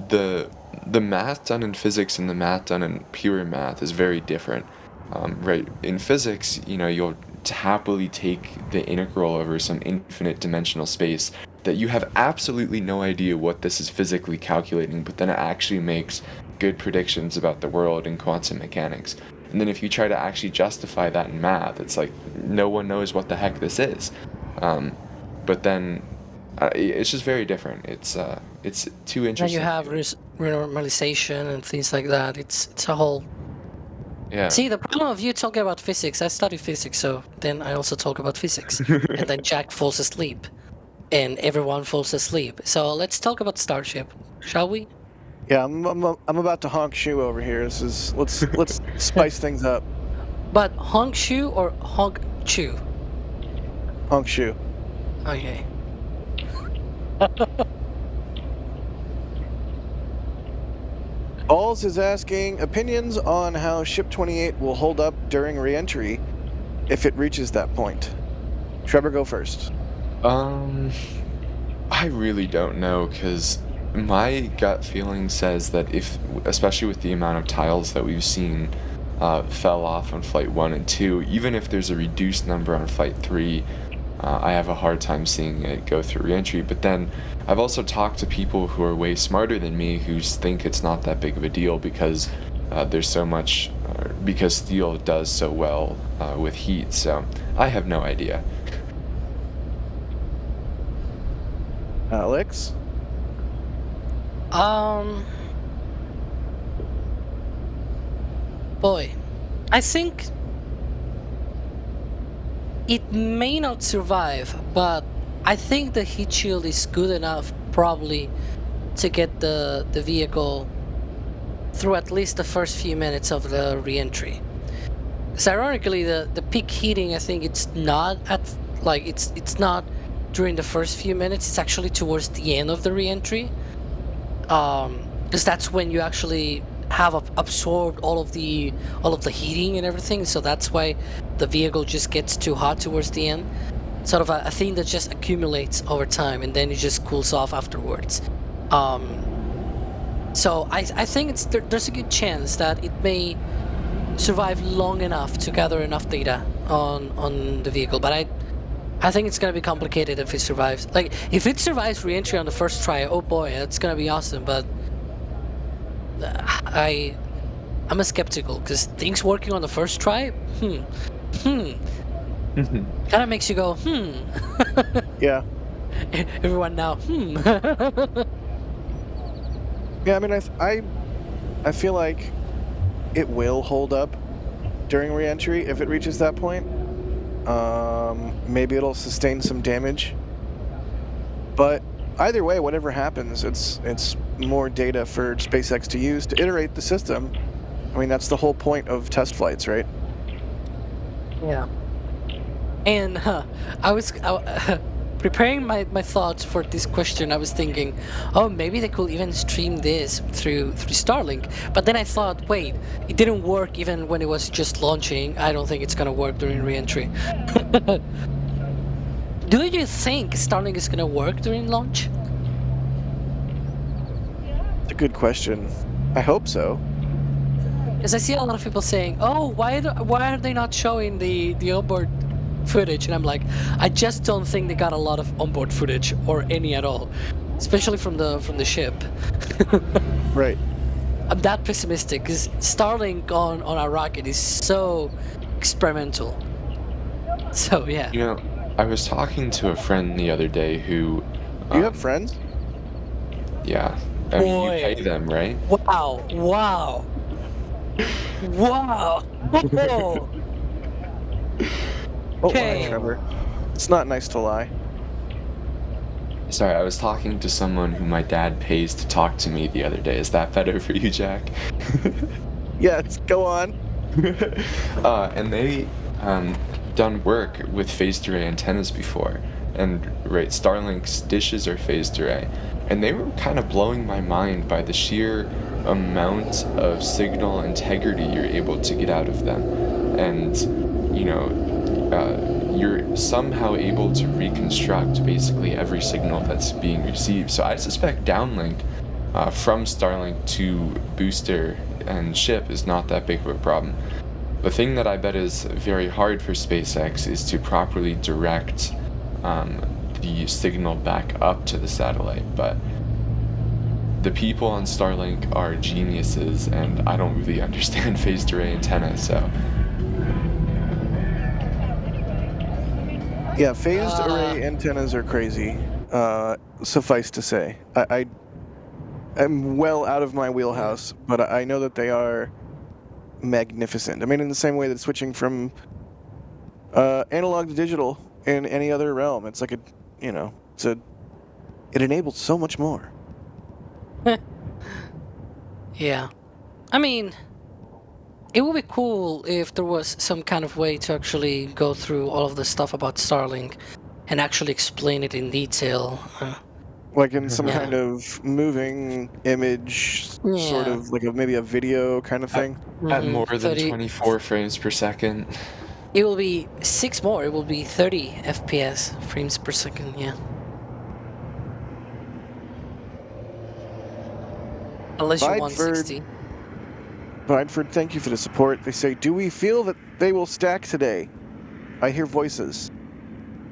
the math done in physics and the math done in pure math is very different. Right? In physics, you know, you'll happily take the integral over some infinite dimensional space that you have absolutely no idea what this is physically calculating, but then it actually makes good predictions about the world in quantum mechanics. And then if you try to actually justify that in math, it's like no one knows what the heck this is. But then it's just very different. It's too interesting. Then you have renormalization and things like that. It's a whole. Yeah. See, the problem of you talking about physics, I study physics, so then I also talk about physics. And then Jack falls asleep. And everyone falls asleep. So let's talk about Starship, shall we? Yeah, I'm about to honk shoe over here. Let's spice things up. But honk shoe or honk chew? Honk shoe. Okay. Balls is asking opinions on how Ship 28 will hold up during re-entry if it reaches that point. Trevor, go first. I really don't know, because my gut feeling says that if, especially with the amount of tiles that we've seen fell off on Flight 1 and 2, even if there's a reduced number on Flight 3, I have a hard time seeing it go through re-entry. But then I've also talked to people who are way smarter than me who think it's not that big of a deal because there's so much, because steel does so well with heat. So I have no idea. Alex? Boy, I think it may not survive, but I think the heat shield is good enough probably to get the vehicle through at least the first few minutes of the re-entry. So ironically, the peak heating, I think it's not at, like, it's not during the first few minutes, it's actually towards the end of the re-entry. Because that's when you actually have absorbed all of the heating and everything, so that's why the vehicle just gets too hot towards the end. Sort of a thing that just accumulates over time and then it just cools off afterwards. So I think there's a good chance that it may survive long enough to gather enough data on the vehicle, but I think it's gonna be complicated if it survives. Like, if it survives re-entry on the first try, oh boy, it's gonna be awesome, but I'm a skeptical, because things working on the first try, kind of makes you go, Yeah. Everyone now, Yeah, I mean, I feel like it will hold up during re-entry if it reaches that point. Maybe it'll sustain some damage. But either way, whatever happens, it's more data for SpaceX to use to iterate the system. I mean, that's the whole point of test flights, right? Yeah. And I was preparing my thoughts for this question. I was thinking, oh, maybe they could even stream this through Starlink. But then I thought, wait, it didn't work even when it was just launching. I don't think it's gonna work during re-entry. Do you think Starlink is gonna work during launch? It's a good question. I hope so. Because I see a lot of people saying, oh, why are they not showing the onboard footage? And I'm like, I just don't think they got a lot of onboard footage, or any at all, especially from the ship. Right. I'm that pessimistic because Starlink on our rocket is so experimental. So yeah. You know, I was talking to a friend the other day who. You have friends? Yeah. I mean, you pay them, right? Wow! Wow! Wow! Oh, Oh, Okay. hi, Trevor. It's not nice to lie. Sorry, I was talking to someone who my dad pays to talk to me the other day. Is that better for you, Jack? Yes, go on. And they done work with phased array antennas before, and right, Starlink's dishes are phased array, and they were kind of blowing my mind by the sheer amount of signal integrity you're able to get out of them, and you know, you're somehow able to reconstruct basically every signal that's being received. So I suspect downlink from Starlink to booster and ship is not that big of a problem. The thing that I bet is very hard for SpaceX is to properly direct the signal back up to the satellite, but the people on Starlink are geniuses, and I don't really understand phased array antenna, so... Yeah, phased array antennas are crazy. Suffice to say, I'm well out of my wheelhouse, but I know that they are magnificent. I mean, in the same way that switching from analog to digital in any other realm, it's like it enables so much more. Yeah. I mean, it would be cool if there was some kind of way to actually go through all of the stuff about Starlink and actually explain it in detail. Like in some Yeah. kind of moving image, sort Yeah. of like maybe a video kind of thing. At Mhm, more than 30 24 frames per second. It will be 6 more. It will be 30 FPS, frames per second, yeah. Unless you want Bideford. 60. Bideford, thank you for the support. They say, do we feel that they will stack today? I hear voices.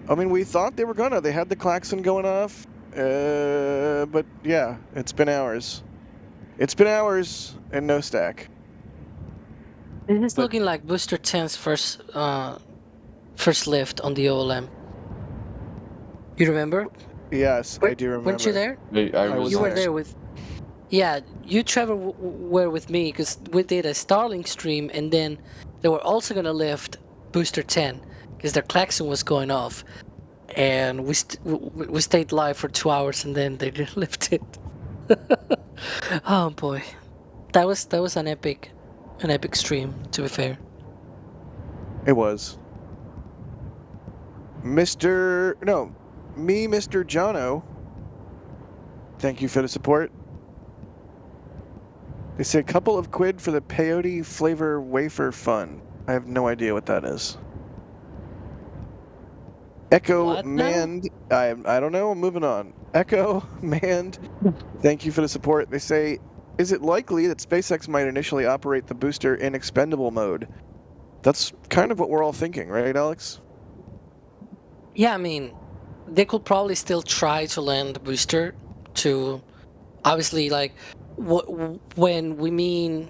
I mean, we thought they were gonna. They had the klaxon going off. But yeah, it's been hours. It's been hours and no stack. It is But- looking like Booster 10's first lift on the OLM. You remember? Yes, I do remember. Weren't you there? I was You were there. there with... Yeah, you, Trevor, were with me because we did a Starlink stream, and then they were also going to lift Booster 10 because their klaxon was going off. And we stayed live for 2 hours, and then they didn't lift it. Oh boy, that was an epic stream, to be fair. It was. Mr. Jono. Thank you for the support. They say a couple of quid for the peyote flavor wafer fun. I have no idea what that is. Echo What now? Mand. I don't know. I'm moving on. Echo Mand. Thank you for the support. They say, is it likely that SpaceX might initially operate the booster in expendable mode? That's kind of what we're all thinking, right, Alex? Yeah, I mean, they could probably still try to land the booster to, obviously, like, when we mean,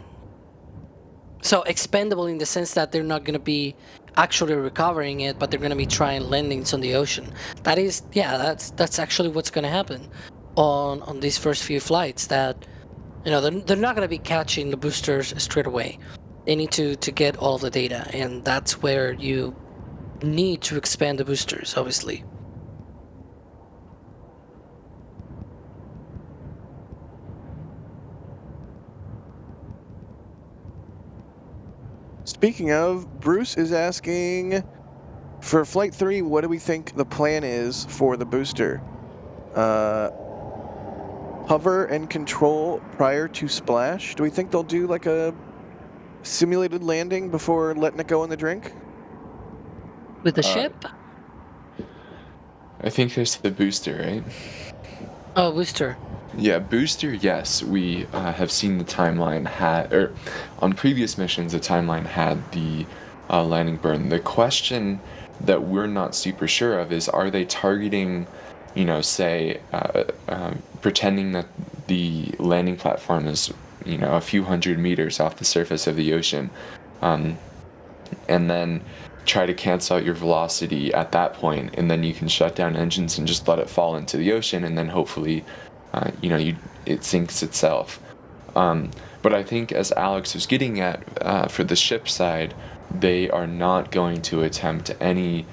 so expendable in the sense that they're not going to be actually recovering it, but they're going to be trying landings on the ocean. That is, yeah, that's actually what's going to happen on these first few flights. That, you know, they're not going to be catching the boosters straight away. They need to get all of the data, and that's where you need to expand the boosters, obviously. Speaking of, Bruce is asking, for Flight 3, what do we think the plan is for the booster? Hover and control prior to splash? Do we think they'll do like a simulated landing before letting it go in the drink? With the ship? I think there's the booster, right? Oh, booster. Yeah, booster, yes. We have seen the timeline or on previous missions, the timeline had the landing burn. The question that we're not super sure of is, are they targeting, you know, say, pretending that the landing platform is, you know, a few hundred meters off the surface of the ocean, and then try to cancel out your velocity at that point, and then you can shut down engines and just let it fall into the ocean, and then hopefully, you know, it sinks itself. But I think, as Alex was getting at, for the ship side, they are not going to attempt any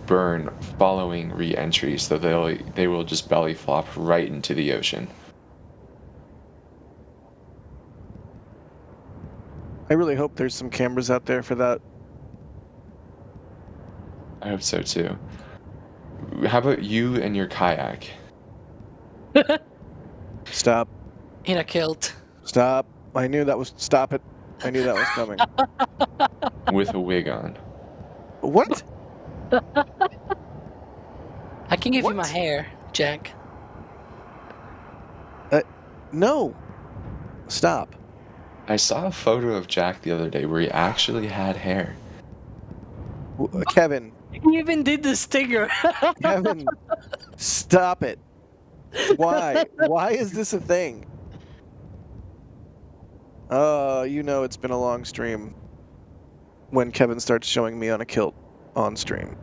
burn following re-entry, so they will just belly flop right into the ocean. I really hope there's some cameras out there for that. I hope so too. How about you and your kayak? Stop. In a kilt. Stop. I knew that was... Stop it. I knew that was coming. With a wig on. What? I can give you my What? hair, Jack. No. Stop. I saw a photo of Jack the other day where he actually had hair. Kevin. You even did the stinger. Kevin. Stop it. Why? Why is this a thing? You know it's been a long stream when Kevin starts showing me on a kilt on stream.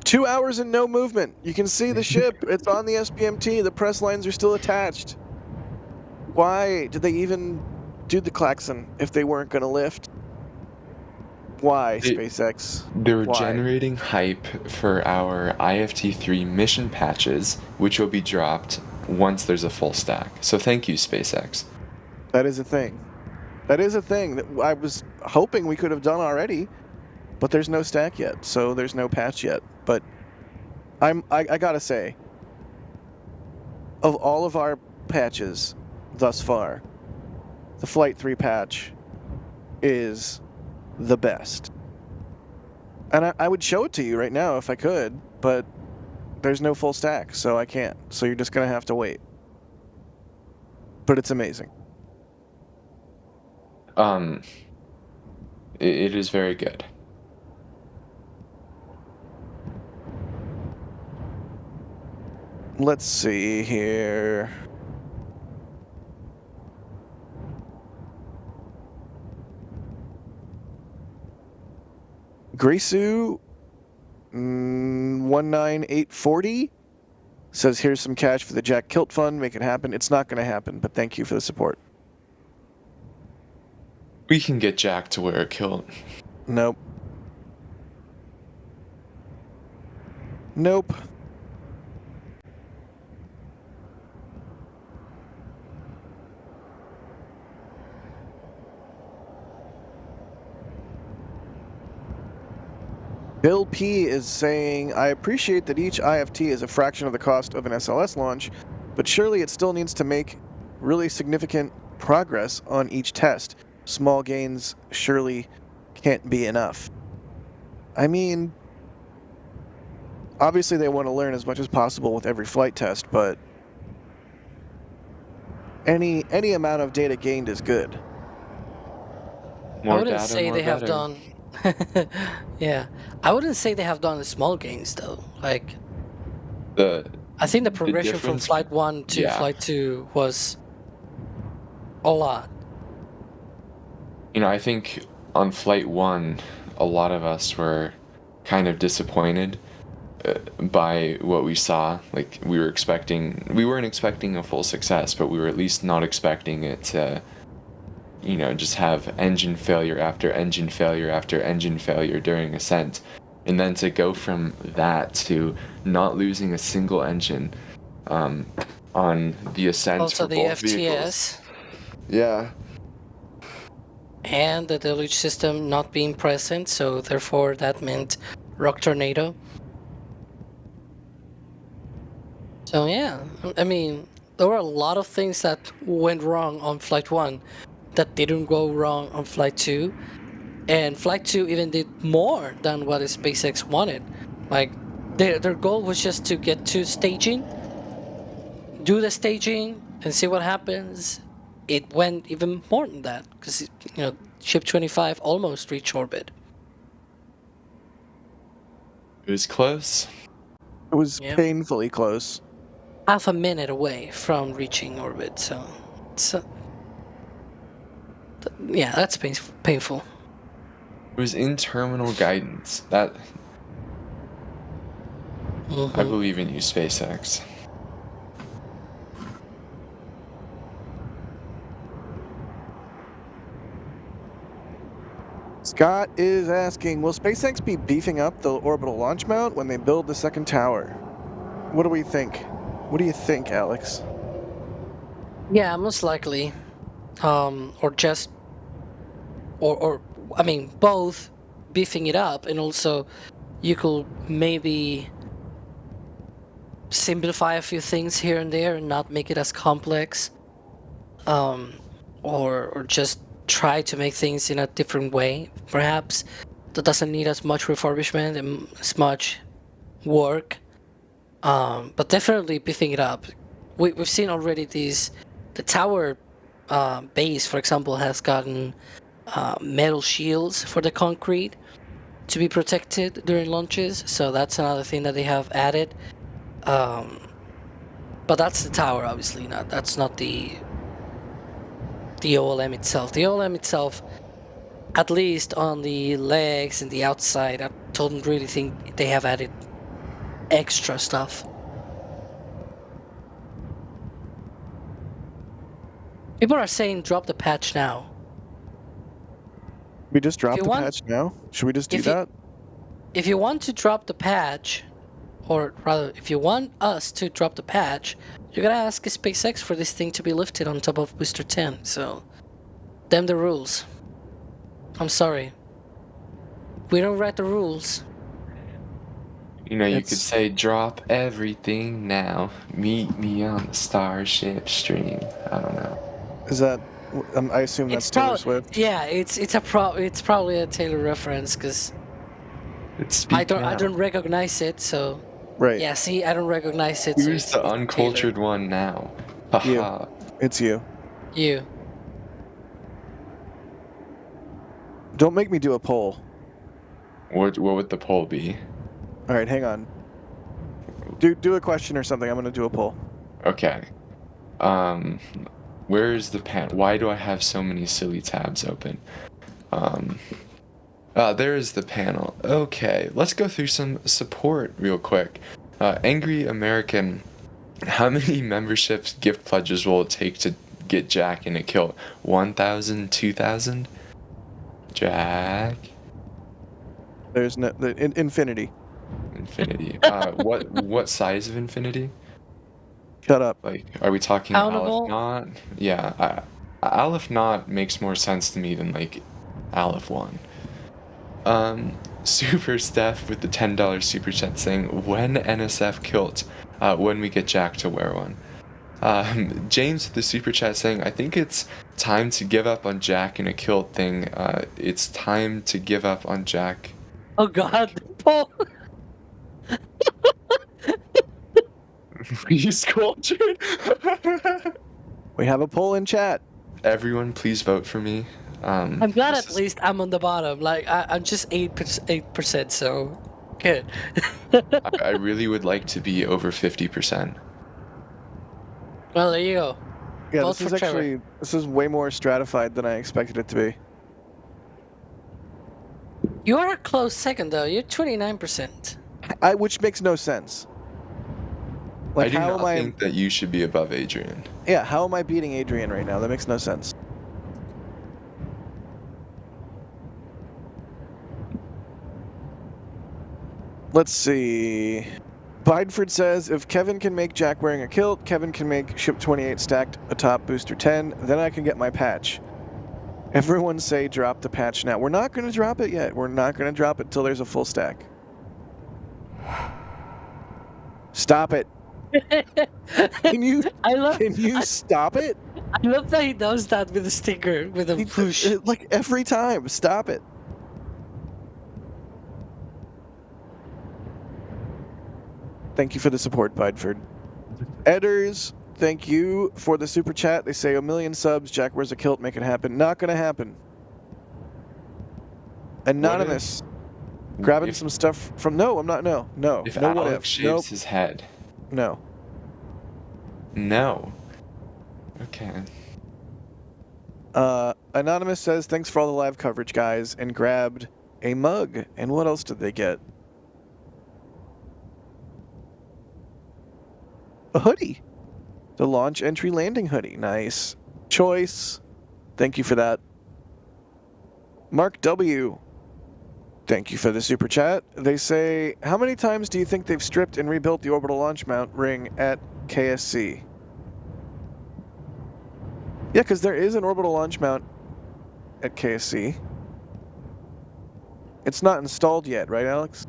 2 hours and no movement. You can see the ship. It's on the SPMT. The press lines are still attached. Why did they even do the klaxon if they weren't going to lift? Why, SpaceX? They were Why? generating hype for our IFT3 mission patches, which will be dropped once there's a full stack. So thank you, SpaceX. That is a thing. That is a thing that I was hoping we could have done already, but there's no stack yet, so there's no patch yet. But I gotta say, of all of our patches thus far, the Flight 3 patch is the best. And I would show it to you right now if I could, but there's no full stack, so I can't. So you're just gonna have to wait. But it's amazing. It is very good. Let's see here. Grisu 19840 says, here's some cash for the Jack Kilt Fund. Make it happen. It's not going to happen, but thank you for the support. We can get Jack to wear a kilt. Nope. Nope. Bill P is saying, I appreciate that each IFT is a fraction of the cost of an SLS launch, but surely it still needs to make really significant progress on each test. Small gains surely can't be enough. I mean, obviously they want to learn as much as possible with every flight test, but any amount of data gained is good. More I wouldn't data, say more they have better. done. Yeah, I wouldn't say they have done the small gains though. Like, I think the progression from difference- Flight 1 to yeah. Flight 2 was a lot. You know, I think on Flight 1, a lot of us were kind of disappointed by what we saw. Like, we weren't expecting a full success, but we were at least not expecting it to, you know, just have engine failure after engine failure after engine failure during ascent. And then to go from that to not losing a single engine on the ascent Also for the both FTS vehicles. Yeah. and the deluge system not being present, so therefore that meant rock tornado. So yeah, I mean, there were a lot of things that went wrong on Flight 1 that didn't go wrong on Flight 2. And Flight 2 even did more than what SpaceX wanted. Like, their goal was just to get to staging, do the staging, and see what happens. It went even more than that, because, you know, Ship 25 almost reached orbit. It was close. It was Yeah. painfully close. Half a minute away from reaching orbit, so it's yeah, that's painful. It was in terminal guidance. That I believe in you, SpaceX. Scott is asking, will SpaceX be beefing up the orbital launch mount when they build the second tower? What do we think? What do you think, Alex? Yeah, most likely. Or just, or I mean, both beefing it up, and also you could maybe simplify a few things here and there and not make it as complex. Or just try to make things in a different way, perhaps, that doesn't need as much refurbishment and as much work. But definitely beefing it up. We've seen already the tower base, for example, has gotten metal shields for the concrete to be protected during launches, so that's another thing that they have added. But that's the tower, obviously. That's not the OLM itself. The OLM itself, at least on the legs and the outside, I don't really think they have added extra stuff. People are saying drop the patch now. We just drop you the want- patch now? Should we just do if you- that? If you want to drop the patch, or rather, if you want us to drop the patch, you gotta ask SpaceX for this thing to be lifted on top of Booster 10. So, them the rules. I'm sorry. We don't write the rules. You know, you could It's- say drop everything now. Meet me on the Starship stream. I don't know. Is that? I assume that's Taylor Swift. Yeah, it's probably a Taylor reference, because It's I don't recognize it. So Right. yeah, see, I don't recognize it. so Who's it's the Taylor. uncultured one now? Haha. It's you. You. Don't make me do a poll. What would the poll be? All right, hang on. Do a question or something. I'm gonna do a poll. Okay. Where is the pan? Why do I have so many silly tabs open? There is the panel. Okay, let's go through some support real quick. Angry American, how many memberships, gift pledges will it take to get Jack in a kill? 1,000, 2,000? Jack? There's no infinity. Infinity. What size of infinity? Shut up. Like, are we talking Countable? Aleph Not? Yeah, Aleph Not makes more sense to me than like Aleph 1. Super Steph with the $10 super chat saying, when NSF kilt, when we get Jack to wear one. James with the super chat saying, I think it's time to give up on Jack in a kilt thing. It's time to give up on Jack. Oh God, Paul. He's cultured. We have a poll in chat. Everyone, please vote for me. I'm glad this at is- least I'm on the bottom. Like I'm just 8%, so good. I really would like to be over 50%. Well, there you go. Yeah, Vote this for is Trevor. actually way more stratified than I expected it to be. You are a close second, though. You're 29%. Which makes no sense. Like, I do how not am I? think that you should be above Adrian. Yeah, how am I beating Adrian right now? That makes no sense. Let's see. Bideford says, if Kevin can make Jack wearing a kilt, Kevin can make Ship 28 stacked atop Booster 10, then I can get my patch. Everyone say drop the patch now. We're not going to drop it yet. We're not going to drop it till there's a full stack. Stop it. Can you I love stop it? I love that he does that with a sticker, with a push. Like every time. Stop it. Thank you for the support, Bideford. Edders, thank you for the super chat. They say a million subs, Jack wears a kilt, make it happen. Not gonna happen. Anonymous. Grabbing if, some stuff from no, I'm not no. If No what Alex if. shaves Nope. his head. No. No. Okay. Anonymous says, thanks for all the live coverage, guys, and grabbed a mug. And what else did they get? A hoodie. The launch entry landing hoodie. Nice choice. Thank you for that. Mark W. Thank you for the super chat. They say, how many times do you think they've stripped and rebuilt the orbital launch mount ring at KSC? Yeah, because there is an orbital launch mount at KSC. It's not installed yet, right, Alex?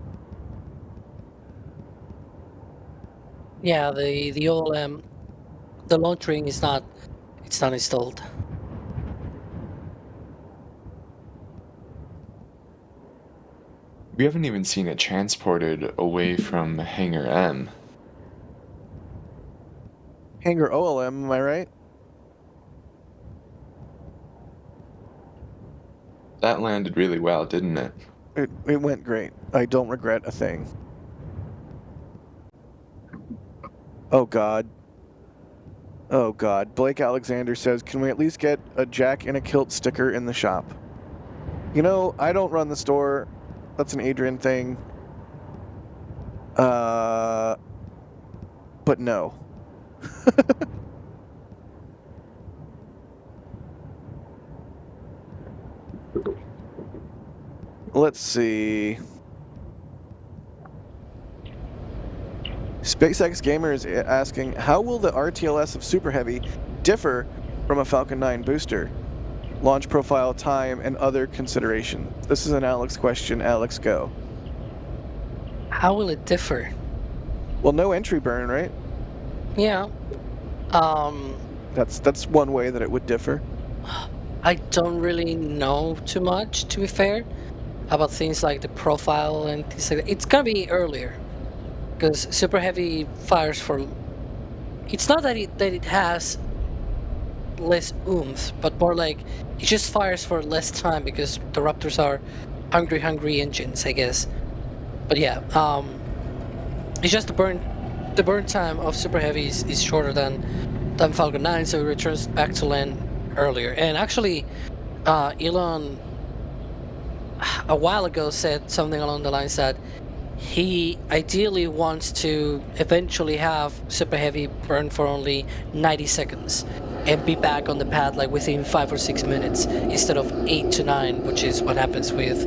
Yeah, the OLM, the launch ring is not, it's not installed. We haven't even seen it transported away from Hangar M. Hangar OLM, am I right? That landed really well, didn't it? It went great. I don't regret a thing. Oh god. Oh god. Blake Alexander says, can we at least get a Jack in a kilt sticker in the shop? You know, I don't run the store. That's an Adrian thing. But no. Let's see. SpaceX Gamer is asking, how will the RTLS of Super Heavy differ from a Falcon 9 booster? Launch profile, time, and other considerations. This is an Alex question. Alex, go. How will it differ? Well, no entry burn, right? Yeah. That's one way that it would differ. I don't really know too much, to be fair, about things like the profile and things like that. It's gonna be earlier, because Super Heavy fires for. It's not that it has less oomph, but more like it just fires for less time because the Raptors are hungry engines, I guess. But yeah, it's just the burn time of Super Heavy is shorter than Falcon 9, so it returns back to land earlier. And actually, Elon a while ago said something along the lines that he ideally wants to eventually have Super Heavy burn for only 90 seconds and be back on the pad like within 5 or 6 minutes instead of 8 to 9, which is what happens with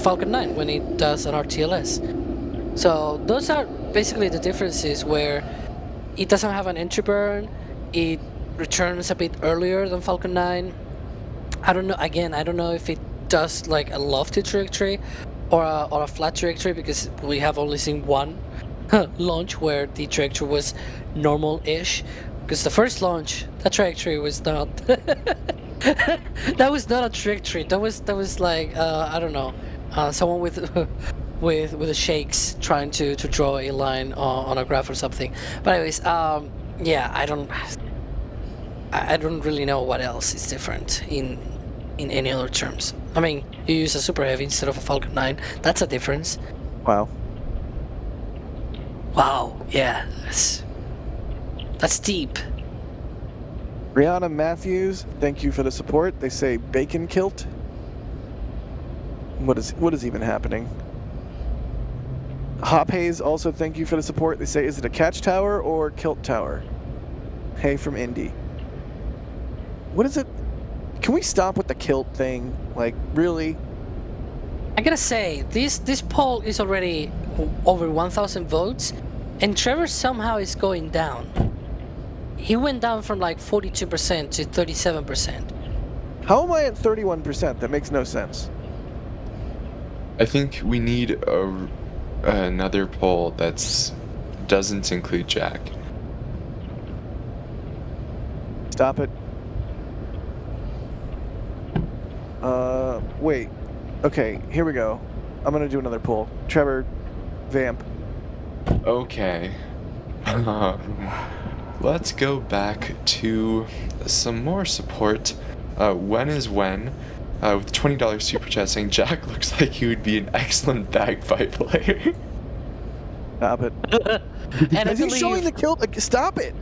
Falcon 9 when it does an RTLS. So those are basically the differences, where it doesn't have an entry burn, it returns a bit earlier than Falcon 9. I don't know, again, I don't know if it does like a lofty trajectory or a flat trajectory, because we have only seen one launch where the trajectory was normal-ish. Because the first launch, that trajectory was not that was not a trajectory. That was like I don't know, someone with the shakes trying to draw a line on a graph or something. But anyways, yeah, I don't really know what else is different in any other terms. I mean, you use a Super Heavy instead of a Falcon 9. That's a difference. Wow. Wow. Yeah. That's deep. Rihanna Matthews, thank you for the support. They say bacon kilt. What is even happening? Hop Hayes also thank you for the support. They say, is it a catch tower or kilt tower? Hey from Indy. What is it? Can we stop with the kilt thing? Like, really? I gotta say, this poll is already over 1,000 votes, and Trevor somehow is going down. He went down from like 42% to 37%. How am I at 31%? That makes no sense. I think we need another poll that's doesn't include Jack. Stop it. Wait. Okay, here we go. I'm gonna do another poll. Trevor, vamp. Okay. Let's go back to some more support. When is when? With $20 super chat saying Jack looks like he would be an excellent bagpipe player. Stop it. And Is he showing the kilt? Stop it!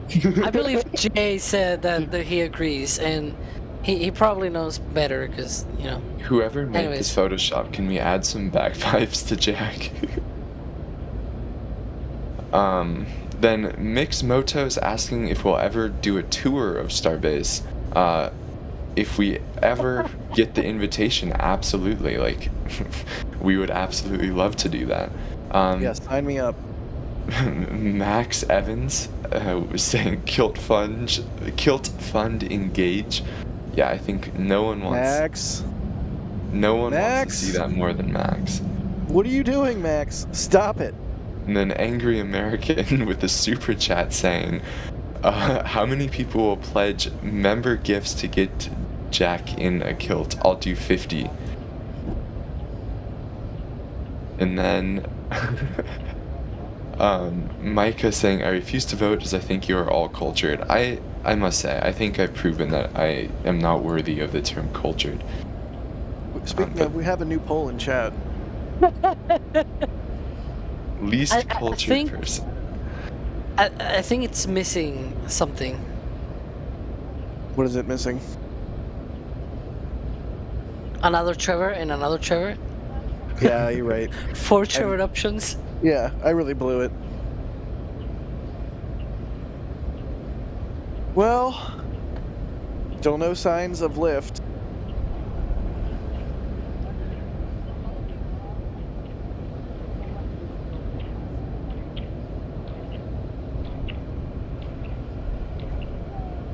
I believe Jay said that he agrees, and he probably knows better because, you know. Whoever made this Photoshop, can we add some bagpipes to Jack? Then Mix Moto is asking if we'll ever do a tour of Starbase. if we ever get the invitation, absolutely, like, we would absolutely love to do that. Yeah, sign me up. Max Evans was saying kilt fund engage. Yeah, I think no one wants wants to see that more than Max. What are you doing, Max? Stop it. And then Angry American with the super chat saying, how many people will pledge member gifts to get Jack in a kilt? I'll do 50. And then Micah saying, I refuse to vote as I think you are all cultured. I must say, I think I've proven that I am not worthy of the term cultured. Speaking of, we have a new poll in chat. Least cultured person. I think it's missing something. What is it missing? Another Trevor and another Trevor. Yeah, you're right. 4 Trevor options. Yeah, I really blew it. Well, still no signs of lift.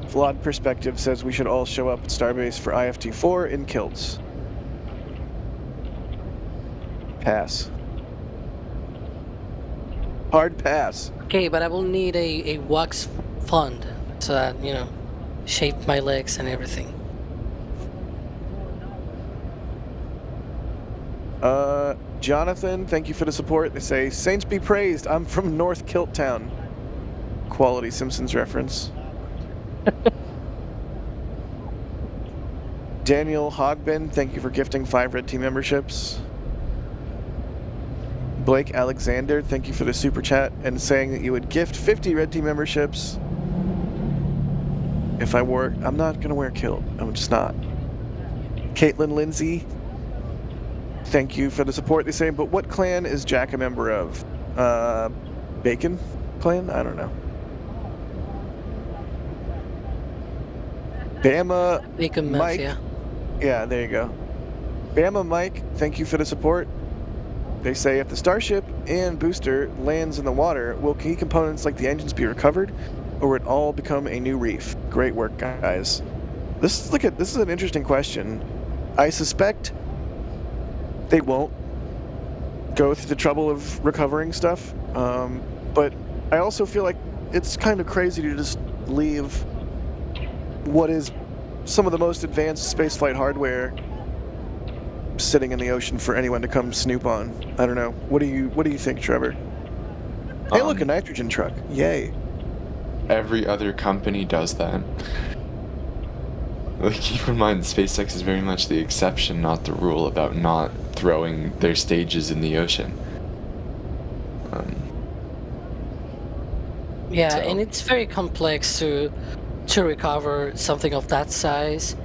Flawed Perspective says we should all show up at Starbase for IFT4 in kilts. Pass. Hard pass. Okay, but I will need a wax fund so that, you know, shape my legs and everything. Jonathan, thank you for the support. They say, Saints be praised, I'm from North Kilt Town. Quality Simpsons reference. Daniel Hogben, thank you for gifting 5 Red Team memberships. Blake Alexander, thank you for the super chat and saying that you would gift 50 Red Team memberships if I wore. I'm not going to wear a kilt. I'm just not. Caitlin Lindsay, thank you for the support. They say, but what clan is Jack a member of? Bacon clan? I don't know. Bama Bacon Mike. Mafia. Yeah, there you go. Bama Mike, thank you for the support. They say if the Starship and booster lands in the water, will key components like the engines be recovered, or would it all become a new reef? Great work, guys. This is an interesting question. I suspect they won't go through the trouble of recovering stuff, but I also feel like it's kind of crazy to just leave what is some of the most advanced spaceflight hardware sitting in the ocean for anyone to come snoop on. I don't know. What do you think, Trevor? Hey, look, a nitrogen truck. Yay. Every other company does that. Like, keep in mind, SpaceX is very much the exception, not the rule, about not throwing their stages in the ocean. Yeah, So- and it's very complex to recover something of that size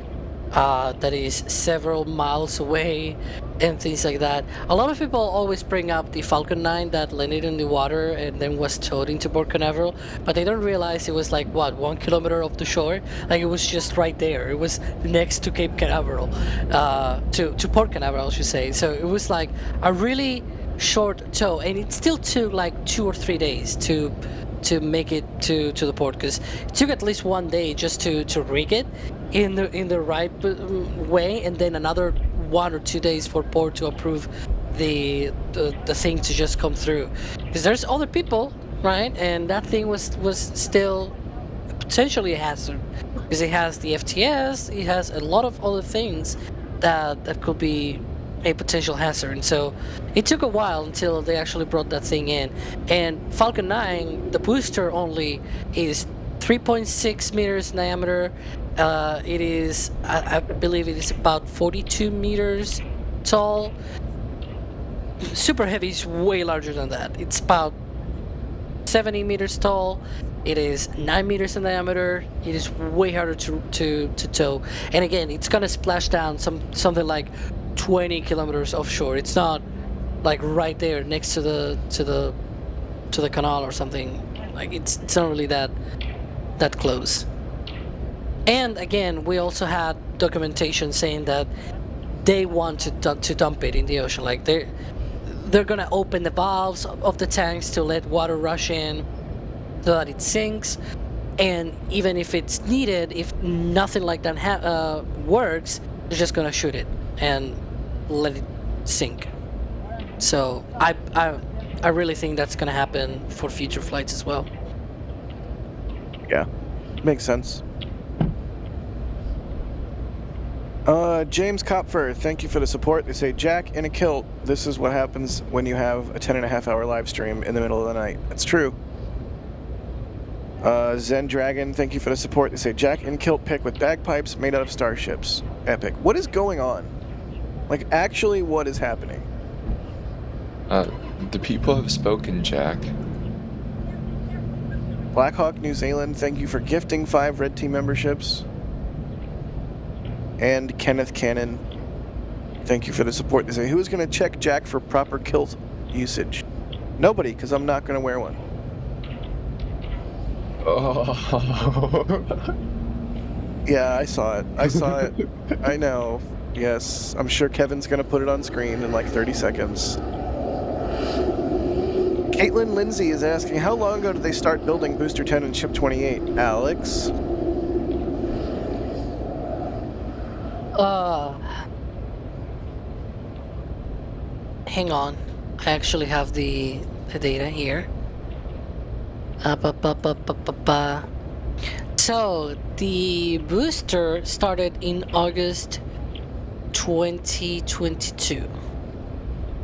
that is several miles away and things like that. A lot of people always bring up the Falcon 9 that landed in the water and then was towed into Port Canaveral, but they don't realize it was like, what, 1 kilometer off the shore? Like, it was just right there. It was next to Cape Canaveral, to Port Canaveral, I should say. So it was like a really short tow, and it still took like 2 or 3 days to make it to the port, because it took at least 1 day just to rig it in the right way, and then another 1 or 2 days for port to approve the thing to just come through, because there's other people, right? And that thing was still potentially a hazard, because it has the FTS, it has a lot of other things that could be a potential hazard. And so it took a while until they actually brought that thing in. And Falcon 9, the booster only is 3.6 meters in diameter. It is, I believe it is about 42 meters tall. Super Heavy is way larger than that. It's about 70 meters tall. It is 9 meters in diameter. It is way harder to tow. And again, it's gonna splash down something like 20 kilometers offshore. It's not like right there next to the canal or something. Like, it's not really that close. And again, we also had documentation saying that they want to dump it in the ocean. Like they're gonna open the valves of the tanks to let water rush in so that it sinks. And even if it's needed, if nothing like that works, they're just gonna shoot it and let it sink. So I really think that's gonna happen for future flights as well. Yeah, makes sense. James Kopfer, thank you for the support. They say, Jack in a kilt, this is what happens when you have a 10.5-hour live stream in the middle of the night. That's true. Zen Dragon, thank you for the support. They say, Jack in kilt pick with bagpipes made out of starships. Epic. What is going on? Like, actually, what is happening? The people have spoken, Jack. Blackhawk New Zealand, thank you for gifting 5 Red Team memberships. And Kenneth Cannon, thank you for the support. They say, who is going to check Jack for proper kilt usage? Nobody, because I'm not going to wear one. Oh. Yeah, I saw it. I saw it. I know. Yes, I'm sure Kevin's going to put it on screen in like 30 seconds. Caitlin Lindsay is asking, how long ago did they start building Booster 10 and Ship 28? Alex? Hang on. I actually have the data here. So the booster started in August 2022.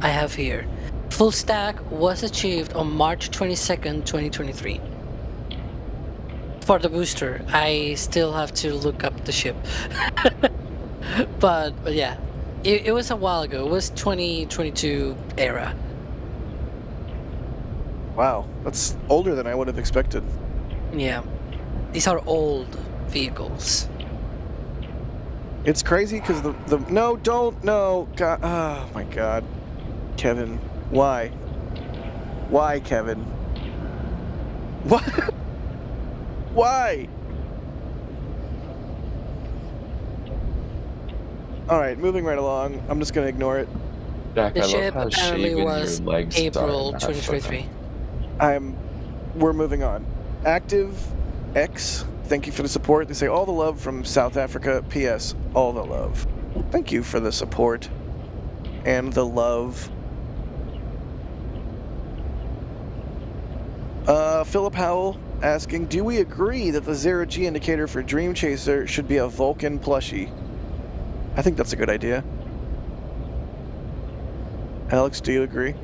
I have here. Full stack was achieved on March 22nd, 2023. For the booster, I still have to look up the ship. but yeah, it was a while ago. It was 2022 era. Wow, that's older than I would have expected. Yeah, these are old vehicles. It's crazy because no, don't, no, God, oh my God, Kevin, why? Why, Kevin? What? Why? All right, moving right along. I'm just gonna ignore it. Jack, The I ship love how apparently shaven was your legs April are in that 2023. photo. We're moving on. Active X, thank you for the support. They say all the love from South Africa. P.S. All the love. Thank you for the support and the love. Philip Howell asking, do we agree that the 0G indicator for Dream Chaser should be a Vulcan plushie? I think that's a good idea. Alex, do you agree?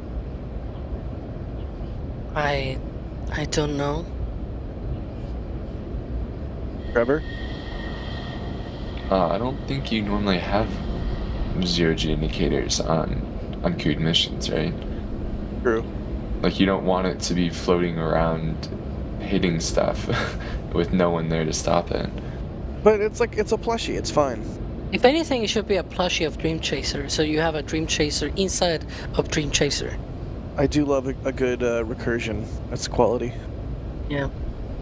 I don't know. Trevor? I don't think you normally have 0G indicators on crewed missions, right? True. Like, you don't want it to be floating around hitting stuff with no one there to stop it. But it's like, it's a plushie, it's fine. If anything, it should be a plushie of Dream Chaser, so you have a Dream Chaser inside of Dream Chaser. I do love a good recursion. That's quality. Yeah.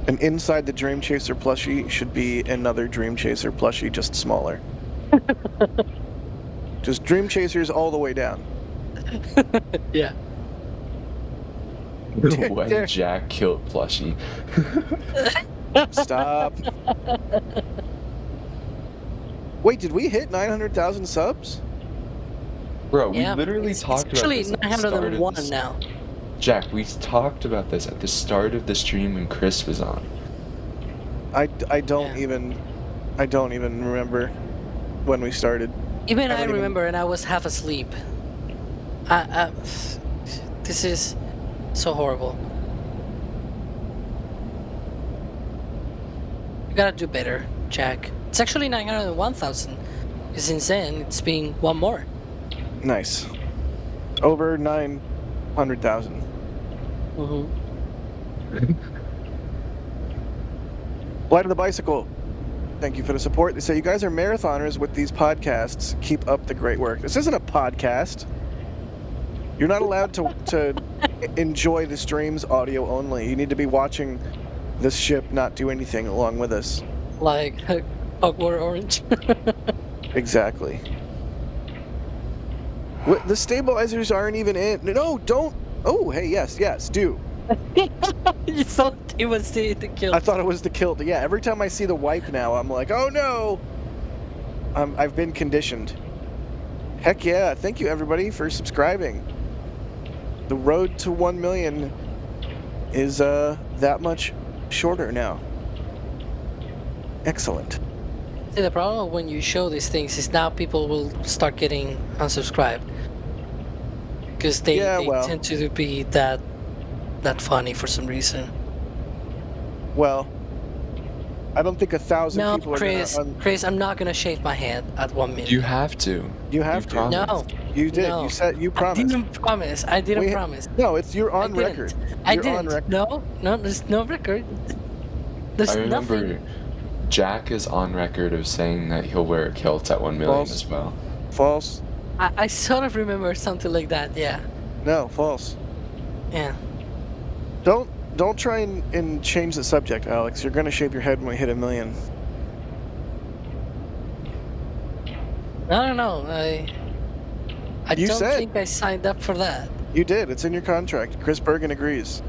And inside the Dream Chaser plushie should be another Dream Chaser plushie, just smaller. Just Dream Chasers all the way down. Yeah. When Jack killed plushie. Stop. Wait, did we hit 900,000 subs? Bro, we Yeah, literally it's talked about actually this at the start of 901 this. now. Jack, we talked about this at the start of the stream when Chris was on. I don't even remember when we started. Even I haven't even- remember, and I was half asleep. This is so horrible. You gotta do better, Jack. It's actually 901,000. Since then, it's been one more. Nice. Over 900,000. Mm-hmm. Flight of the Bicycle. Thank you for the support. They say, you guys are marathoners with these podcasts. Keep up the great work. This isn't a podcast. You're not allowed to enjoy the streams audio only. You need to be watching this ship not do anything along with us. Like, Hogwarts orange. Exactly. What, the stabilizers aren't even in. No, don't. Oh, hey, yes, do. You thought it was the kill. I thought it was the kill. Yeah, every time I see the wipe now, I'm like, oh no. I've been conditioned. Heck yeah! Thank you everybody for subscribing. The road to 1 million is that much shorter now. Excellent. See, the problem when you show these things is now people will start getting unsubscribed because they tend to be that funny for some reason. Well, I don't think 1,000 people Chris, are gonna... Chris, I'm not gonna shave my head at 1 million. You have to. You have to. No. You did. No. You said you promised. I didn't promise. No, you're on record. I didn't. On record. No, there's no record. I remember nothing. Jack is on record of saying that he'll wear a kilt at 1 million as well. False. I sort of remember something like that, yeah. No, false. Yeah. Don't try and change the subject, Alex. You're gonna shave your head when we hit 1 million. I don't know. I don't think I signed up for that. You did. It's in your contract. Chris Bergen agrees.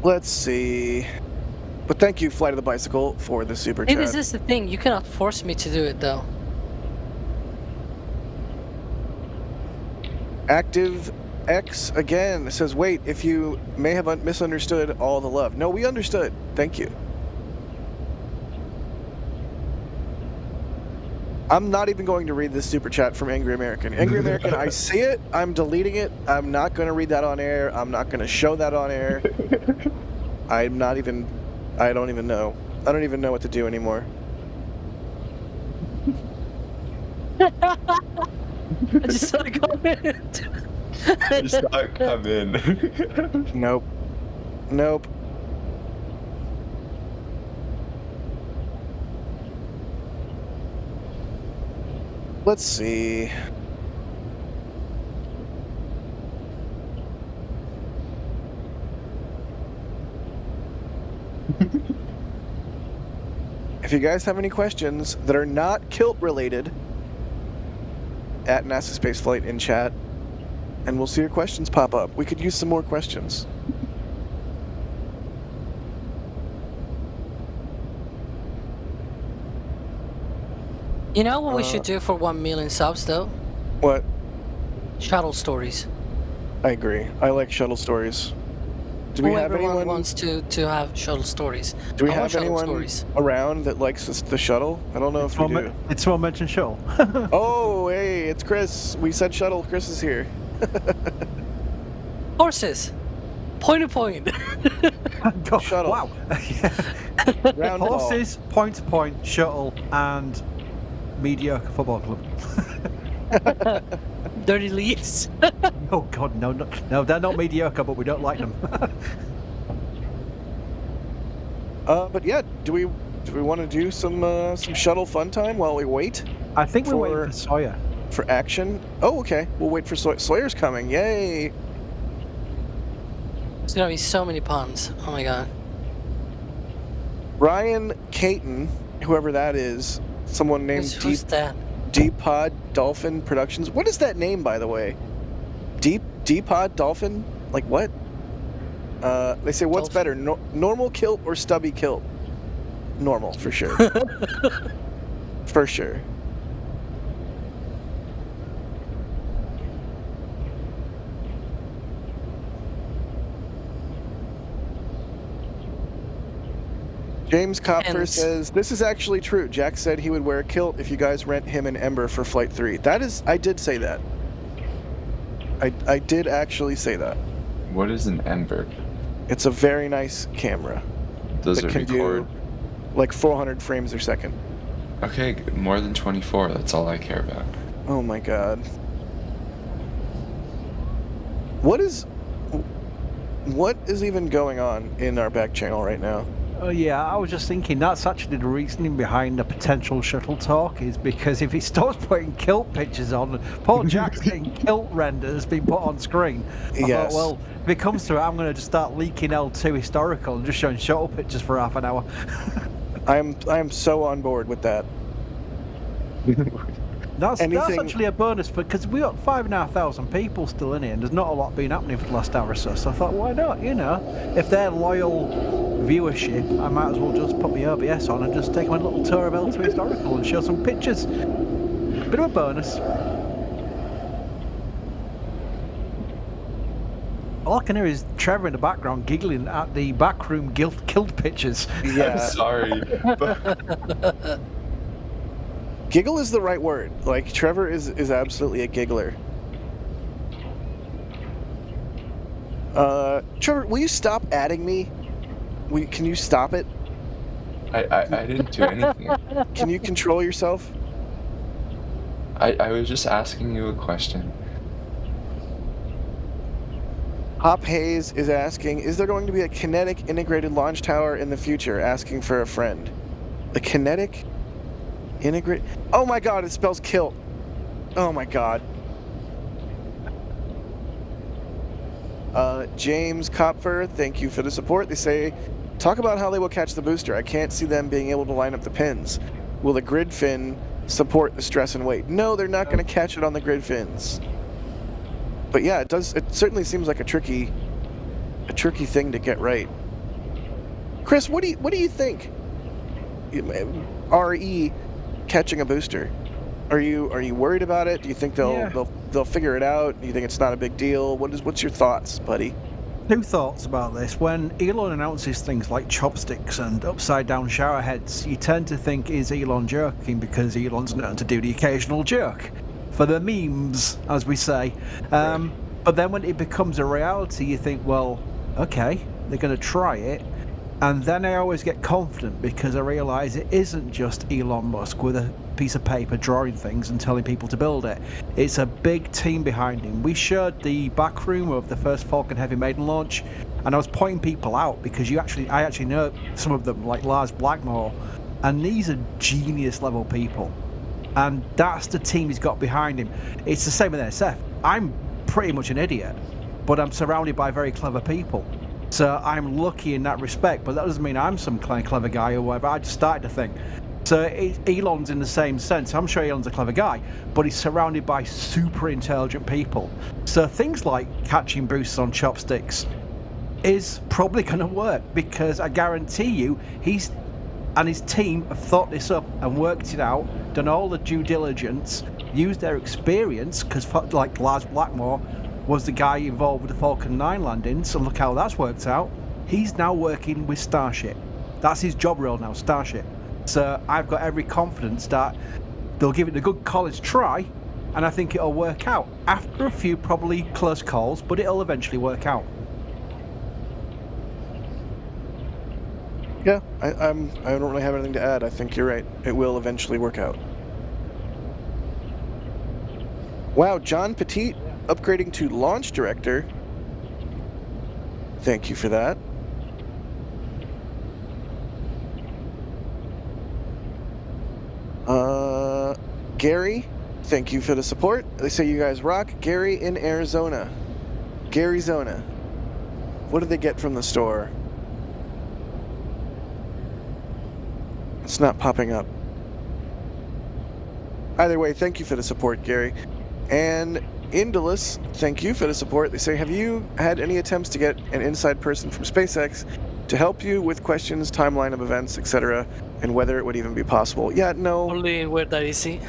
Let's see. But thank you, Flight of the Bicycle, for the super chat. This is the thing. You cannot force me to do it, though. Active X again says, wait, if you may have misunderstood all the love. No, we understood. Thank you. I'm not even going to read this super chat from Angry American. Angry American, I see it. I'm deleting it. I'm not going to read that on air. I'm not going to show that on air. I don't even know. I don't even know what to do anymore. I just saw it comment. I just saw it come in. Nope. Let's see. If you guys have any questions that are not kilt related, at NASASpaceflight in chat, and we'll see your questions pop up. We could use some more questions. You know what we should do for 1 million subs, though? What? Shuttle stories. I agree. I like shuttle stories. Do we have anyone wants to have shuttle stories? Do we have anyone around that likes the shuttle? I don't know if we do. It's someone mentioned shuttle. Oh, hey, it's Chris. We said shuttle. Chris is here. Horses. Point to point. Shuttle. Wow. Round horses, point to point, shuttle, and mediocre football club. Dirty Leeds. Oh God, no, they're not mediocre, but we don't like them. But yeah, do we want to do some shuttle fun time while we wait? I think we're waiting for Sawyer. For action? Oh, okay. We'll wait for Sawyer. Sawyer's coming. Yay! There's gonna be so many puns. Oh my God. Ryan Caton, whoever that is, someone named Who's that? D-Pod Dolphin Productions. What is that name, by the way? D-Pod Dolphin? Like what? They say, what's better, normal kilt or stubby kilt? Normal, for sure. For sure. James Kopfer says, this is actually true. Jack said he would wear a kilt if you guys rent him an Ember for Flight 3. That is, I did say that. I did actually say that. What is an Ember? It's a very nice camera. Does it record? Do like 400 frames per second. Okay, more than 24. That's all I care about. Oh my God. What is even going on in our back channel right now? Oh yeah, I was just thinking that's actually the reasoning behind the potential shuttle talk is because if he starts putting kilt pictures on, poor Jack's getting kilt renders being put on screen. I Yes. thought, well, if it comes to it, I'm going to just start leaking L2 historical and just showing shuttle pictures for half an hour. I am so on board with that. That's Anything- actually a bonus because we got 5,500 people still in here, and there's not a lot been happening for the last hour or so. So I thought, why not? You know, if they're loyal viewership, I might as well just put my OBS on and just take them a little tour of L2 historical and show some pictures. Bit of a bonus. All I can hear is Trevor in the background giggling at the backroom killed pictures. I'm Yeah. sorry, but Giggle is the right word. Like, Trevor is absolutely a giggler. Trevor, will you stop adding me? Can you stop it? I didn't do anything. Can you control yourself? I was just asking you a question. Hop Hayes is asking, is there going to be a kinetic integrated launch tower in the future? Asking for a friend. A kinetic integrate? Oh my god, it spells kilt. Oh my god. James Kopfer, thank you for the support. They say, talk about how they will catch the booster. I can't see them being able to line up the pins. Will the grid fin support the stress and weight? No, they're not going to catch it on the grid fins. But yeah, it certainly seems like a tricky thing to get right. Chris, what do you think? RE catching a booster. Are you worried about it? Do you think they'll figure it out? Do you think it's not a big deal? What's your thoughts, buddy? Two thoughts about this. When Elon announces things like chopsticks and upside down shower heads, you tend to think, is Elon joking, because Elon's known to do the occasional joke. For the memes, as we say. But then when it becomes a reality, you think, well, okay, they're going to try it. And then I always get confident because I realise it isn't just Elon Musk with a piece of paper drawing things and telling people to build it. It's a big team behind him. We showed the back room of the first Falcon Heavy maiden launch, and I was pointing people out because I actually know some of them, like Lars Blackmore, and these are genius level people. And that's the team he's got behind him. It's the same with NSF. I'm pretty much an idiot, but I'm surrounded by very clever people. So I'm lucky in that respect, but that doesn't mean I'm some kind of clever guy or whatever. I just started to think. So Elon's in the same sense. I'm sure Elon's a clever guy, but he's surrounded by super intelligent people. So things like catching boosters on chopsticks is probably going to work, because I guarantee you he's and his team have thought this up and worked it out, done all the due diligence, used their experience, because like Lars Blackmore was the guy involved with the Falcon 9 landings, so look how that's worked out. He's now working with Starship. That's his job role now, Starship. So I've got every confidence that they'll give it a good college try, and I think it'll work out. After a few probably close calls, but it'll eventually work out. Yeah, I don't really have anything to add. I think you're right. It will eventually work out. Wow, John Petit upgrading to launch director. Thank you for that. Gary, thank you for the support. They say you guys rock. Gary in Arizona. Garyzona. What did they get from the store? It's not popping up. Either way, thank you for the support, Gary. And Indolus, thank you for the support. They say, have you had any attempts to get an inside person from SpaceX to help you with questions, timeline of events, etc., and whether it would even be possible? Yeah, no. Only we're that easy.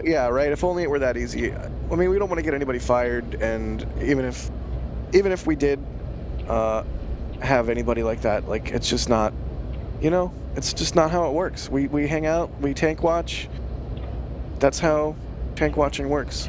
Yeah, right. If only it were that easy. I mean, we don't want to get anybody fired, and even if we did have anybody like that, like, it's just not, it's just not how it works. We hang out, we tank watch. That's how tank watching works.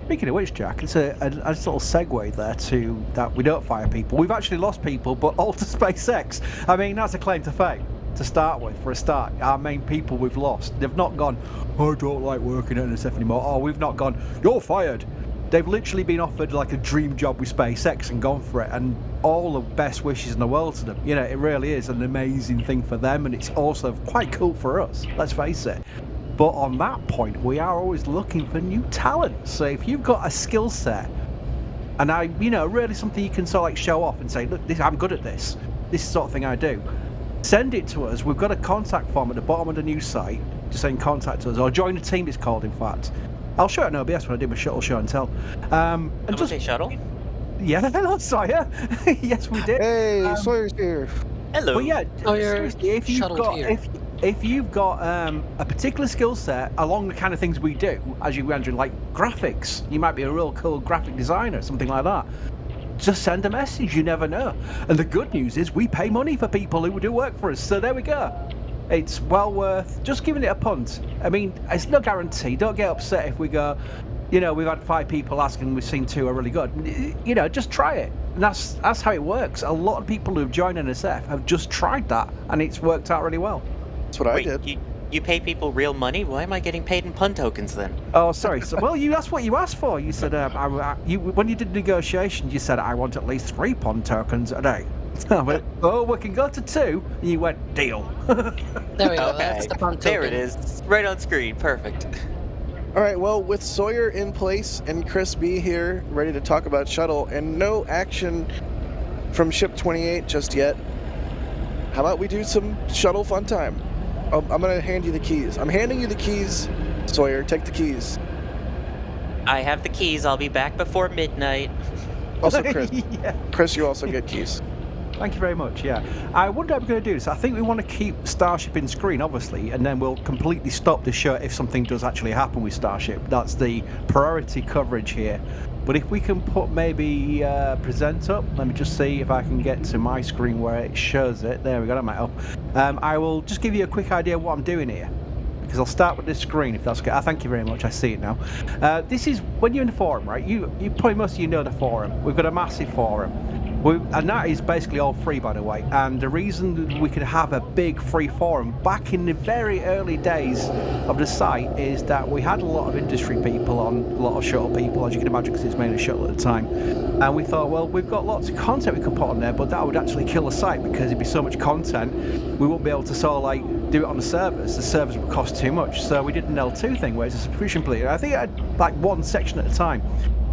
Speaking of which, Jack, it's a little segue there to that we don't fire people. We've actually lost people, but all to SpaceX. I mean, that's a claim to fame to start with. For a start, our main people we've lost. They've not gone, I don't like working at NSF anymore. Or we've not gone, you're fired. They've literally been offered like a dream job with SpaceX and gone for it, and all the best wishes in the world to them. You know, it really is an amazing thing for them, and it's also quite cool for us, let's face it. But on that point, we are always looking for new talent. So if you've got a skill set, and really something you can sort of like show off and say, look, I'm good at this. This is the sort of thing I do. Send it to us. We've got a contact form at the bottom of the news site, just saying contact us, or join the team, it's called, in fact. I'll show it on OBS when I do my Shuttle show and tell. And just say Shuttle? Yeah, hello, Sawyer. Yes, we did. Hey, Sawyer's here. Hello. But yeah, Sawyer, seriously, if you've got a particular skill set along the kind of things we do, as you mentioned, like graphics, you might be a real cool graphic designer, something like that. Just send a message. You never know. And the good news is we pay money for people who do work for us. So there we go. It's well worth just giving it a punt. I mean, it's no guarantee. Don't get upset if we go, we've had 5 people ask and we've seen 2 are really good. Just try it. And that's how it works. A lot of people who've joined NSF have just tried that, and it's worked out really well. That's what I did. You pay people real money? Why am I getting paid in pun tokens then? Oh, sorry. So, well, that's what you asked for. You said, when you did negotiations, you said, I want at least 3 pun tokens a day. I went, we can go to 2. And you went, deal. There we go. Okay. That's the pun token. There it is. Right on screen. Perfect. All right, well, with Sawyer in place and Chris B here, ready to talk about Shuttle, and no action from Ship 28 just yet, how about we do some Shuttle fun time? I'm going to hand you the keys. I'm handing you the keys, Sawyer. Take the keys. I have the keys. I'll be back before midnight. Also, Chris. Yeah. Chris, you also get keys. Thank you very much, yeah. I wonder how we're going to do this. I think we want to keep Starship in screen, obviously, and then we'll completely stop the show if something does actually happen with Starship. That's the priority coverage here. But if we can put maybe present up, let me just see if I can get to my screen where it shows it. There we go, that might help. I will just give you a quick idea of what I'm doing here, because I'll start with this screen if that's okay. Thank you very much, I see it now. This is when you're in the forum, right? You probably most of you know the forum. We've got a massive forum. And that is basically all free, by the way. And the reason we could have a big free forum back in the very early days of the site is that we had a lot of industry people on, a lot of shuttle people, as you can imagine, because it's mainly shuttle at the time. And we thought, well, we've got lots of content we could put on there, but that would actually kill the site because it'd be so much content, we wouldn't be able to sort of like do it on the servers. The servers would cost too much. So we did an L2 thing where it's a subscription play. I think I had like 1 section at a time.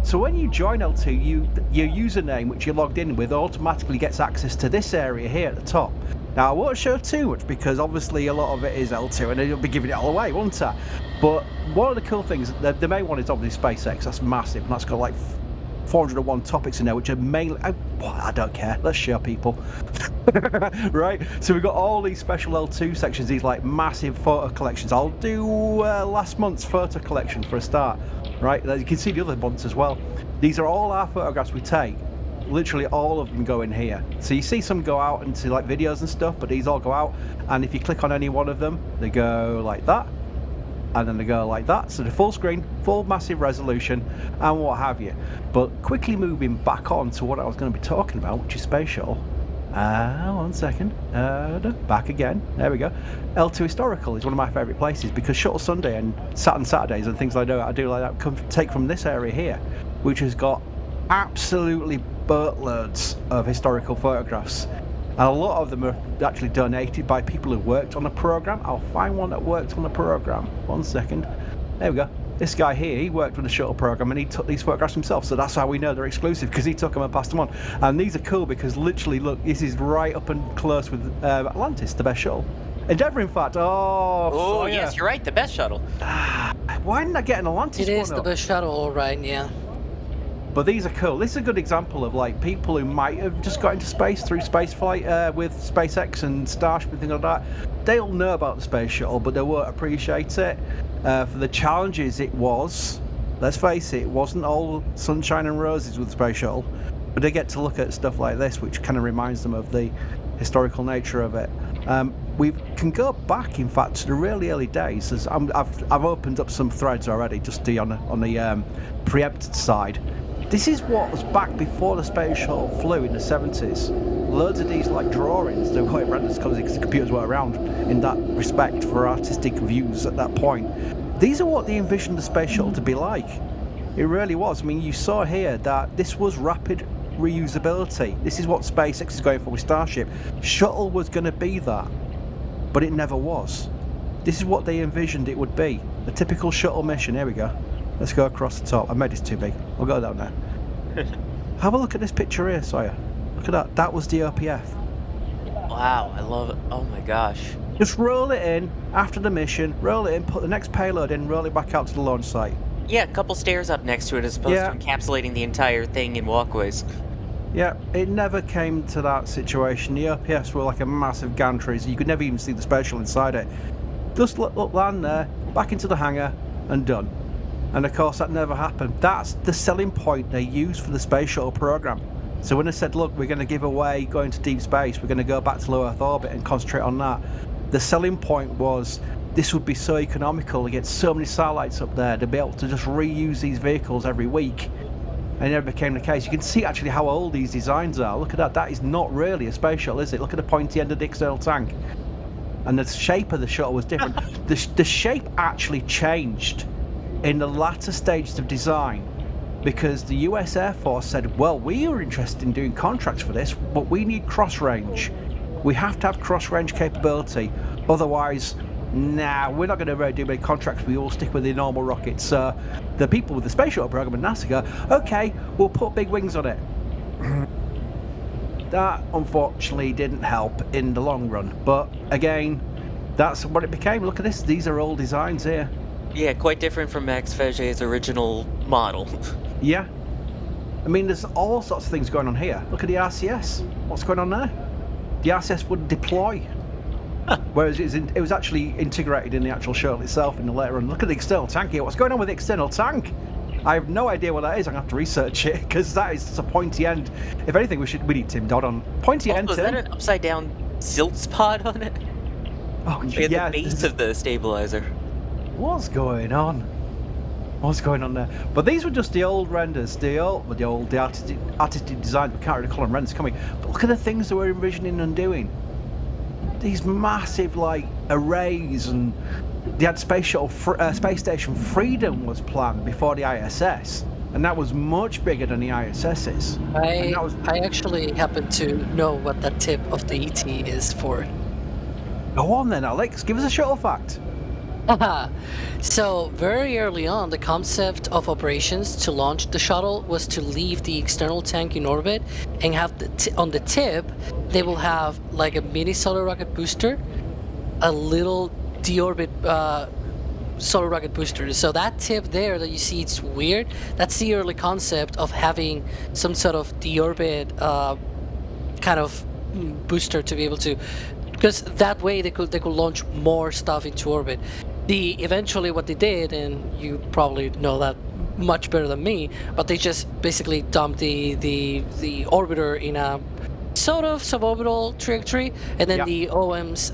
So when you join L2, your username, which you're logged in with, automatically gets access to this area here at the top. Now, I won't show too much because obviously a lot of it is L2 and it'll be giving it all away, won't I? But one of the cool things, the main one is obviously SpaceX. That's massive, and that's got like 401 topics in there, which are mainly... I don't care. Let's show people. Right? So we've got all these special L2 sections, these like massive photo collections. I'll do last month's photo collection for a start. Right? You can see the other months as well. These are all our photographs we take. Literally all of them go in here. So you see some go out into like videos and stuff, but these all go out. And if you click on any one of them, they go like that. And then they go like that. So the full screen, full massive resolution, and what have you. But quickly moving back on to what I was going to be talking about, which is Space Shuttle. 1 second. Back again. There we go. L2 Historical is one of my favourite places because Shuttle Sunday and Saturn Saturdays and things like that I do like that take from this area here, which has got absolutely boatloads of historical photographs. And a lot of them are actually donated by people who worked on the programme. I'll find one that worked on the programme. 1 second. There we go. This guy here, he worked with the Shuttle programme and he took these photographs himself, so that's how we know they're exclusive, because he took them and passed them on. And these are cool because literally, look, this is right up and close with Atlantis, the best shuttle. Endeavour, in fact. Oh, yeah. Yes, you're right, the best shuttle. Why didn't I get an Atlantis It is one the up? best shuttle, all right, yeah. But these are cool. This is a good example of like people who might have just got into space through spaceflight with SpaceX and Starship and things like that. They'll know about the space shuttle, but they won't appreciate it for the challenges it was. Let's face it, it wasn't all sunshine and roses with the space shuttle, but they get to look at stuff like this, which kind of reminds them of the historical nature of it. We can go back, in fact, to the really early days. As I've opened up some threads already, just on the preempted side. This is what was back before the space shuttle flew in the 70s. Loads of these like drawings, they were rendered because the computers were around in that respect for artistic views at that point. These are what they envisioned the space shuttle to be like. It really was. I mean, you saw here that this was rapid reusability. This is what SpaceX is going for with Starship. Shuttle was going to be that, but it never was. This is what they envisioned it would be. A typical shuttle mission. Here we go. Let's go across the top. I made this too big. I'll go down there. Have a look at this picture here, Sawyer. Look at that. That was the OPF. Wow, I love it. Oh my gosh. Just roll it in after the mission, roll it in, put the next payload in, roll it back out to the launch site. Yeah, a couple stairs up next to it as opposed to encapsulating the entire thing in walkways. Yeah, it never came to that situation. The OPFs were like a massive gantry, so you could never even see the space shuttle inside it. Just look, land there, back into the hangar, and done. And of course, that never happened. That's the selling point they used for the space shuttle program. So when they said, look, we're going to give away going to deep space, we're going to go back to low Earth orbit and concentrate on that, the selling point was this would be so economical to get so many satellites up there to be able to just reuse these vehicles every week. And it never became the case. You can see actually how old these designs are. Look at that. That is not really a space shuttle, is it? Look at the pointy end of the external tank. And the shape of the shuttle was different. The shape actually changed in the latter stages of design because the US Air Force said, well, we are interested in doing contracts for this, but we need cross range. We have to have cross range capability. Otherwise, nah, we're not going to really do many contracts. We all stick with the normal rockets. So the people with the space shuttle program at NASA go, okay, we'll put big wings on it. That unfortunately didn't help in the long run. But again, that's what it became. Look at this. These are old designs here. Yeah, quite different from Max Faget's original model. Yeah. I mean, there's all sorts of things going on here. Look at the RCS. What's going on there? The RCS would deploy. Whereas it was actually integrated in the actual shuttle itself in the later run. Look at the external tank here. What's going on with the external tank? I have no idea what that is. I'm going to have to research it because that is just a pointy end. If anything, we need Tim Dodd on pointy end. Is that an upside down silt spot on it? Oh, yeah. The base of the stabilizer. What's going on? What's going on there? But these were just the old renders, the artistic designs. We can't really call them renders, can we? But look at the things that we're envisioning and doing. These massive like arrays, and they had space station Freedom was planned before the ISS, and that was much bigger than the ISS's. I actually happen to know what that tip of the ET is for. Go on then, Alex. Give us a shuttle fact. So very early on, the concept of operations to launch the shuttle was to leave the external tank in orbit and have on the tip they will have like a mini solar rocket booster, a little deorbit solar rocket booster. So that tip there that you see, it's weird, that's the early concept of having some sort of deorbit kind of booster to be able to, because that way they could launch more stuff into orbit. Eventually what they did, and you probably know that much better than me, but they just basically dumped the orbiter in a sort of suborbital trajectory, and then the OM's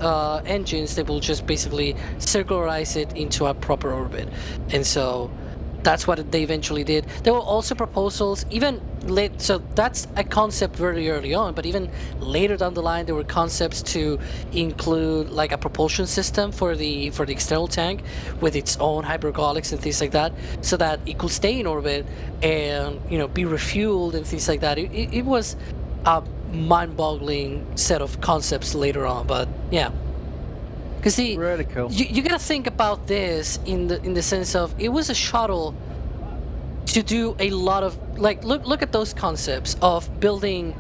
engines, they will just basically circularize it into a proper orbit. And so that's what they eventually did. There were also proposals, even late, so that's a concept very early on, but even later down the line, there were concepts to include like a propulsion system for the external tank with its own hypergolics and things like that, so that it could stay in orbit and, you know, be refueled and things like that. It was a mind-boggling set of concepts later on, but yeah. Because really cool. You gotta think about this in the sense of it was a shuttle to do a lot of like look at those concepts of building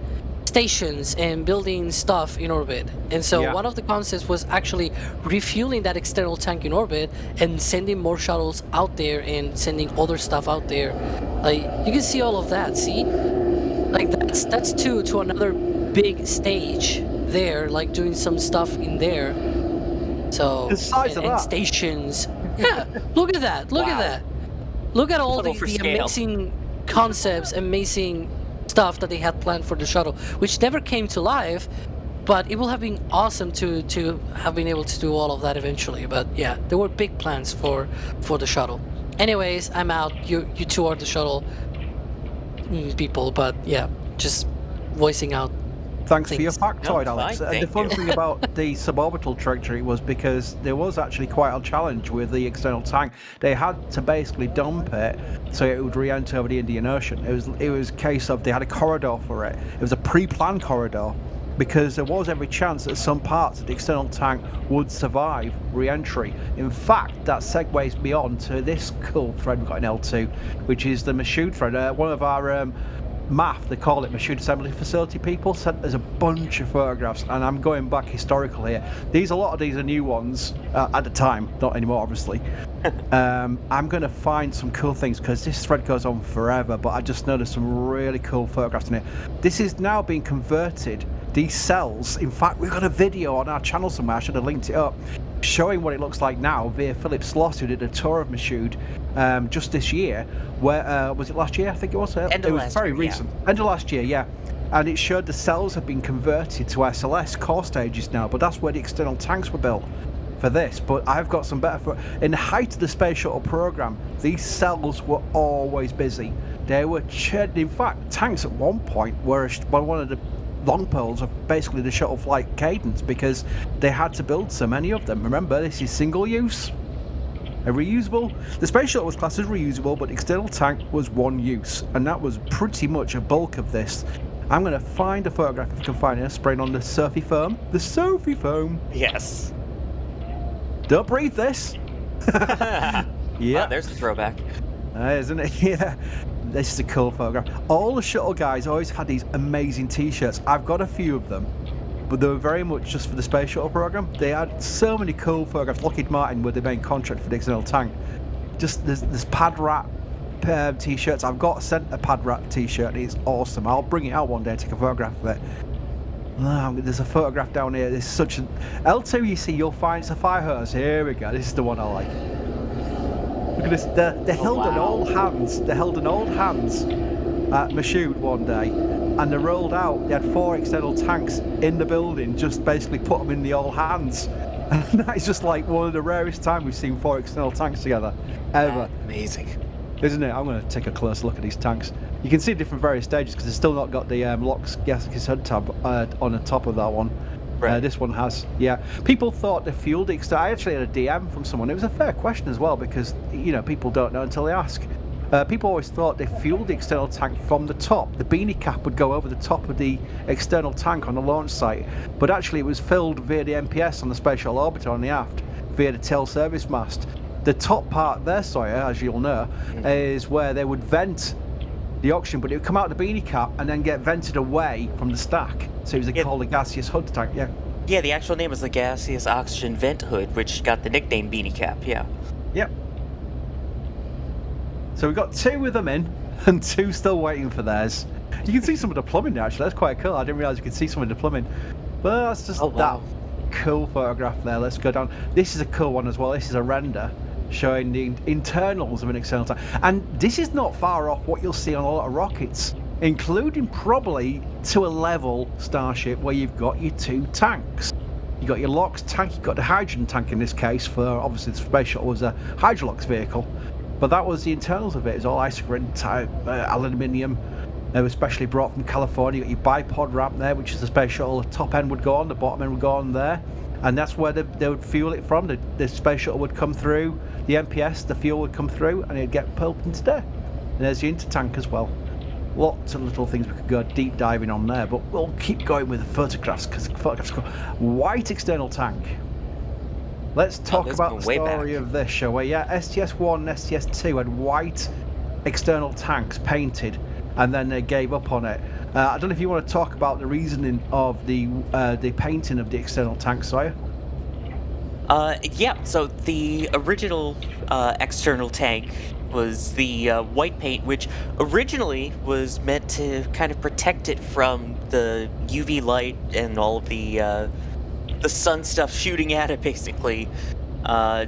stations and building stuff in orbit. And so one of the concepts was actually refueling that external tank in orbit and sending more shuttles out there and sending other stuff out there. Like you can see all of that. See, like that's to another big stage there, like doing some stuff in there. So, the size of and that. Stations. Yeah, look at that. Look at that. Look at all the amazing concepts, amazing stuff that they had planned for the shuttle, which never came to life, but it will have been awesome to have been able to do all of that eventually. But yeah, there were big plans for the shuttle. Anyways, I'm out. You two are the shuttle people, but yeah, just voicing out Thanks for your things. factoid, No, Alex. fine, And the thank fun you. thing about the suborbital trajectory was because there was actually quite a challenge with the external tank. They had to basically dump it so it would re-enter over the Indian Ocean. It was a case of they had a corridor for it. It was a pre-planned corridor because there was every chance that some parts of the external tank would survive re-entry. In fact, that segues me on to this cool thread we've got in L2, which is the Mashoud thread. One of our MAF, they call it Mashoud Assembly Facility people, sent us a bunch of photographs, and I'm going back historical here. A lot of these are new ones at the time, not anymore obviously. I'm going to find some cool things because this thread goes on forever, but I just noticed some really cool photographs in it. This is now being converted, these cells. In fact, we've got a video on our channel somewhere, I should have linked it up, showing what it looks like now via Philip Sloss, who did a tour of Mashoud just this year. Where was it last year? I think it was. End of it was last very year, recent. End of last year, yeah. And it showed the cells have been converted to SLS core stages now, but that's where the external tanks were built for this. But I've got some better. In the height of the space shuttle program, these cells were always busy. They were in fact, tanks at one point were one of the long poles of basically the shuttle flight cadence because they had to build so many of them. Remember, this is single use. A reusable. The space shuttle was classed as reusable, but the external tank was one use, and that was pretty much a bulk of this. I'm going to find a photograph if I can find it, spraying on the Sophie foam. The Sophie foam. Yes. Don't breathe this. Yeah. Oh, there's a throwback. Isn't it? Yeah. This is a cool photograph. All the shuttle guys always had these amazing t-shirts. I've got a few of them, but they were very much just for the space shuttle program. They had so many cool photographs. Lockheed Martin were the main contract for the external tank. Just there's pad wrap t-shirts. I've got sent a pad wrap t-shirt. It's awesome. I'll bring it out one day and take a photograph of it. There's a photograph down here. There's such an L2. You see, you'll find it's a fire hose. Here we go. This is the one I like. Look at this. They held an old hands. They held an old hands at Mashoud one day, and they rolled out. They had 4 external tanks in the building. Just basically put them in the old hands, and that is just like one of the rarest times we've seen 4 external tanks together ever. Amazing. Isn't it? I'm going to take a closer look at these tanks. You can see different various stages because it's still not got the LOX gaseous hood tab on the top of that one. Right. This one has, yeah. People thought the fuel I actually had a DM from someone. It was a fair question as well because, you know, people don't know until they ask. People always thought they fueled the external tank from the top. The beanie cap would go over the top of the external tank on the launch site, but actually it was filled via the MPS on the Space Shuttle Orbital on the aft, via the tail service mast. The top part there, Sawyer, as you'll know, is where they would vent the oxygen, but it would come out the beanie cap and then get vented away from the stack. So it was called a gaseous hood tank, yeah. Yeah, the actual name was the gaseous oxygen vent hood, which got the nickname beanie cap, yeah. Yep. So we've got 2 with them in, and 2 still waiting for theirs. You can see some of the plumbing there, actually. That's quite cool. I didn't realise you could see some of the plumbing. But that's just that cool photograph there. Let's go down. This is a cool one as well. This is a render showing the internals of an external tank. And this is not far off what you'll see on a lot of rockets, including probably to a level Starship where you've got your 2 tanks. You've got your LOX tank, you've got the hydrogen tank in this case, for obviously the Space Shuttle was a Hydrolox vehicle. But that was the internals of it. It's all isochron type aluminium. They were specially brought from California. You got your bipod ramp there, which is the Space Shuttle. The top end would go on, the bottom end would go on there. And that's where they would fuel it from. The Space Shuttle would come through, the MPS, the fuel would come through, and it'd get pulled into there. And there's the intertank as well. Lots of little things we could go deep diving on there, but we'll keep going with the photographs, because the photographs go white external tank. Let's talk about the story of this, shall we? Yeah, STS-1 and STS-2 had white external tanks painted, and then they gave up on it. I don't know if you want to talk about the reasoning of the painting of the external tank, Sawyer? Yeah, so the original external tank was the white paint, which originally was meant to kind of protect it from the UV light and all of the sun stuff shooting at it, basically,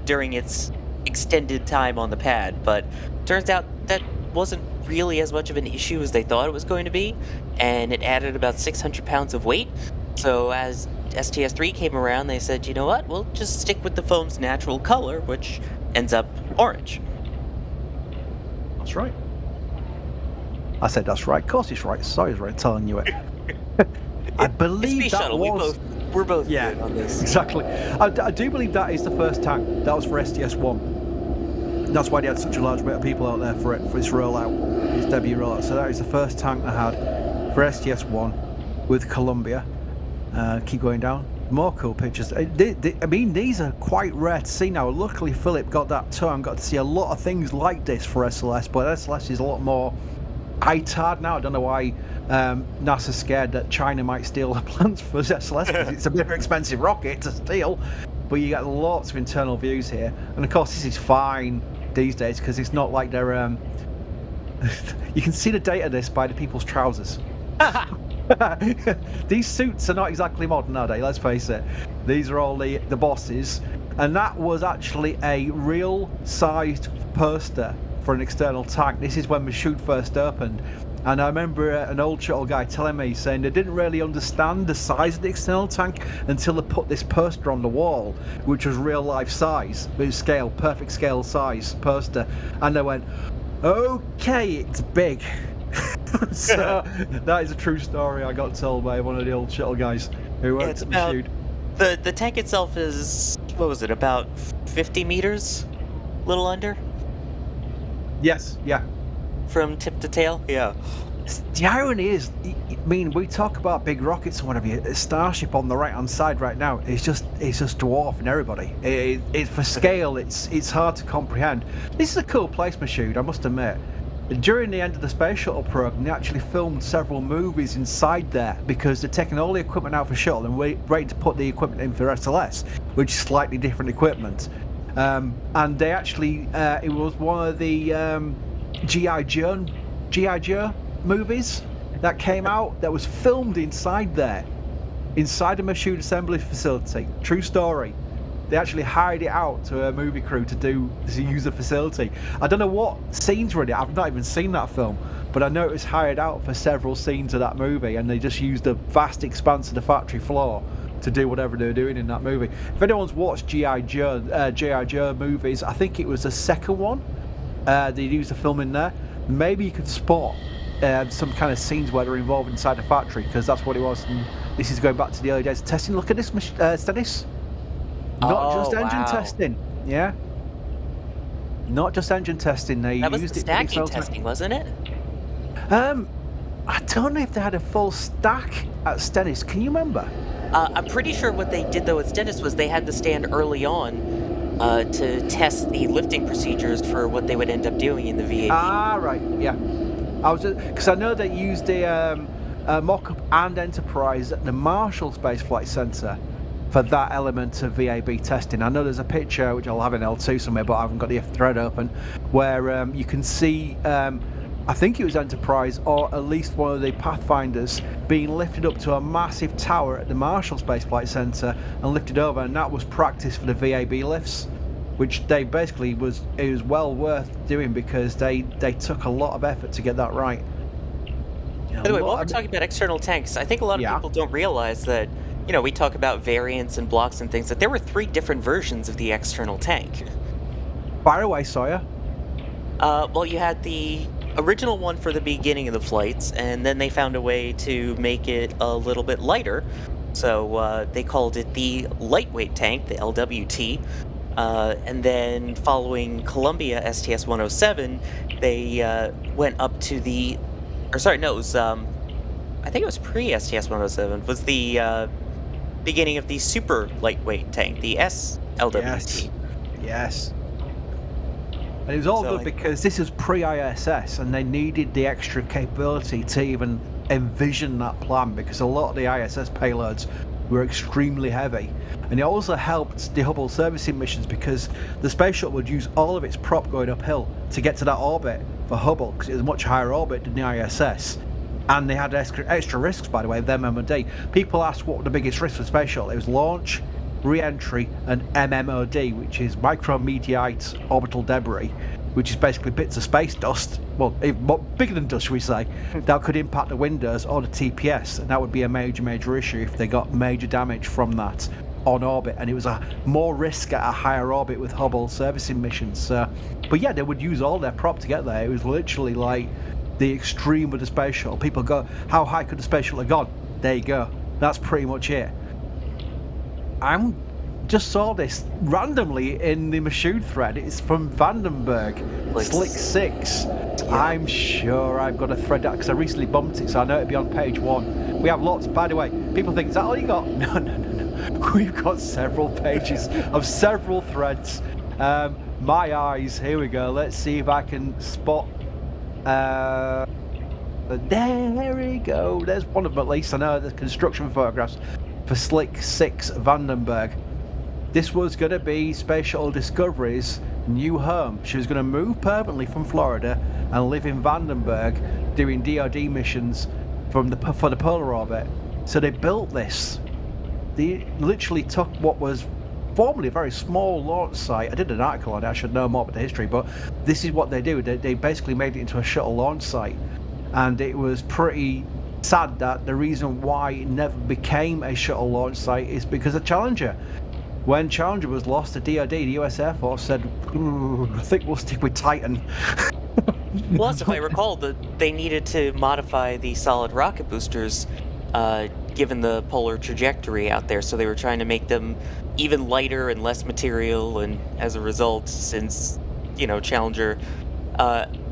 during its extended time on the pad. But turns out that wasn't really as much of an issue as they thought it was going to be, and it added about 600 pounds of weight. So as STS-3 came around, they said, you know what, we'll just stick with the foam's natural color, which ends up orange. That's right. I said that's right. Of course it's right. Sawyer's right telling you it. I believe Space that Shuttle. was... We're both Yeah, good on this. exactly. I do believe that is the first tank. That was for STS-1. That's why they had such a large amount of people out there for its rollout, its debut rollout. So that is the first tank they had for STS-1 with Columbia. Keep going down. More cool pictures. I mean, these are quite rare to see now. Luckily, Philip got that tour and got to see a lot of things like this for SLS, but SLS is a lot more high-tard now. I don't know why NASA's scared that China might steal the plans for SLS, because it's a bit of an expensive rocket to steal. But you get lots of internal views here, and of course this is fine these days because it's not like they're you can see the date of this by the people's trousers. These suits are not exactly modern, are they? Let's face it. These are all the bosses, and that was actually a real sized poster for an external tank. This is when the shoot first opened, and I remember an old shuttle guy telling me, saying they didn't really understand the size of the external tank until they put this poster on the wall, which was real life size, with scale, perfect scale size poster, and they went, okay, it's big. So that is a true story I got told by one of the old shuttle guys who worked at the shoot. The tank itself is, what was it, about 50 meters? A little under? Yes, yeah. From tip to tail? Yeah. The irony is, I mean, we talk about big rockets and whatever. Starship on the right-hand side right now is just dwarfing everybody. For scale, it's hard to comprehend. This is a cool place, Mashoud, I must admit. During the end of the Space Shuttle program, they actually filmed several movies inside there because they're taking all the equipment out for Shuttle and waiting to put the equipment in for SLS, which is slightly different equipment. And they actually, it was one of the G.I. Joe movies that came out that was filmed inside there, inside the Mashoud assembly facility. True story. They actually hired it out to a movie crew to use the facility. I don't know what scenes were in it. I've not even seen that film, but I know it was hired out for several scenes of that movie, and they just used the vast expanse of the factory floor to do whatever they were doing in that movie. If anyone's watched G.I. Joe movies, I think it was the second one. They used the film in there. Maybe you could spot some kind of scenes where they're involved inside the factory, because that's what it was. And this is going back to the early days of testing. Look at this, Dennis. Not just engine testing, yeah. Not just engine testing. They that was used the it stacking testing, wasn't it? I don't know if they had a full stack at Stennis. Can you remember? I'm pretty sure what they did though at Stennis was they had the stand early on to test the lifting procedures for what they would end up doing in the VAB. Ah, right, yeah. I was because I know they used the mock-up and Enterprise at the Marshall Spaceflight Center for that element of VAB testing. I know there's a picture, which I'll have in L2 somewhere, but I haven't got the thread open, where you can see, I think it was Enterprise, or at least one of the Pathfinders, being lifted up to a massive tower at the Marshall Spaceflight Center and lifted over, and that was practice for the VAB lifts, which they basically it was well worth doing because they took a lot of effort to get that right. By the way, while we're talking about external tanks, I think a lot of people don't realize that, you know, we talk about variants and blocks and things, that there were 3 different versions of the external tank. Fire away, Sawyer. Well, you had the original one for the beginning of the flights, and then they found a way to make it a little bit lighter. So they called it the lightweight tank, the LWT. And then following Columbia STS-107, they went up to the... Or sorry, no, it was... I think it was pre-STS-107, was the beginning of the super lightweight tank, the SLWT. Yes. And it was all good because this was pre-ISS, and they needed the extra capability to even envision that plan, because a lot of the ISS payloads were extremely heavy. And it also helped the Hubble servicing missions, because the Space Shuttle would use all of its prop going uphill to get to that orbit for Hubble, because it was a much higher orbit than the ISS. And they had extra risks, by the way, with MMOD. People asked what were the biggest risks for Space Shuttle. It was launch, re-entry, and MMOD, which is micrometeorite orbital debris, which is basically bits of space dust, well, even bigger than dust, should we say, that could impact the windows or the TPS, and that would be a major issue if they got major damage from that on orbit. And it was a more risk at a higher orbit with Hubble servicing missions. But yeah, they would use all their prop to get there. It was literally like the extreme of the Space Shuttle. People go, how high could the Space Shuttle have gone? There you go. That's pretty much it. I just saw this randomly in the Mashoud thread. It's from Vandenberg, Slick 6. Yeah. I'm sure I've got a thread because I recently bumped it, so I know it'll be on page 1. We have lots. By the way, people think, is that all you got? No. We've got several pages of several threads. My eyes. Here we go. Let's see if I can spot. There we go. There's one of them at least. I know the construction photographs for Slick 6 Vandenberg. This was going to be Space Shuttle Discovery's new home. She was going to move permanently from Florida and live in Vandenberg doing DoD missions for the polar orbit. So they built this. They literally took what was formerly a very small launch site. I did an article on it. I should know more about the history, but this is what they do. They basically made it into a shuttle launch site. And it was pretty sad that the reason why it never became a shuttle launch site is because of Challenger. When Challenger was lost to DoD, the US Air Force said, I think we'll stick with Titan. Plus, if I recall, they needed to modify the solid rocket boosters given the polar trajectory out there, so they were trying to make them even lighter and less material, and as a result, since, Challenger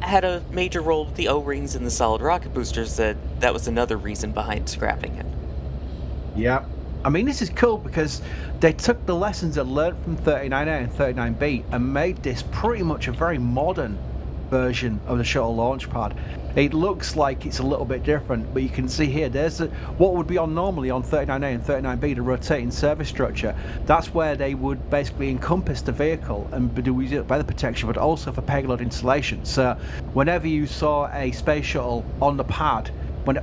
had a major role with the O-rings and the solid rocket boosters, that was another reason behind scrapping it. Yeah. I mean, this is cool because they took the lessons they learned from 39A and 39B and made this pretty much a very modern version of the shuttle launch pad. It looks like it's a little bit different, but you can see here, there's what would be on normally on 39A and 39B, the rotating service structure. That's where they would basically encompass the vehicle and do weather protection, but also for payload installation. So whenever you saw a space shuttle on the pad,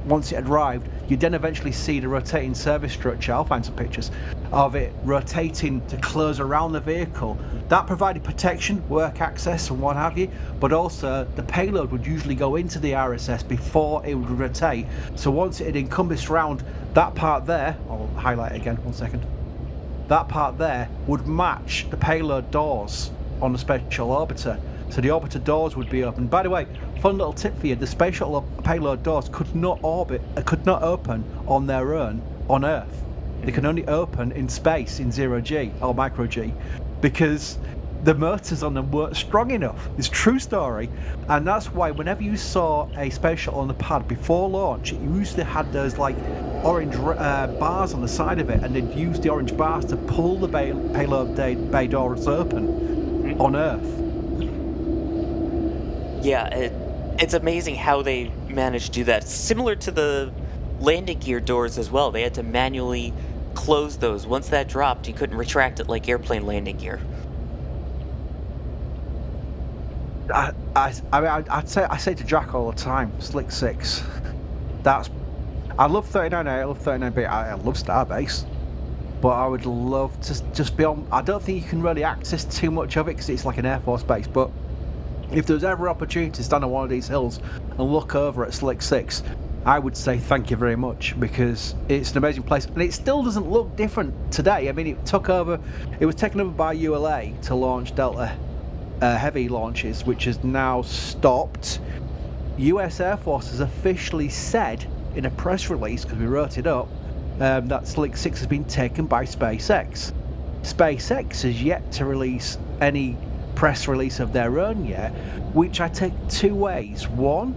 once it had arrived, you'd then eventually see the rotating service structure. I'll find some pictures of it rotating to close around the vehicle. That provided protection, work access and what have you, but also the payload would usually go into the RSS before it would rotate. So once it had encompassed around that part there, I'll highlight it again, 1 second. That part there would match the payload doors on the Space Shuttle orbiter. So the orbiter doors would be open. By the way, fun little tip for you, the Space Shuttle payload doors could not open on their own on Earth. They can only open in space in 0G or micro G because the motors on them weren't strong enough. It's a true story. And that's why whenever you saw a Space Shuttle on the pad before launch, it usually had those like orange bars on the side of it, and they'd use the orange bars to pull the payload bay doors open on Earth. Yeah, it's amazing how they managed to do that. Similar to the landing gear doors as well. They had to manually close those. Once that dropped, you couldn't retract it like airplane landing gear. I say to Jack all the time, Slick 6. I love 39A, I love 39B, I love Starbase. But I would love to just be on. I don't think you can really access too much of it because it's like an Air Force base, but if there was ever an opportunity to stand on one of these hills and look over at Slick 6, I would say thank you very much because it's an amazing place and it still doesn't look different today. I mean, it was taken over by ULA to launch Delta Heavy launches, which has now stopped. US Air Force has officially said in a press release, because we wrote it up, that Slick 6 has been taken by SpaceX. SpaceX has yet to release any press release of their own yet, which I take two ways. One,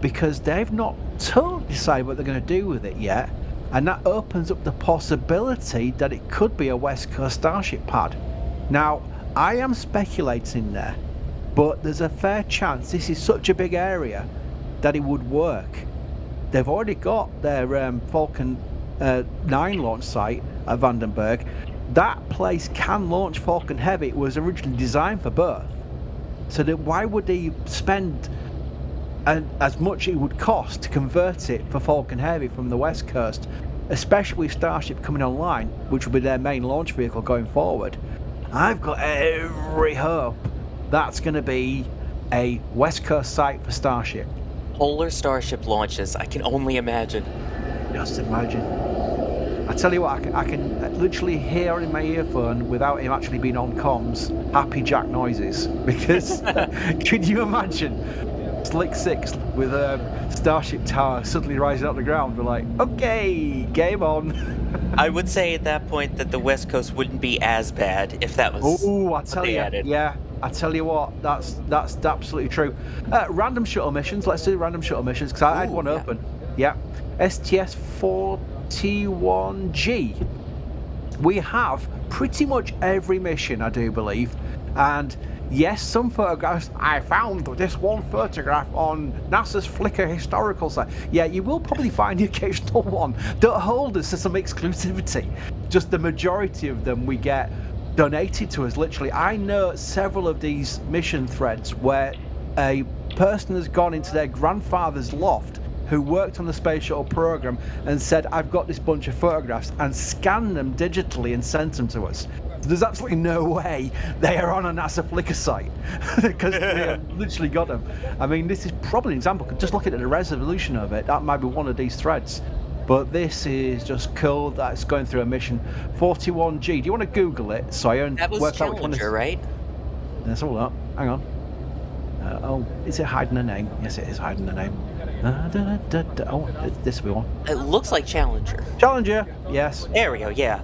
because they've not totally decided what they're going to do with it yet, and that opens up the possibility that it could be a West Coast Starship pad. Now, I am speculating there, but there's a fair chance this is such a big area that it would work. They've already got their Falcon 9 launch site at Vandenberg. That place can launch Falcon Heavy. It was originally designed for both. So why would they spend as much it would cost to convert it for Falcon Heavy from the West Coast, especially with Starship coming online, which will be their main launch vehicle going forward? I've got every hope that's going to be a West Coast site for Starship. Polar Starship launches, I can only imagine. Just imagine. I tell you what, I can literally hear in my earphone, without him actually being on comms, Happy Jack noises. Because, can you imagine Slick 6 with a Starship tower suddenly rising out the ground. We're like, okay, game on. I would say at that point that the West Coast wouldn't be as bad if that was Oh, I what tell they you, added. yeah, I tell you what, that's absolutely true. Random shuttle missions. Let's do random shuttle missions because I had Ooh, one yeah. open. Yeah, STS-41G. We have pretty much every mission, I do believe, and yes, some photographs. I found this one photograph on NASA's Flickr historical site. Yeah, you will probably find the occasional one. Don't hold us to some exclusivity. Just the majority of them we get donated to us, literally. I know several of these mission threads where a person has gone into their grandfather's loft who worked on the space shuttle program and said, I've got this bunch of photographs, and scanned them digitally and sent them to us. There's absolutely no way they are on a NASA Flickr site because they have literally got them. I mean, this is probably an example. Just looking at the resolution of it, that might be one of these threads. But this is just cool that it's going through a mission. 41G. Do you want to Google it? So I That was work out which one Challenger, right? Let's hold up. Hang on. Oh, is it hiding a name? Yes, it is hiding a name. Oh, this will be one. It looks like Challenger. Challenger. Yes. There we go, yeah.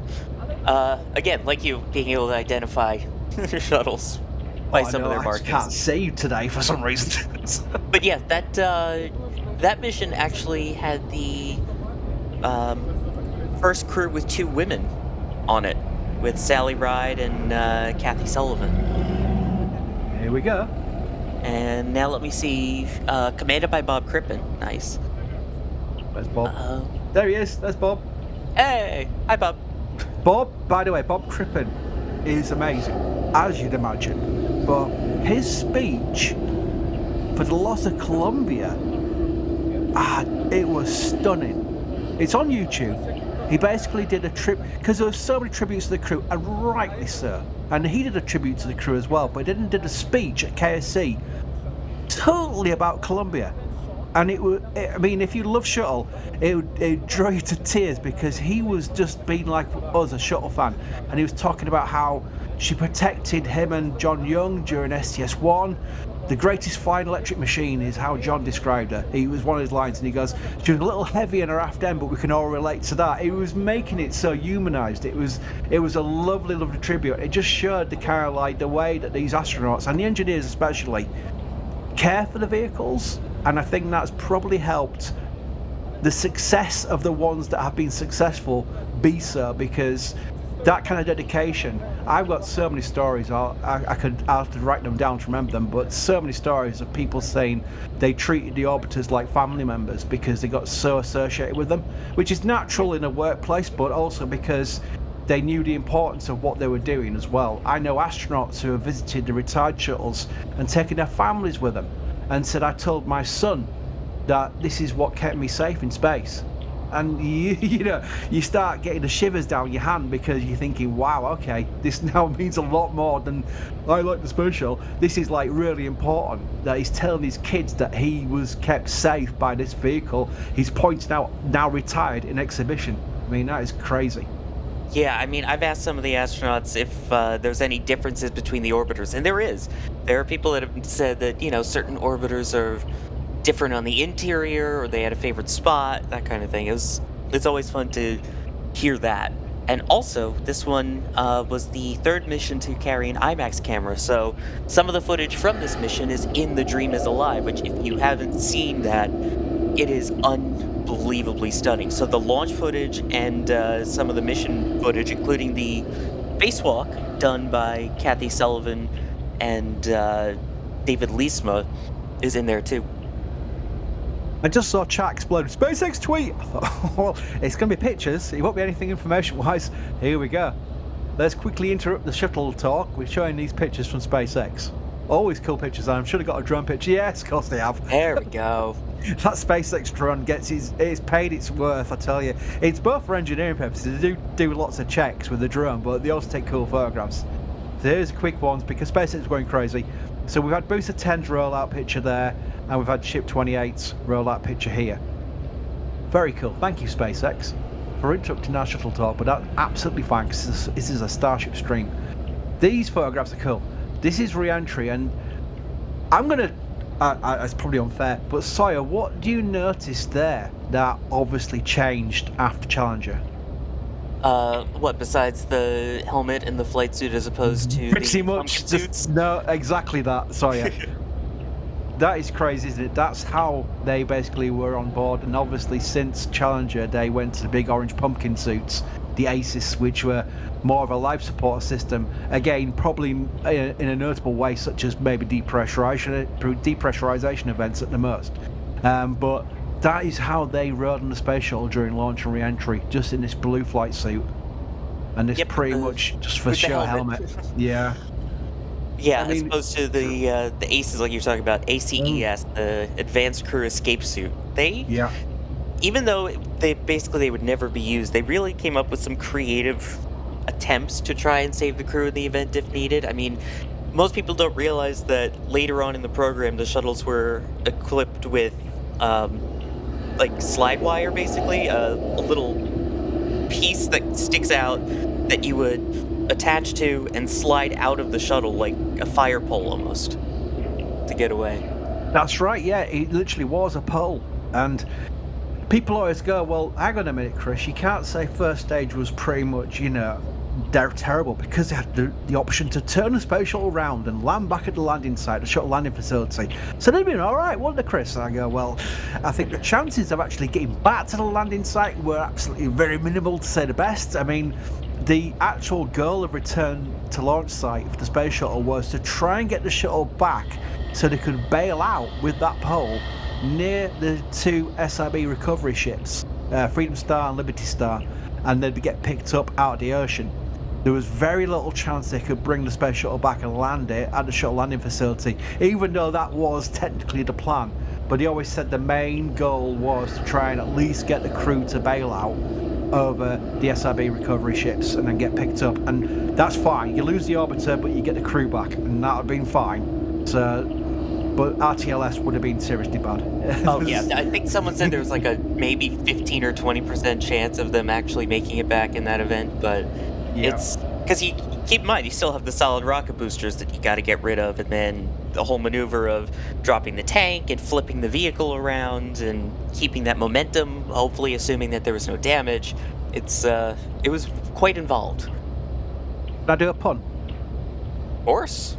Again, like you being able to identify shuttles by some of their I markings. can't see today for some reason. But yeah, that mission actually had the first crew with 2 women on it, with Sally Ride and Kathy Sullivan. Here we go. And now let me see, commanded by Bob Crippen. Nice. Where's Bob? There he is. There's Bob. Hey, hi Bob. Bob, by the way, Bob Crippen is amazing, as you'd imagine. But his speech for the loss of Columbia, it was stunning. It's on YouTube. He basically did a trip, because there were so many tributes to the crew, and rightly so. And he did a tribute to the crew as well, but he did a speech at KSC totally about Columbia. And I mean, if you love Shuttle, it drew you to tears because he was just being like us, a Shuttle fan. And he was talking about how she protected him and John Young during STS-1. The greatest flying electric machine is how John described her. He was one of his lines, and he goes, she was a little heavy in her aft end, but we can all relate to that. He was making it so humanized. It was a lovely, lovely tribute. It just showed the kind of like the way that these astronauts, and the engineers especially, care for the vehicles. And I think that's probably helped the success of the ones that have been successful be so, because that kind of dedication. I've got so many stories. I'll have to write them down to remember them, but so many stories of people saying they treated the orbiters like family members because they got so associated with them, which is natural in a workplace, but also because they knew the importance of what they were doing as well. I know astronauts who have visited the retired shuttles and taken their families with them and said, I told my son that this is what kept me safe in space. And you start getting the shivers down your hand because you're thinking, wow, okay, this now means a lot more than I like the space shuttle. This is like really important that he's telling his kids that he was kept safe by this vehicle. He's pointing out now retired in exhibition. I mean, that is crazy. Yeah, I mean, I've asked some of the astronauts if there's any differences between the orbiters, and there is. There are people that have said that, certain orbiters are different on the interior, or they had a favorite spot, that kind of thing. It's always fun to hear that. And also, this one was the 3rd mission to carry an IMAX camera, so some of the footage from this mission is in The Dream is Alive, which if you haven't seen that, it is unbelievably stunning. So the launch footage and some of the mission footage, including the spacewalk done by Kathy Sullivan and David Leesma, is in there too. I just saw chat explode. SpaceX tweet! I thought, well, it's going to be pictures. It won't be anything information-wise. Here we go. Let's quickly interrupt the shuttle talk. We're showing these pictures from SpaceX. Always cool pictures. I'm sure they got a drone picture. Yes, of course they have. There we go. That SpaceX drone it's paid its worth, I tell you. It's both for engineering purposes. They do lots of checks with the drone, but they also take cool photographs. So here's the quick ones because SpaceX is going crazy. So we've had Booster 10's rollout picture there, and we've had Ship 28's rollout picture here. Very cool. Thank you, SpaceX, for interrupting our shuttle talk, but that's absolutely fine because this is a Starship stream. These photographs are cool. This is re-entry, and I'm going to It's probably unfair, but Sawyer, what do you notice there that obviously changed after Challenger? What besides the helmet and the flight suit as opposed to Pretty the much, pumpkin suits? no, exactly that. Sawyer. That is crazy, isn't it? That's how they basically were on board, and obviously since Challenger, they went to the big orange pumpkin suits, the ACES, which were more of a life support system. Again, probably in a notable way, such as maybe depressurization events at the most. But that is how they rode on the space shuttle during launch and re-entry, just in this blue flight suit, and it's pretty much just for show helmet. Yeah. Yeah, as opposed to the ACES, like you're talking about, ACES, the Advanced Crew Escape Suit. Even though they would never be used, they really came up with some creative attempts to try and save the crew in the event if needed. I mean, most people don't realize that later on in the program, the shuttles were equipped with like slide wire, basically, a little piece that sticks out that you would attach to and slide out of the shuttle like a fire pole almost to get away. That's right, yeah, it literally was a pole. And people always go, well, hang on a minute, Chris, you can't say first stage was pretty much, they're terrible, because they had the option to turn the space shuttle around and land back at the landing site, the shuttle landing facility. So they'd been all right, wouldn't they, Chris? And I go, well, I think the chances of actually getting back to the landing site were absolutely very minimal, to say the best. I mean, the actual goal of return to launch site for the space shuttle was to try and get the shuttle back so they could bail out with that pole near the two SRB recovery ships, Freedom Star and Liberty Star, and they'd get picked up out of the ocean. There was very little chance they could bring the space shuttle back and land it at the shuttle landing facility, even though that was technically the plan. But he always said the main goal was to try and at least get the crew to bail out over the SRB recovery ships and then get picked up. And that's fine. You lose the orbiter, but you get the crew back, and that would have been fine. So, but RTLS would have been seriously bad. Oh yeah, I think someone said there was like a maybe 15 or 20% chance of them actually making it back in that event, but it's because you keep in mind you still have the solid rocket boosters that you got to get rid of, and then the whole maneuver of dropping the tank and flipping the vehicle around and keeping that momentum, hopefully assuming that there was no damage. It was quite involved. Can I do a pun? Of course.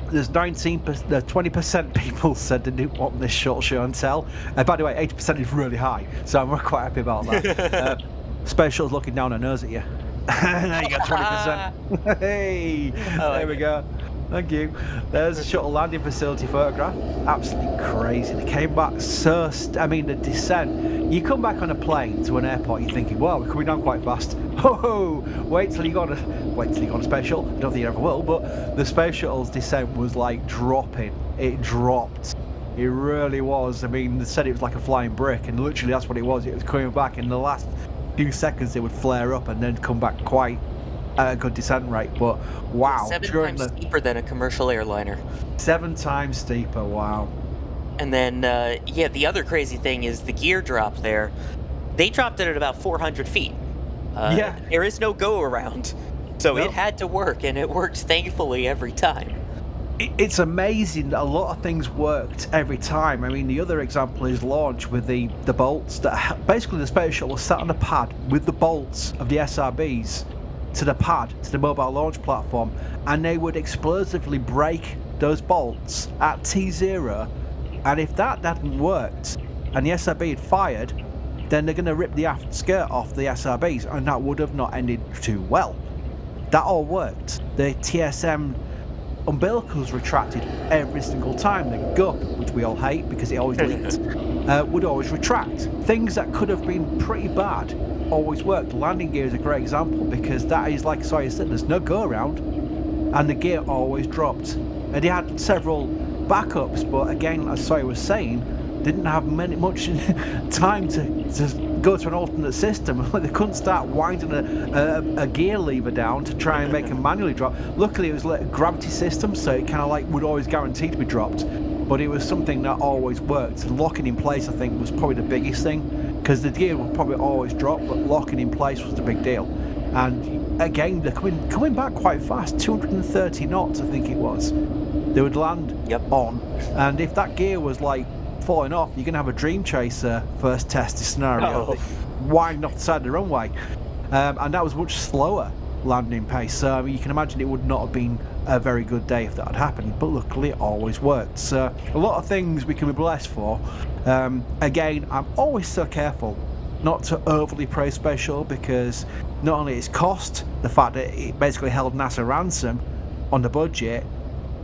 There's 20% people said they didn't want this shuttle show and tell. By the way, 80% is really high, so I'm quite happy about that. Space shuttle's looking down her nose at you. Now you got 20%. Hey, there we go. Thank you. There's a shuttle landing facility photograph. Absolutely crazy. They came back the descent. You come back on a plane to an airport, you're thinking, wow, we're coming down quite fast. Oh, wait till you go on a space shuttle. I don't think you ever will, but the space shuttle's descent was like dropping. It dropped. It really was. I mean, they said it was like a flying brick, and literally that's what it was. It was coming back in the last few seconds. It would flare up and then come back quite at a good descent rate. But wow, 7 times steeper than a commercial airliner. 7 times steeper. Wow. And then the other crazy thing is the gear drop there. They dropped it at about 400 feet. There is no go around, so it had to work, and it worked thankfully every time. It's amazing that a lot of things worked every time. I mean, the other example is launch with the bolts that basically the space shuttle was sat on a pad with the bolts of the SRBs to the pad, to the mobile launch platform, and they would explosively break those bolts at T0, and if that hadn't worked and the SRB had fired, then they're going to rip the aft skirt off the SRBs, and that would have not ended too well. That all worked. The TSM umbilicals retracted every single time. The gup, which we all hate because it always leaked, would always retract. Things that could have been pretty bad always worked. Landing gear is a great example, because that is, like Sawyer said, there's no go around, and the gear always dropped. And they had several backups, but again, as Sawyer was saying, didn't have much time to go to an alternate system. They couldn't start winding a gear lever down to try and make a manually drop. Luckily, it was like a gravity system, so it kind of like would always guarantee to be dropped. But it was something that always worked. And locking in place, I think, was probably the biggest thing, because the gear would probably always drop, but locking in place was the big deal. And again, they're coming back quite fast, 230 knots, I think it was. they would land Yep. on, and if that gear was like falling off, you're gonna have a Dream Chaser first test scenario Oh. winding off the side of the runway, and that was much slower landing pace. So I mean, you can imagine it would not have been a very good day if that had happened. But luckily, it always worked. So a lot of things we can be blessed for. Again, I'm always so careful not to overly praise Space Shuttle, because not only its cost, the fact that it basically held NASA ransom on the budget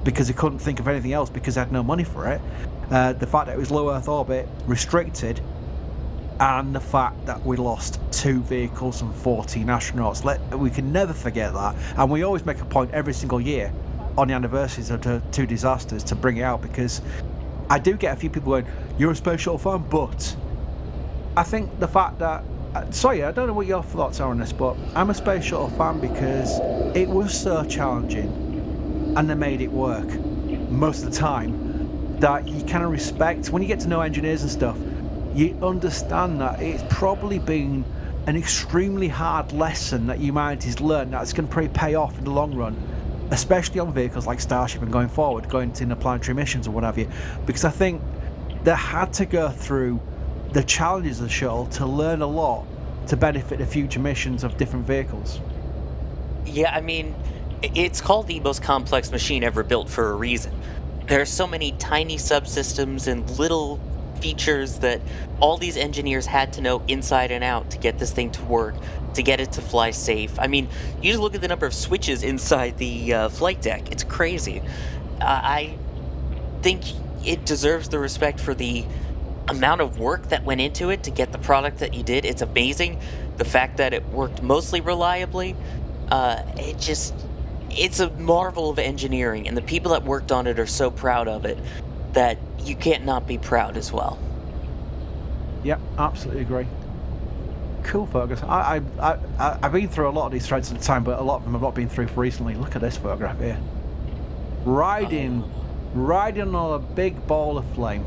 because they couldn't think of anything else because they had no money for it, the fact that it was low Earth orbit, restricted, and the fact that we lost 2 vehicles and 14 astronauts. We can never forget that, and we always make a point every single year on the anniversaries of the 2 disasters to bring it out, because I do get a few people going, "You're a Space Shuttle fan," but I think the fact that, sorry, I don't know what your thoughts are on this, but I'm a Space Shuttle fan because it was so challenging and they made it work most of the time, that you kind of respect, when you get to know engineers and stuff, you understand that it's probably been an extremely hard lesson that humanity's learned that's going to probably pay off in the long run, especially on vehicles like Starship and going forward, going to interplanetary missions or what have you, because I think they had to go through the challenges of the shuttle to learn a lot to benefit the future missions of different vehicles. Yeah, I mean, it's called the most complex machine ever built for a reason. There are so many tiny subsystems and little features that all these engineers had to know inside and out to get this thing to work, to get it to fly safe. I mean, you just look at the number of switches inside the flight deck. It's crazy. I think it deserves the respect for the amount of work that went into it to get the product that you did. It's amazing. The fact that it worked mostly reliably, it's a marvel of engineering, and the people that worked on it are so proud of it that you can't not be proud as well. Yep, absolutely agree. Cool, Fergus. I've been through a lot of these threads at the time, but a lot of them I've not been through recently. Look at this photograph here. Riding on a big ball of flame.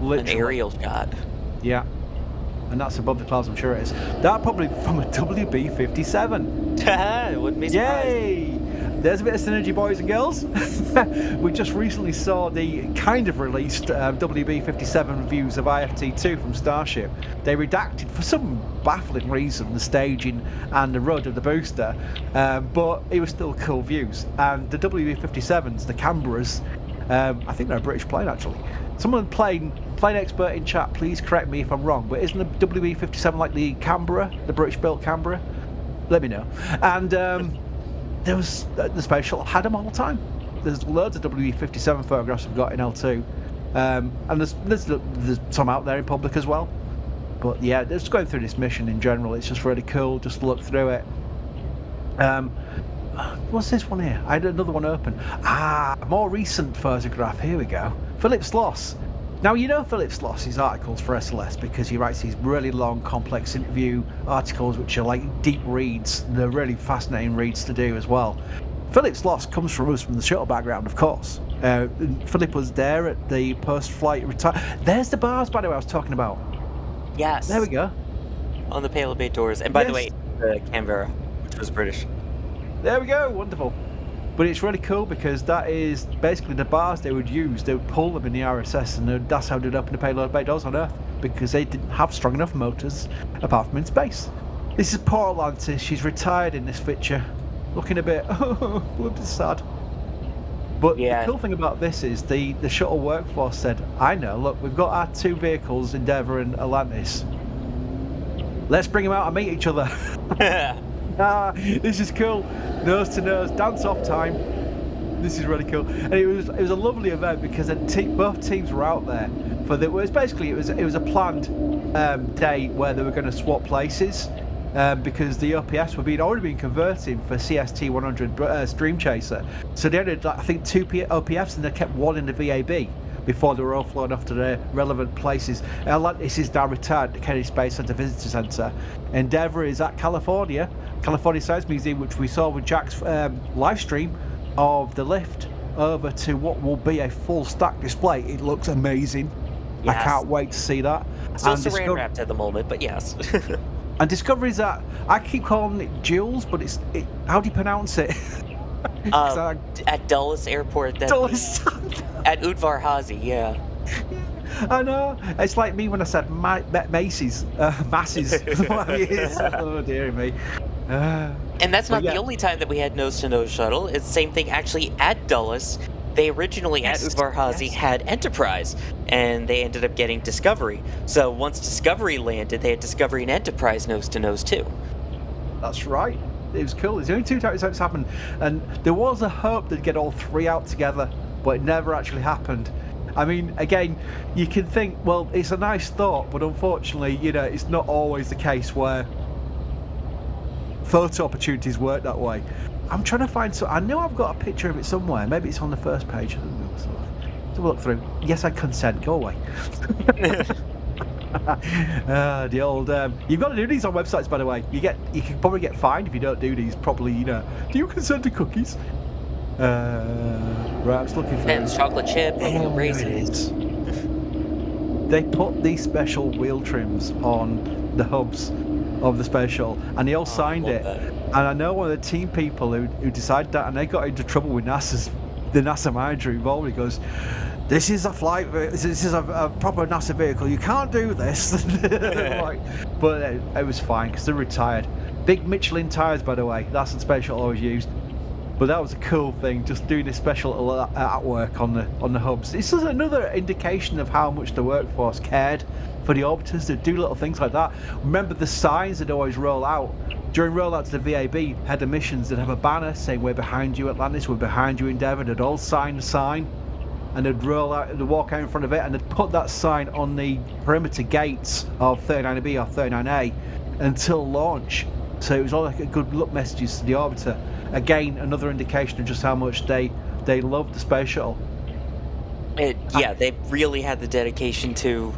Literally. An aerial shot. Yeah. And that's above the clouds, I'm sure it is. That probably from a WB-57. It wouldn't be surprised. Yay! There's a bit of synergy, boys and girls. We just recently saw the kind of released WB-57 views of IFT-2 from Starship. They redacted, for some baffling reason, the staging and the rudder of the booster, but it was still cool views. And the WB-57s, the Canberras, I think they're a British plane actually. Someone plane expert in chat, please correct me if I'm wrong, but isn't the WB-57 like the Canberra, the British-built Canberra? Let me know. And there was the Space Shuttle had them all the time. There's loads of WB-57 photographs I've got in L2, and there's some out there in public as well. But yeah, just going through this mission in general, it's just really cool. Just look through it. What's this one here? I had another one open. A more recent photograph. Here we go. Philip Sloss. Now, you know Philip Sloss's articles for SLS because he writes these really long, complex interview articles which are like deep reads. They're really fascinating reads to do as well. Philip Sloss comes from us from the shuttle background, of course. Philip was there at the post-flight retire. There's the bars, by the way, I was talking about. Yes. There we go. On the Pale Bay doors. And by the way, Canberra, which was British. There we go, wonderful. But it's really cool because that is basically the bars they would use. They would pull them in the RSS, and that's how they'd open the payload bay doors on Earth, because they didn't have strong enough motors apart from in space. This is poor Atlantis. She's retired in this picture, looking a bit a bit sad. But the cool thing about this is the shuttle workforce said, I know, look, we've got our 2 vehicles, Endeavour and Atlantis. Let's bring them out and meet each other. This is cool. Nose to nose, dance off time. This is really cool, and it was a lovely event because both teams were out there for the. It was a planned day where they were going to swap places because the OPFs were already being converted for CST 100 Stream Chaser. So they had I think 2 OPFs and they kept one in the VAB before they were all flown off to their relevant places. Atlantis is now retired at the Kennedy Space Center Visitor Center. Endeavour is at California Science Museum, which we saw with Jack's live stream of the lift over to what will be a full stack display. It looks amazing. Yes. I can't wait to see that. Still saran wrapped at the moment, but yes. And Discovery's that I keep calling it Jules, but how do you pronounce it? At Dulles Airport. Dulles. At Udvar Hazy, yeah. I know. It's like me when I said Macy's. Masses. Oh, dear me. And that's not the only time that we had nose-to-nose shuttle. It's the same thing actually at Dulles. They originally at Udvar Hazy had Enterprise, and they ended up getting Discovery. So once Discovery landed, they had Discovery and Enterprise nose-to-nose too. That's right. It was cool. It's the only 2 times it's happened. And there was a hope they'd get all 3 out together, but it never actually happened. I mean, again, you can think, well, it's a nice thought, but unfortunately, it's not always the case where photo opportunities work that way. I'm trying to find I know I've got a picture of it somewhere. Maybe it's on the first page. Let's have a look through. Yes, I consent. Go away. The old. You've got to do these on websites, by the way. You can probably get fined if you don't do these properly. Do you consent to cookies? Right, I'm just looking for. And chocolate chip and raisins. They put these special wheel trims on the hubs of the Space Shuttle, and they all signed it. And I know one of the team people who decided that, and they got into trouble with the NASA manager involved. He goes, "This is a flight. This is a proper NASA vehicle. You can't do this." But it was fine because they're retired. Big Michelin tires, by the way. That's what Space Shuttle always used. But that was a cool thing, just doing this special artwork on the hubs. This is another indication of how much the workforce cared for the orbiters. They do little things like that. Remember the signs that always roll out. During rollouts to the VAB, head of missions, they'd have a banner saying, "We're behind you, Atlantis, we're behind you, Endeavour." They'd all sign the sign, and they'd roll out, they'd walk out in front of it, and they'd put that sign on the perimeter gates of 39B or 39A until launch. So it was all like a good look messages to the orbiter. Again, another indication of just how much they loved the Space Shuttle. They really had the dedication to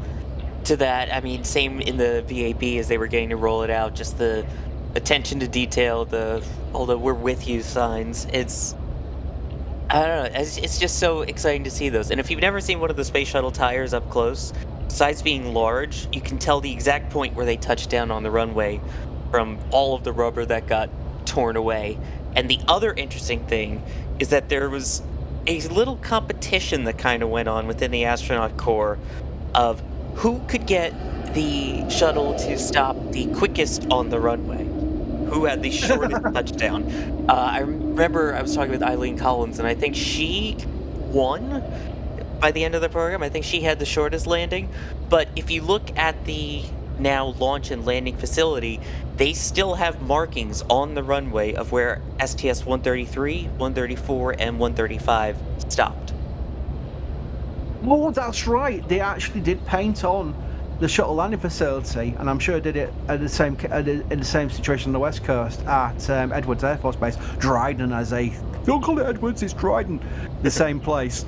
that. I mean, same in the VAB as they were getting to roll it out. Just the attention to detail, all the "we're with you" signs. I don't know. It's just so exciting to see those. And if you've never seen one of the Space Shuttle tires up close, besides being large, you can tell the exact point where they touched down on the runway from all of the rubber that got torn away. And the other interesting thing is that there was a little competition that kind of went on within the astronaut corps of who could get the shuttle to stop the quickest on the runway, who had the shortest touchdown. I remember I was talking with Eileen Collins, and I think she won by the end of the program. I think she had the shortest landing. But if you look at the now launch and landing facility, they still have markings on the runway of where STS-133, 134, and 135 stopped. Oh, that's right. They actually did paint on the shuttle landing facility, and I'm sure they did it at in the same situation on the West Coast at Edwards Air Force Base. Dryden, as don't call it Edwards, it's Dryden. The same place.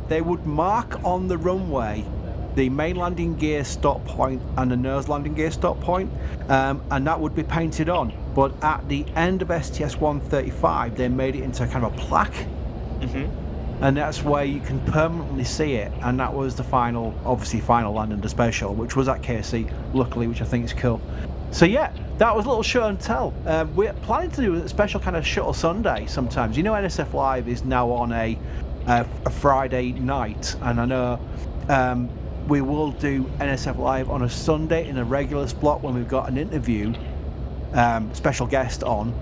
They would mark on the runway the main landing gear stop point and the nose landing gear stop point, and that would be painted on. But at the end of STS-135, they made it into kind of a plaque, and that's where you can permanently see it. And that was the final landing of the Space Shuttle, which was at KSC, luckily, which I think is cool. So yeah, that was a little show and tell. We're planning to do a special kind of Shuttle Sunday sometimes. NSF Live is now on a Friday night, and I know we will do NSF Live on a Sunday in a regular slot when we've got an interview, special guest on,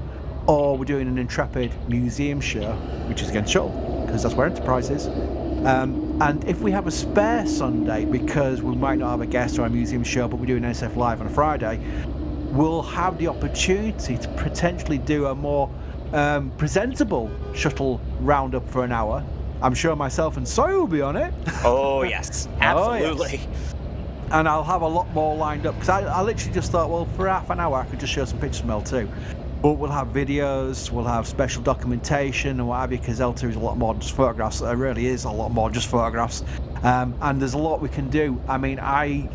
or we're doing an Intrepid museum show, which is against Shuttle, because that's where Enterprise is. And if we have a spare Sunday, because we might not have a guest or a museum show, but we're doing NSF Live on a Friday, we'll have the opportunity to potentially do a more presentable Shuttle roundup for an hour. I'm sure myself and Sawyer will be on it. Oh, yes. Absolutely. Oh, yes. And I'll have a lot more lined up, because I literally just thought, well, for half an hour I could just show some pictures from L2. But we'll have videos, we'll have special documentation and what have you, because L2 is a lot more than just photographs. It really is a lot more than just photographs. And there's a lot we can do. I mean, I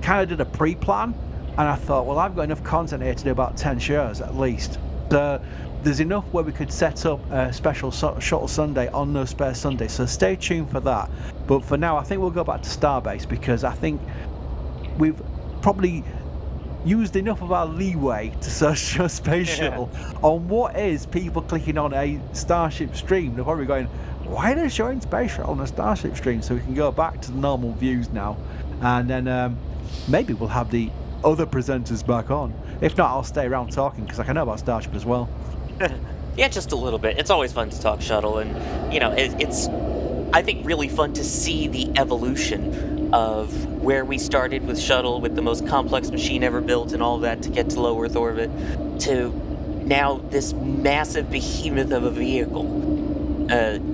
kind of did a pre-plan, and I thought, well, I've got enough content here to do about 10 shows at least. So there's enough where we could set up a special Shuttle Sunday on those spare Sundays, so stay tuned for that. But for now, I think we'll go back to Starbase, because I think we've probably used enough of our leeway to search a space shuttle on what is people clicking on a Starship stream. They're probably going, why are they showing space shuttle on a Starship stream? So we can go back to the normal views now, and then maybe we'll have the other presenters back on. If not, I'll stay around talking because I can know about Starship as well. Yeah, just a little bit. It's always fun to talk shuttle, and it's I think really fun to see the evolution of where we started with shuttle, with the most complex machine ever built and all that to get to low Earth orbit, to now this massive behemoth of a vehicle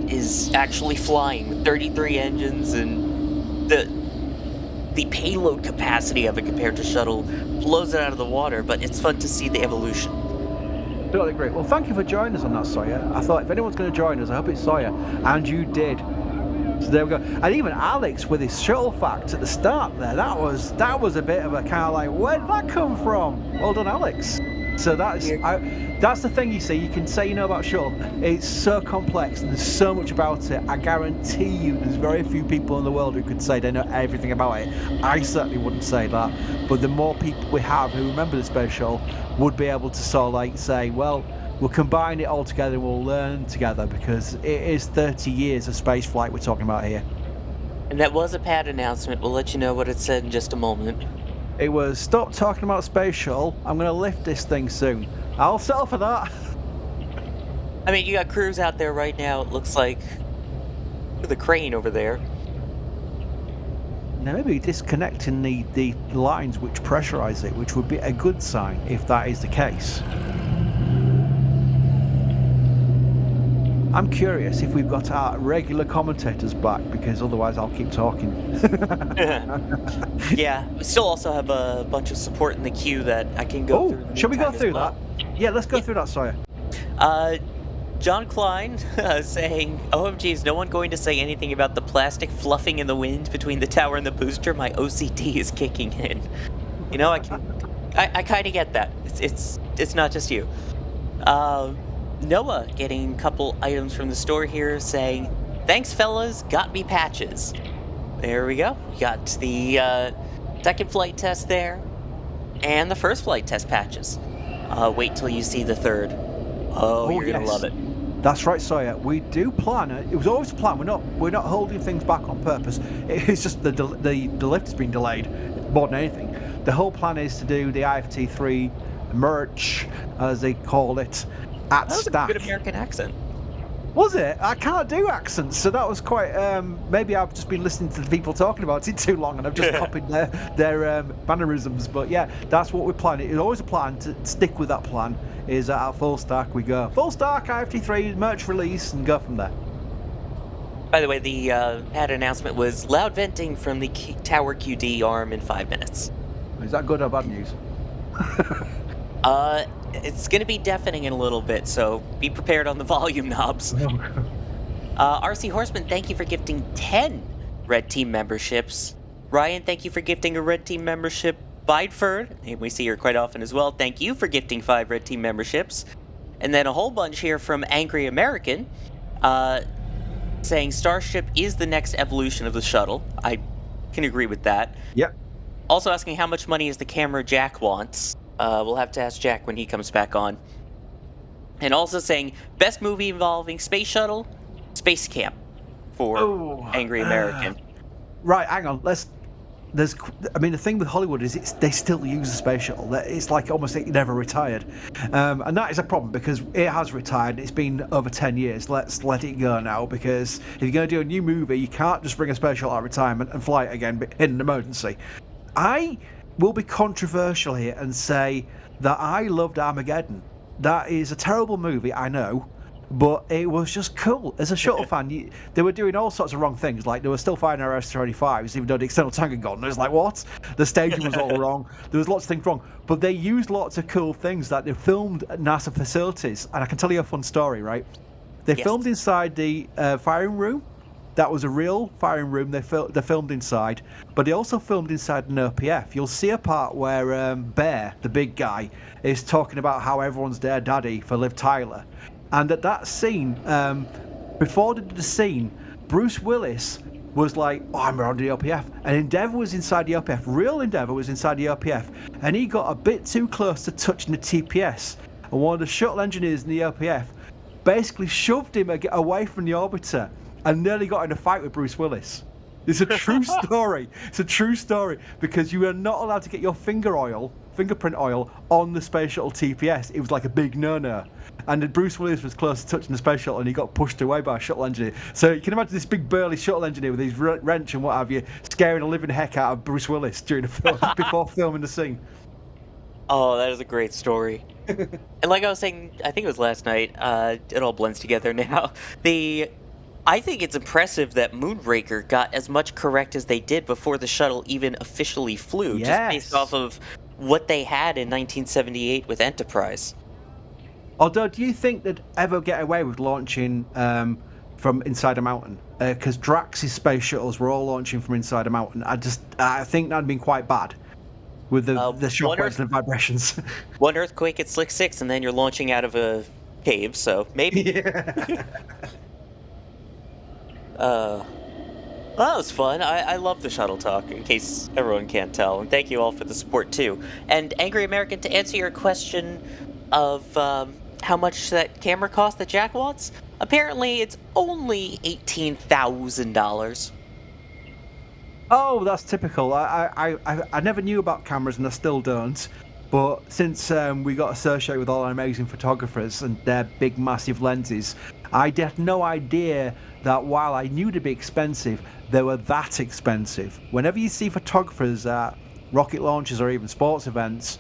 is actually flying with 33 engines, and the payload capacity of it compared to shuttle blows it out of the water. But it's fun to see the evolution. Totally great. Well, thank you for joining us on that, Sawyer. I thought if anyone's going to join us, I hope it's Sawyer, and you did. So there we go. And even Alex with his shuttle fact at the start there, that was a bit of a kind of like, where did that come from? Well done, Alex. So that's the thing, you see. You can say you know about shuttle. It's so complex and there's so much about it. I guarantee you there's very few people in the world who could say they know everything about it. I certainly wouldn't say that. But the more people we have who remember the space shuttle would be able to sort of like say, well, we'll combine it all together and we'll learn together, because it is 30 years of spaceflight we're talking about here. And that was a pad announcement. We'll let you know what it said in just a moment. It was, stop talking about space shuttle, I'm going to lift this thing soon. I'll settle for that. I mean, you got crews out there right now, it looks like, with a crane over there. Now maybe disconnecting the lines which pressurize it, which would be a good sign if that is the case. I'm curious if we've got our regular commentators back, because otherwise I'll keep talking. Yeah, we still also have a bunch of support in the queue that I can go through. Shall we go through that? Yeah, let's go through that, Sawyer. John Klein saying, OMG, is no one going to say anything about the plastic fluffing in the wind between the tower and the booster? My OCD is kicking in. You know, I kind of get that. It's not just you. Noah getting a couple items from the store here saying, thanks fellas, got me patches. There we go. We got the second flight test there and the first flight test patches. Wait till you see the third. Oh, you're gonna love it. That's right, Sawyer. We do plan it. It was always a plan. We're not holding things back on purpose. It's just the lift has been delayed more than anything. The whole plan is to do the IFT3 merch, as they call it, at That was stack. a good American accent. Was it? I can't do accents, so that was quite. Maybe I've just been listening to the people talking about it too long, and I've just copied their mannerisms. But yeah, that's what we're planning. It's always a plan to stick with that plan. Is at full stack we go. Full stack IFT3 merch release and go from there. By the way, the pad announcement was loud venting from the tower QD arm in 5 minutes. Is that good or bad news? It's going to be deafening in a little bit, so be prepared on the volume knobs. RC Horseman, thank you for gifting 10 Red Team memberships. Ryan, thank you for gifting a Red Team membership. Bideford, and we see her quite often as well, thank you for gifting 5 Red Team memberships. And then a whole bunch here from Angry American, saying Starship is the next evolution of the shuttle. I can agree with that. Yep. Also asking how much money is the camera Jack wants. We'll have to ask Jack when he comes back on. And also saying, best movie involving space shuttle, Space Camp for Angry American. Right, hang on. The thing with Hollywood is they still use the space shuttle. It's like almost like it never retired. And that is a problem because it has retired. It's been over 10 years. Let's let it go now, because if you're going to do a new movie, you can't just bring a space shuttle out of retirement and fly it again in an emergency. I will be controversial here and say that I loved Armageddon. That is a terrible movie, I know, but it was just cool. As a shuttle fan, they were doing all sorts of wrong things, like they were still firing our S-25s, even though the external tank had gone. It was like, what? The staging was all wrong. There was lots of things wrong. But they used lots of cool things that they filmed at NASA facilities. And I can tell you a fun story, right? They filmed inside the firing room. That was a real firing room they filmed inside, but they also filmed inside an OPF. You'll see a part where Bear, the big guy, is talking about how everyone's their daddy for Liv Tyler. And at that scene, before they did the scene, Bruce Willis was like, oh, I'm around the OPF. And Endeavour was inside the OPF. Real Endeavour was inside the OPF. And he got a bit too close to touching the TPS. And one of the shuttle engineers in the OPF basically shoved him away from the orbiter and nearly got in a fight with Bruce Willis. It's a true story. It's a true story because you are not allowed to get your fingerprint oil on the space shuttle TPS. It was like a big no-no. And Bruce Willis was close to touching the space shuttle and he got pushed away by a shuttle engineer. So you can imagine this big burly shuttle engineer with his wrench and what have you, scaring the living heck out of Bruce Willis during the film, before filming the scene. Oh, that is a great story. And like I was saying, I think it was last night, it all blends together now. I think it's impressive that Moonraker got as much correct as they did before the shuttle even officially flew, just based off of what they had in 1978 with Enterprise. Although, do you think they'd ever get away with launching from inside a mountain? Because Drax's space shuttles were all launching from inside a mountain. I think that'd been quite bad with the shockwaves and vibrations. One earthquake at Slick 6, and then you're launching out of a cave, so maybe. Yeah. Well, that was fun. I love the shuttle talk, in case everyone can't tell. And thank you all for the support, too. And Angry American, to answer your question of how much that camera cost that Jack wants, apparently it's only $18,000. Oh, that's typical. I never knew about cameras and I still don't. But since we got associated with all our amazing photographers and their big, massive lenses, I had no idea that while I knew they'd be expensive, they were that expensive. Whenever you see photographers at rocket launches or even sports events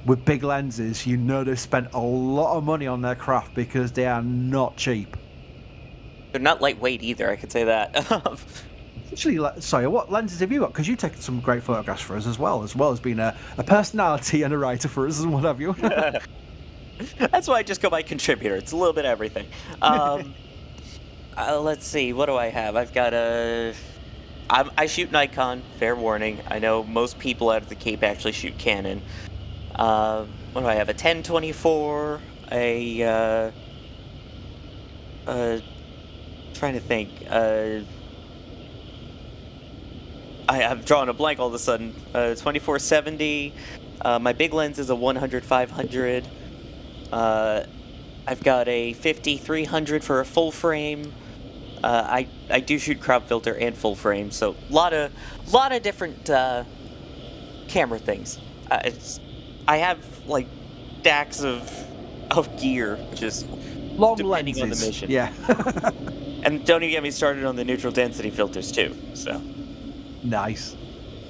with big lenses, you know they've spent a lot of money on their craft because they are not cheap. They're not lightweight either, I could say that. Actually, sorry, what lenses have you got? Because you've taken some great photographs for us as well as being a personality and a writer for us and what have you. That's why I just go by contributor. It's a little bit of everything. Let's see, what do I have? I've got I shoot Nikon, fair warning. I know most people out of the Cape actually shoot Canon. What do I have? A 1024, trying to think. I'm drawing a blank all of a sudden. 2470. My big lens is a 100-500. I've got a 50-300 for a full frame. I do shoot crop filter and full frame, so a lot of different camera things. I have like stacks of gear, just long depending lenses on the mission. Yeah. And don't even get me started on the neutral density filters too. So nice.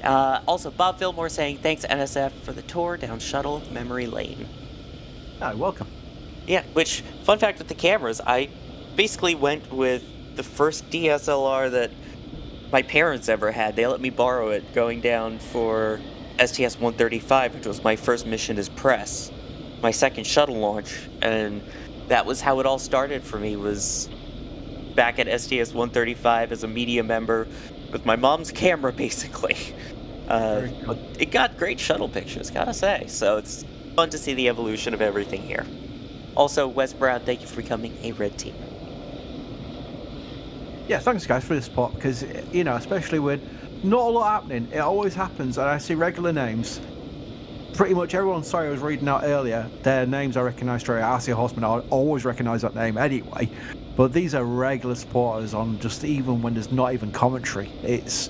Also, Bob Fillmore saying thanks NSF for the tour down Shuttle Memory Lane. Oh, welcome. Yeah, which, fun fact with the cameras, I basically went with the first DSLR that my parents ever had. They let me borrow it going down for STS-135, which was my first mission as press, my second shuttle launch, and that was how it all started for me, was back at STS-135 as a media member with my mom's camera, basically. But it got great shuttle pictures, gotta say, so it's fun to see the evolution of everything here. Also, Wes Brown, thank you for becoming a Red Team. Yeah, thanks guys for the support, because, you know, especially with not a lot happening, it always happens, and I see regular names. Pretty much everyone, sorry, I was reading out earlier, their names I recognise straight away. RC Horseman, I always recognise that name anyway, but these are regular supporters on just even when there's not even commentary. It's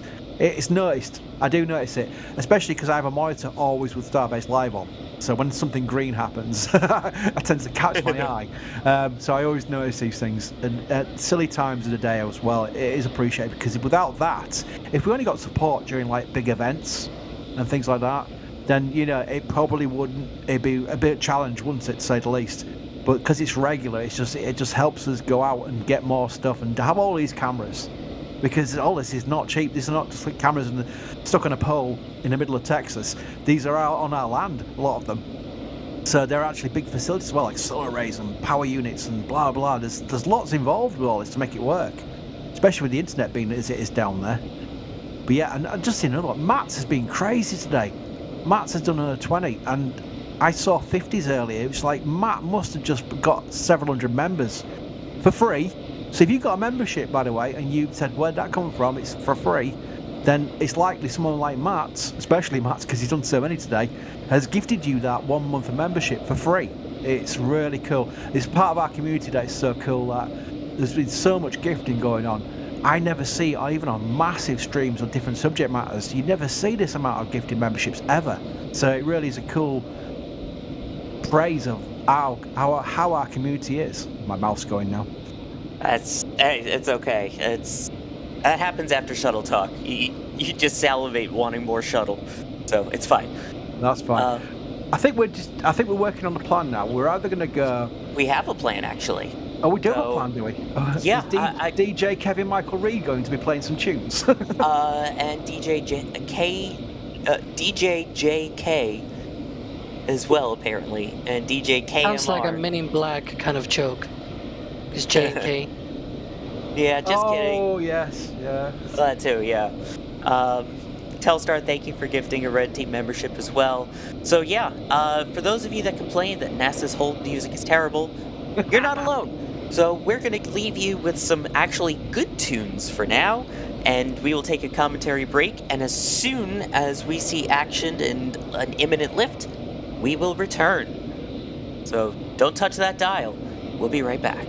noticed. I do notice it, especially because I have a monitor always with Starbase Live on. So when something green happens, I tend to catch my eye. So I always notice these things. And at silly times of the day as well, it is appreciated, because without that, if we only got support during like big events and things like that, then, you know, it probably wouldn't. It'd be a bit of a challenge, wouldn't it, to say the least? But because it's regular, it just helps us go out and get more stuff and to have all these cameras. Because all this is not cheap. These are not just like cameras stuck on a pole in the middle of Texas. These are out on our land, a lot of them. So they're actually big facilities as well, like solar arrays and power units and blah blah. There's lots involved with all this to make it work, especially with the internet being as it is down there. But yeah, and just another one. Matt's has been crazy today. Matt's has done a 20, and I saw 50s earlier. It was like Matt must have just got several hundred members for free. So if you've got a membership, by the way, and you said, where'd that come from? It's for free. Then it's likely someone like Matt, especially Matt, because he's done so many today, has gifted you that 1 month of membership for free. It's really cool. It's part of our community that is so cool that there's been so much gifting going on. I never see, even on massive streams on different subject matters, you never see this amount of gifted memberships ever. So it really is a cool praise of how our community is. My mouth's going now. It's okay. That happens after Shuttle talk. You just salivate wanting more Shuttle, so it's fine. That's fine. I think we're working on the plan now. We're either going to go. We have a plan actually. Oh, we do have a plan, do we? Yeah. Is DJ Kevin Michael Reed going to be playing some tunes? And DJ JK as well, apparently, and DJ KMR. Sounds like a Men in Black kind of joke. It's J&K. Yeah, just kidding. Oh, yes, yeah. That too, yeah. Telstar, thank you for gifting a Red Team membership as well. So yeah, for those of you that complain that NASA's hold music is terrible, you're not alone. So we're going to leave you with some actually good tunes for now, and we will take a commentary break, and as soon as we see action and an imminent lift, we will return. So don't touch that dial. We'll be right back.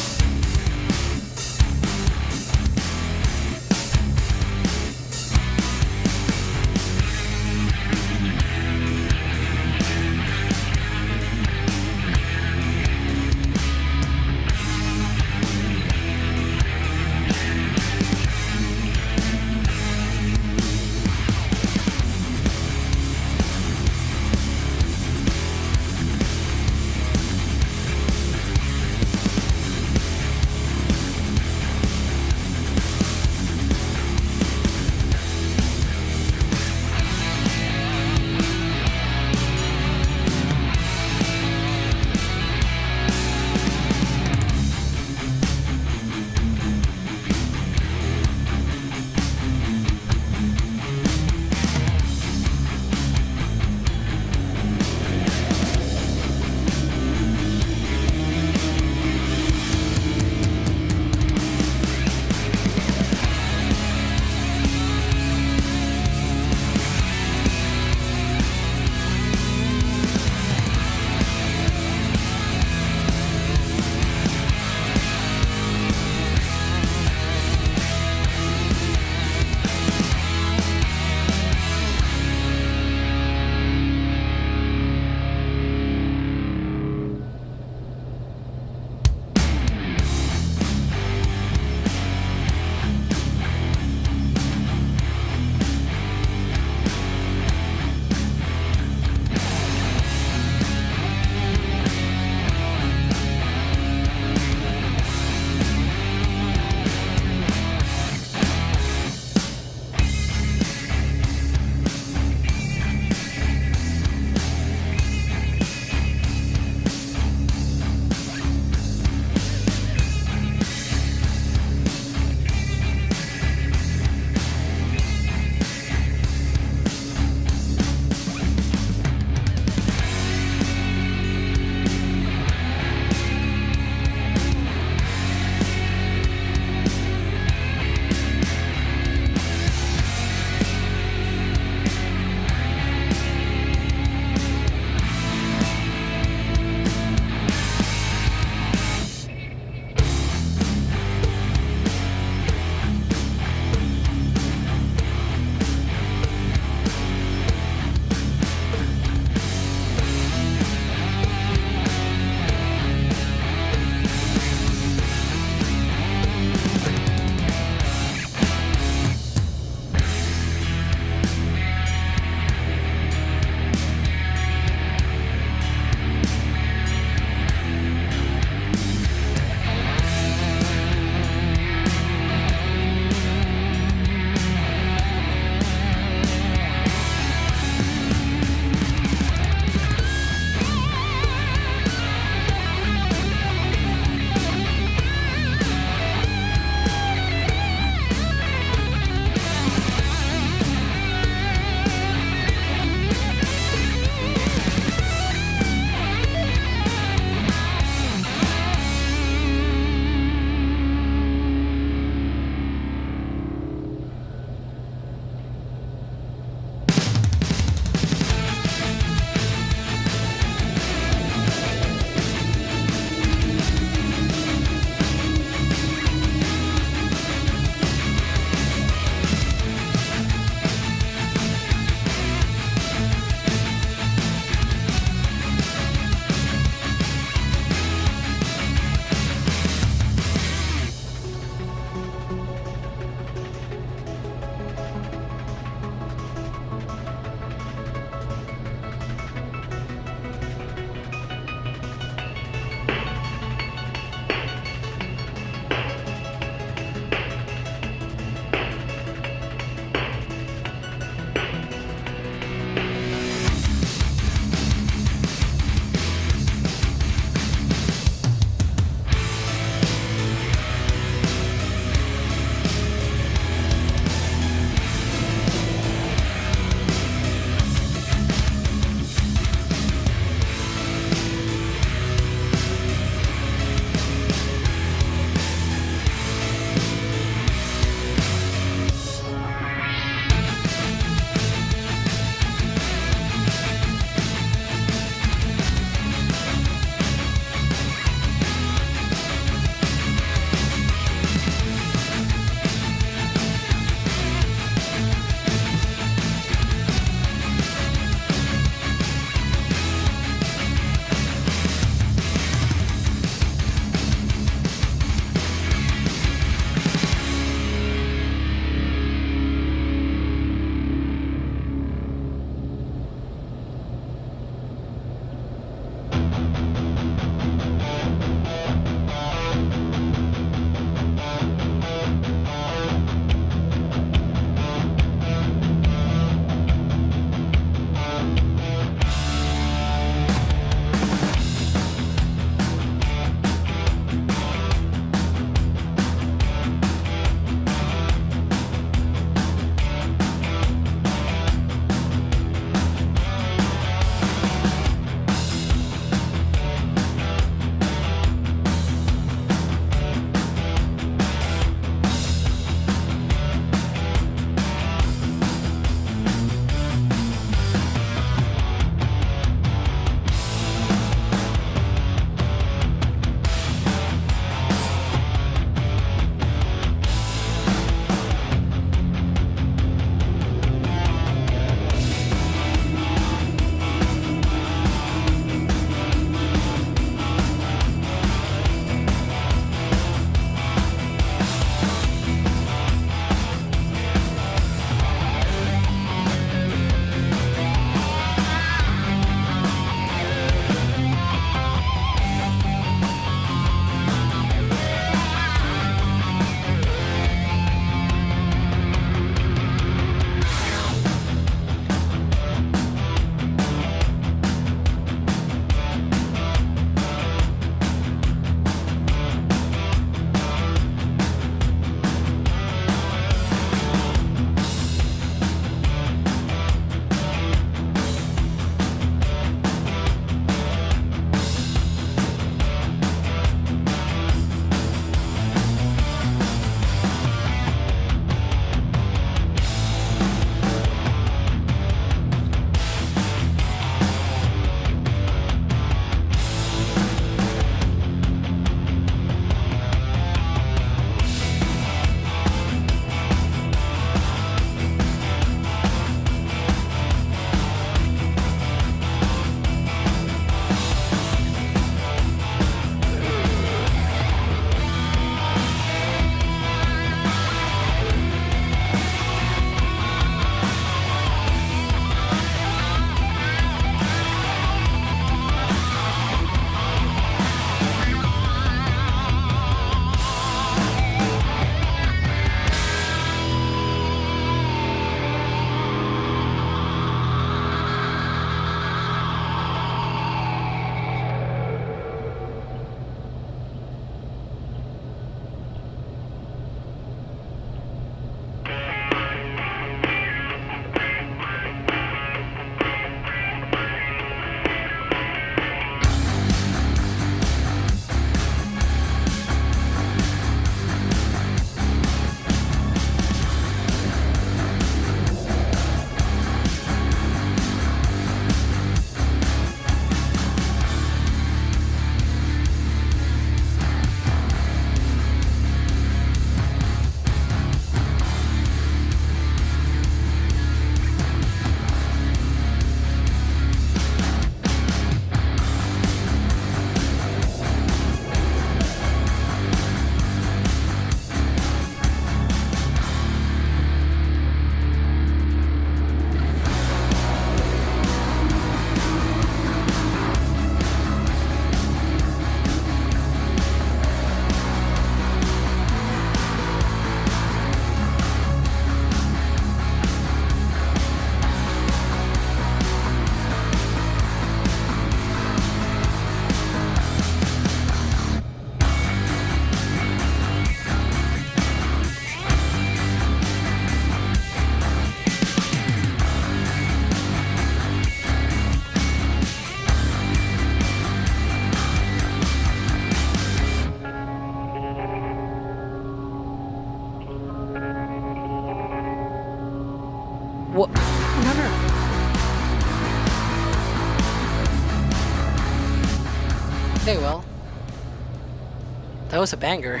that was a banger.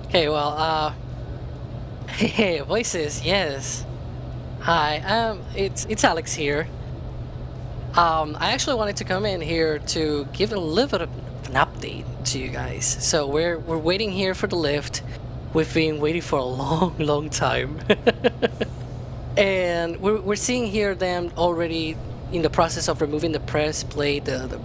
Okay, well, hey, voices, yes. Hi, it's Alex here. I actually wanted to come in here to give a little bit of an update to you guys. So we're waiting here for the lift. We've been waiting for a long time. And we're seeing here them already in the process of removing the press plate, the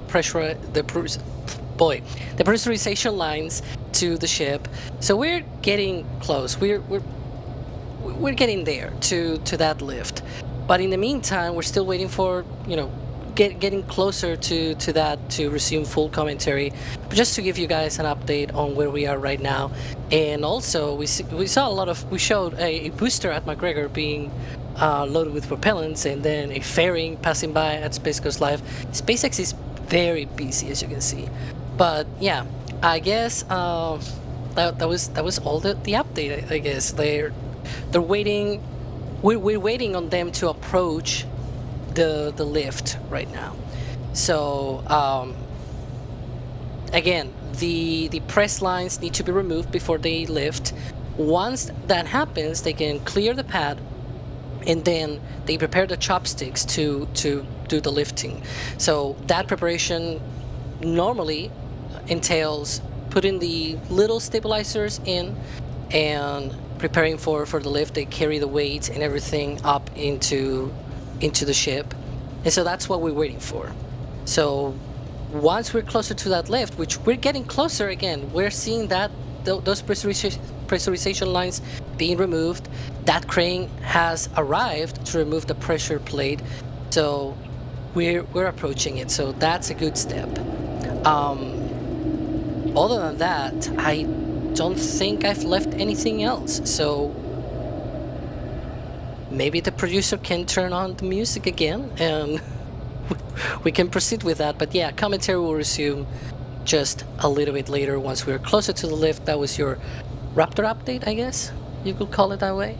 pressurization lines to the ship. So we're getting close. We're getting there to that lift. But in the meantime, we're still waiting for, you know, getting closer to that to resume full commentary. But just to give you guys an update on where we are right now. And also we showed a booster at McGregor being loaded with propellants, and then a fairing passing by at SpaceX.live. SpaceX is very busy, as you can see. But yeah, I guess that was all the update. I guess they're waiting. We're waiting on them to approach the lift right now. So again, the press lines need to be removed before they lift. Once that happens, they can clear the pad, and then they prepare the chopsticks to do the lifting. So that preparation normally entails putting the little stabilizers in and preparing for the lift. They carry the weight and everything up into the ship, and so that's what we're waiting for. So once we're closer to that lift, which we're getting closer again, we're seeing that those pressurization lines being removed. That crane has arrived to remove the pressure plate, so we're approaching it. So that's a good step. Other than that, I don't think I've left anything else. So maybe the producer can turn on the music again and we can proceed with that. But yeah, commentary will resume just a little bit later once we're closer to the lift. That was your Raptor update, I guess you could call it that way.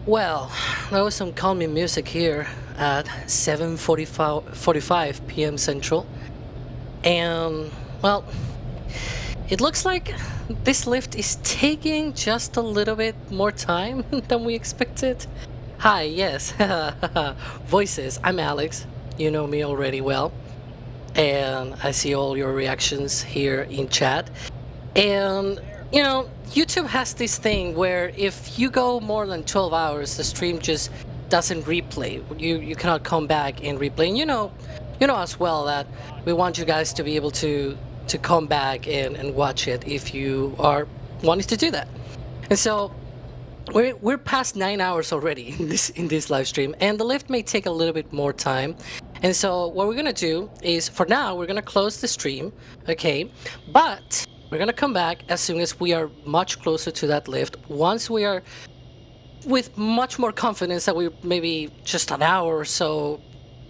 Well, there was some calming music here at 7:45 p.m. Central. And, well, it looks like this lift is taking just a little bit more time than we expected. Hi, yes, voices, I'm Alex. You know me already well. And I see all your reactions here in chat. And, you know, YouTube has this thing where if you go more than 12 hours, the stream just doesn't replay. You cannot come back and replay. And you know as well that we want you guys to be able to come back and watch it if you are wanting to do that. And so we're past 9 hours already in this live stream, and the lift may take a little bit more time. And so what we're gonna do is, for now, we're gonna close the stream, okay? But we're gonna come back as soon as we are much closer to that lift. Once we are with much more confidence that we maybe just an hour or so,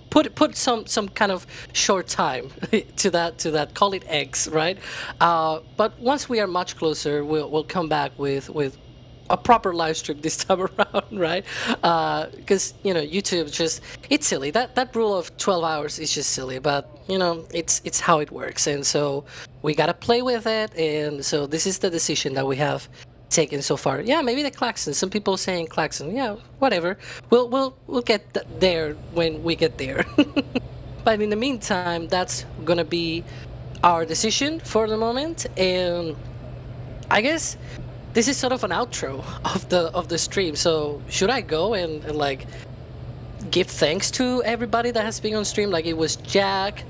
put some kind of short time to that. Call it X, right? But once we are much closer, we'll come back with a proper live stream this time around, right? Because YouTube it's silly. That rule of 12 hours is just silly, but it's how it works, and so we gotta play with it. And so this is the decision that we have taken so far. Yeah, maybe the klaxon. Some people saying klaxon. Yeah, whatever. We'll get there when we get there. But in the meantime, that's gonna be our decision for the moment, and I guess this is sort of an outro of the stream. So should I go and like give thanks to everybody that has been on stream? Like, it was Jack,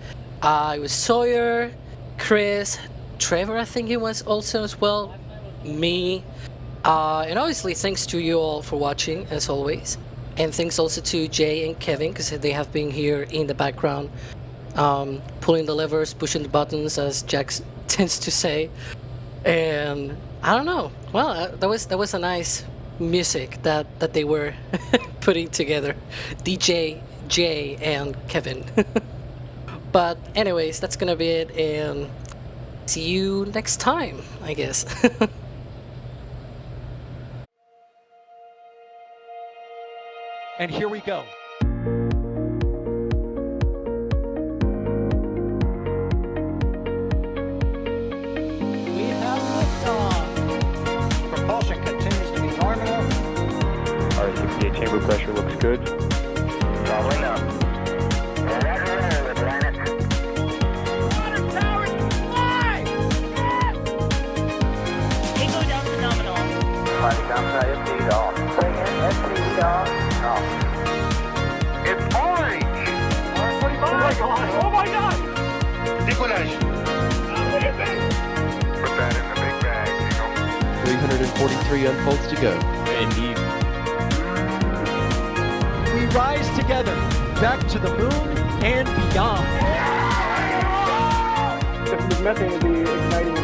it was Sawyer, Chris, Trevor, I think it was also as well, me, and obviously thanks to you all for watching as always, and thanks also to Jay and Kevin, because they have been here in the background, pulling the levers, pushing the buttons, as Jack tends to say. And I don't know. Well, that was a nice music that they were putting together, DJ, Jay, and Kevin. But anyways, that's gonna be it, and see you next time, I guess. And here we go. We have liftoff. Propulsion continues to be nominal. R68 chamber pressure looks good. Probably not. Roger, planet. Water towers fly! Yes! Tango down to nominal. Fighting downside FT off. Bring in FT off. It's orange! Oh my god! Oh my god! Decollage. What is it? Put that in the big bag, 343 unfolds to go. Indeed. We rise together, back to the moon and beyond. If the methane would be igniting